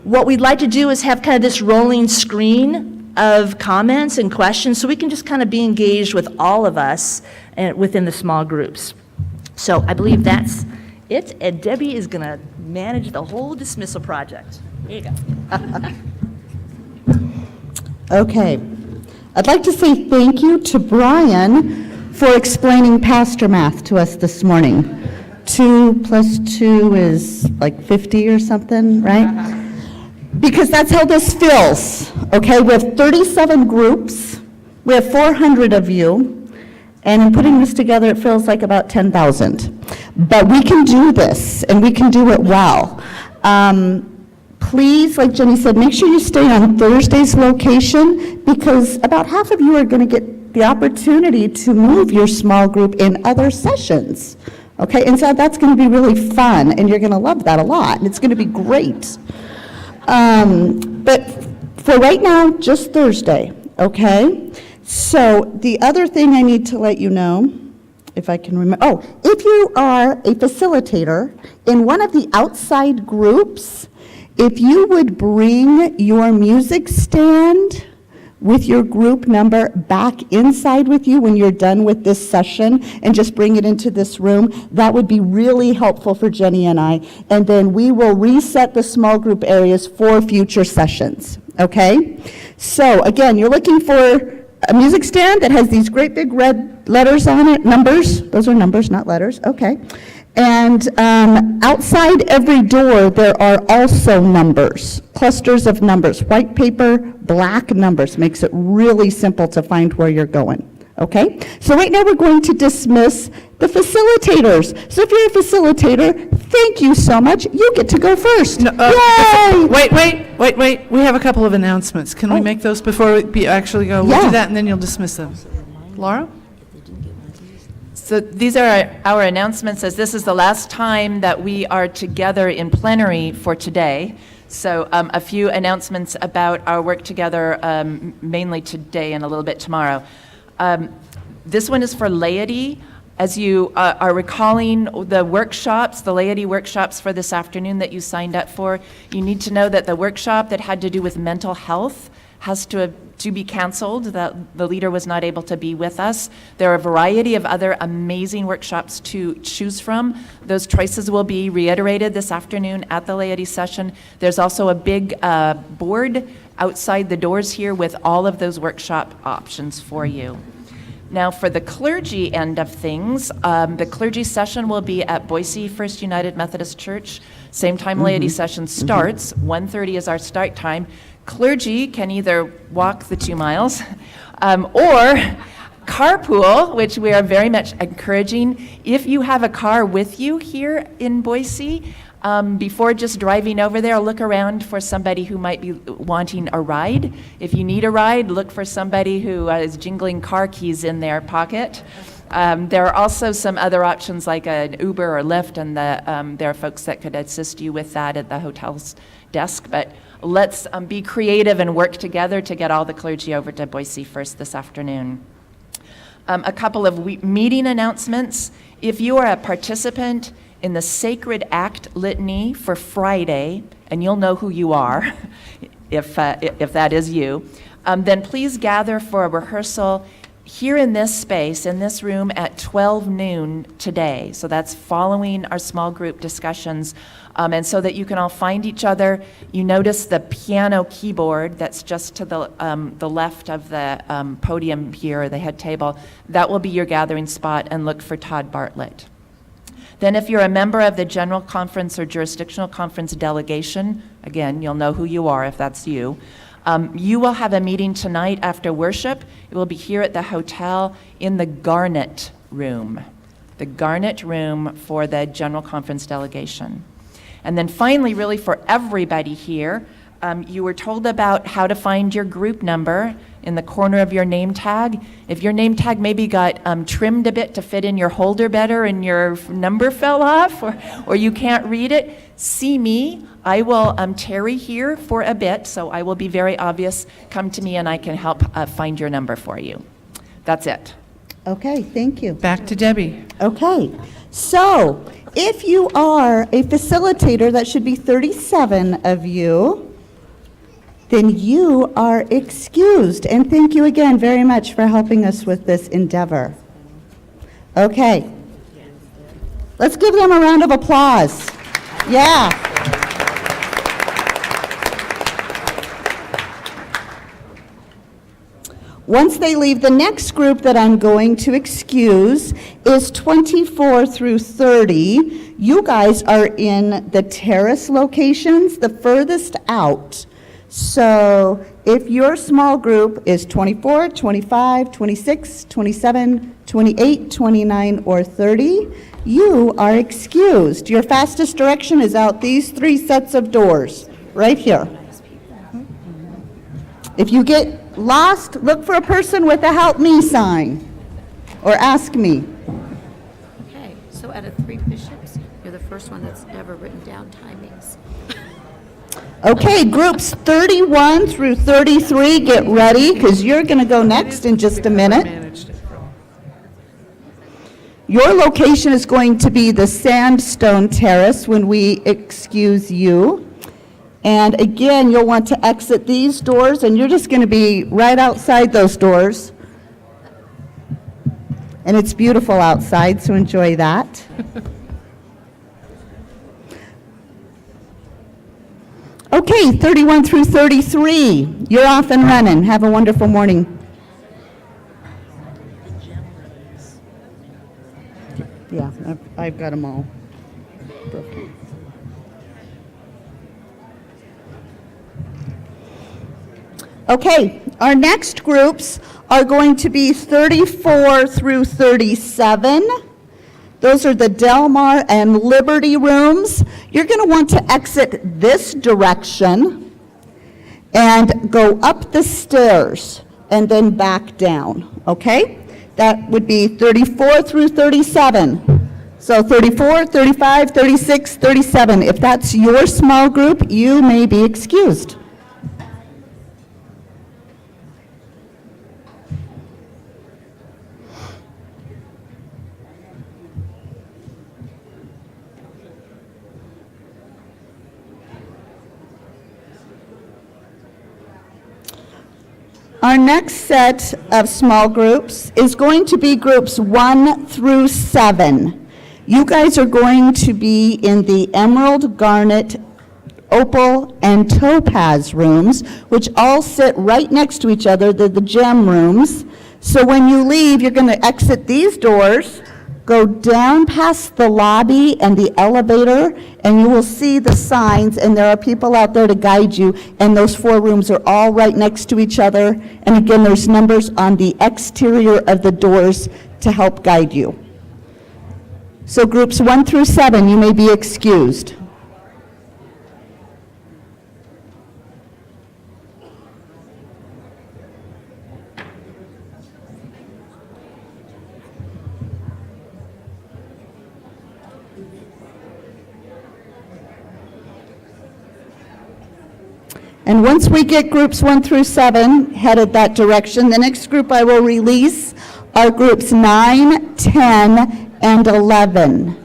Speaker 15: What we'd like to do is have kind of this rolling screen of comments and questions so we can just kind of be engaged with all of us within the small groups. So I believe that's it, and Debbie is going to manage the whole dismissal project. Here you go.
Speaker 24: Okay. I'd like to say thank you to Brian for explaining pastor math to us this morning. 2 plus 2 is like 50 or something, right? Because that's how this feels, okay? We have 37 groups, we have 400 of you, and in putting this together, it feels like about 10,000. But we can do this, and we can do it well. Please, like Jenny said, make sure you stay on Thursday's location, because about half of you are going to get the opportunity to move your small group in other sessions, okay? And so that's going to be really fun, and you're going to love that a lot, and it's going to be great. But for right now, just Thursday, okay? So the other thing I need to let you know, if I can remember, if you are a facilitator in one of the outside groups, if you would bring your music stand with your group number back inside with you when you're done with this session and just bring it into this room, that would be really helpful for Jenny and I. And then we will reset the small group areas for future sessions, okay? So again, you're looking for a music stand that has these great big red letters on it, numbers. Those are numbers, not letters, okay. And outside every door, there are also numbers, clusters of numbers, white paper, black numbers. Makes it really simple to find where you're going, okay? So right now we're going to dismiss the facilitators. So if you're a facilitator, thank you so much. You get to go first. Yay!
Speaker 1: Wait. We have a couple of announcements. Can we make those before we actually go? We'll
Speaker 4: Yeah.
Speaker 1: do that, and then you'll dismiss them. Laura?
Speaker 4: So these are our announcements, as this is the last time that we are together in plenary for today. So a few announcements about our work together, mainly today and a little bit tomorrow. This one is for laity. As you are recalling the workshops, the laity workshops for this afternoon that you signed up for, you need to know that the workshop that had to do with mental health has to be canceled. The leader was not able to be with us. There are a variety of other amazing workshops to choose from. Those choices will be reiterated this afternoon at the laity session. There's also a big board outside the doors here with all of those workshop options for you. Now, for the clergy end of things, the clergy session will be at Boise First United Methodist Church. Same time laity session starts. 1:30 is our start time. Clergy can either walk the 2 miles or carpool, which we are very much encouraging. If you have a car with you here in Boise, before just driving over there, look around for somebody who might be wanting a ride. If you need a ride, look for somebody who is jingling car keys in their pocket. There are also some other options like an Uber or Lyft, and there are folks that could assist you with that at the hotel's desk. But let's be creative and work together to get all the clergy over to Boise First this afternoon. A couple of meeting announcements. If you are a participant in the Sacred Act Litany for Friday, and you'll know who you are if that is you, then please gather for a rehearsal here in this space, in this room at 12 noon today. So that's following our small group discussions. And so that you can all find each other. You notice the piano keyboard that's just to the left of the podium here, the head table. That will be your gathering spot, and look for Todd Bartlett. Then if you're a member of the General Conference or Jurisdictional Conference delegation, again, you'll know who you are if that's you. You will have a meeting tonight after worship. It will be here at the hotel in the Garnet Room. The Garnet Room for the General Conference delegation. And then finally, really for everybody here, you were told about how to find your group number in the corner of your name tag. If your name tag maybe got trimmed a bit to fit in your holder better and your number fell off, or you can't read it, see me. I will tarry here for a bit, so I will be very obvious. Come to me and I can help find your number for you. That's it.
Speaker 24: Okay, thank you.
Speaker 1: Back to Debbie.
Speaker 24: Okay, so if you are a facilitator, that should be 37 of you, then you are excused. And thank you again very much for helping us with this endeavor. Okay, let's give them a round of applause. Yeah. Once they leave, the next group that I'm going to excuse is 24 through 30. You guys are in the terrace locations, the furthest out. So if your small group is 24, 25, 26, 27, 28, 29, or 30, you are excused. Your fastest direction is out these 3 sets of doors, right here. If you get lost, look for a person with a help me sign, or ask me.
Speaker 5: Okay, so out of 3 bishops, you're the first one that's ever written down timings.
Speaker 24: Okay, groups 31 through 33, get ready, because you're going to go next in just a minute. Your location is going to be the Sandstone Terrace when we excuse you. And again, you'll want to exit these doors, and you're just going to be right outside those doors. And it's beautiful outside, so enjoy that. Okay, 31 through 33, you're off and running. Have a wonderful morning. Yeah, I've got them all. Okay, our next groups are going to be 34 through 37. Those are the Del Mar and Liberty rooms. You're going to want to exit this direction and go up the stairs and then back down, okay? That would be 34 through 37. So 34, 35, 36, 37. If that's your small group, you may be excused. Our next set of small groups is going to be groups 1 through 7. You guys are going to be in the Emerald, Garnet, Opal, and Topaz rooms, which all sit right next to each other. They're the gem rooms. So when you leave, you're going to exit these doors, go down past the lobby and the elevator, and you will see the signs, and there are people out there to guide you, and those 4 rooms are all right next to each other. And again, there's numbers on the exterior of the doors to help guide you. So groups 1 through 7, you may be excused. And once we get groups 1 through 7 headed that direction, the next group I will release are groups 9, 10, and 11.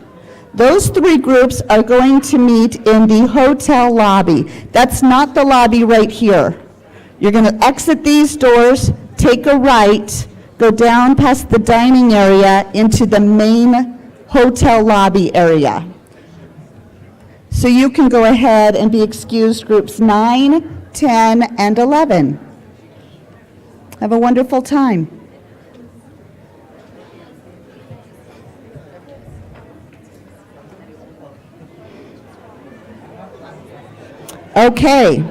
Speaker 24: Those 3 groups are going to meet in the hotel lobby. That's not the lobby right here. You're going to exit these doors, take a right, go down past the dining area into the main hotel lobby area. So you can go ahead and be excused groups 9, 10, and 11. Have a wonderful time. Okay.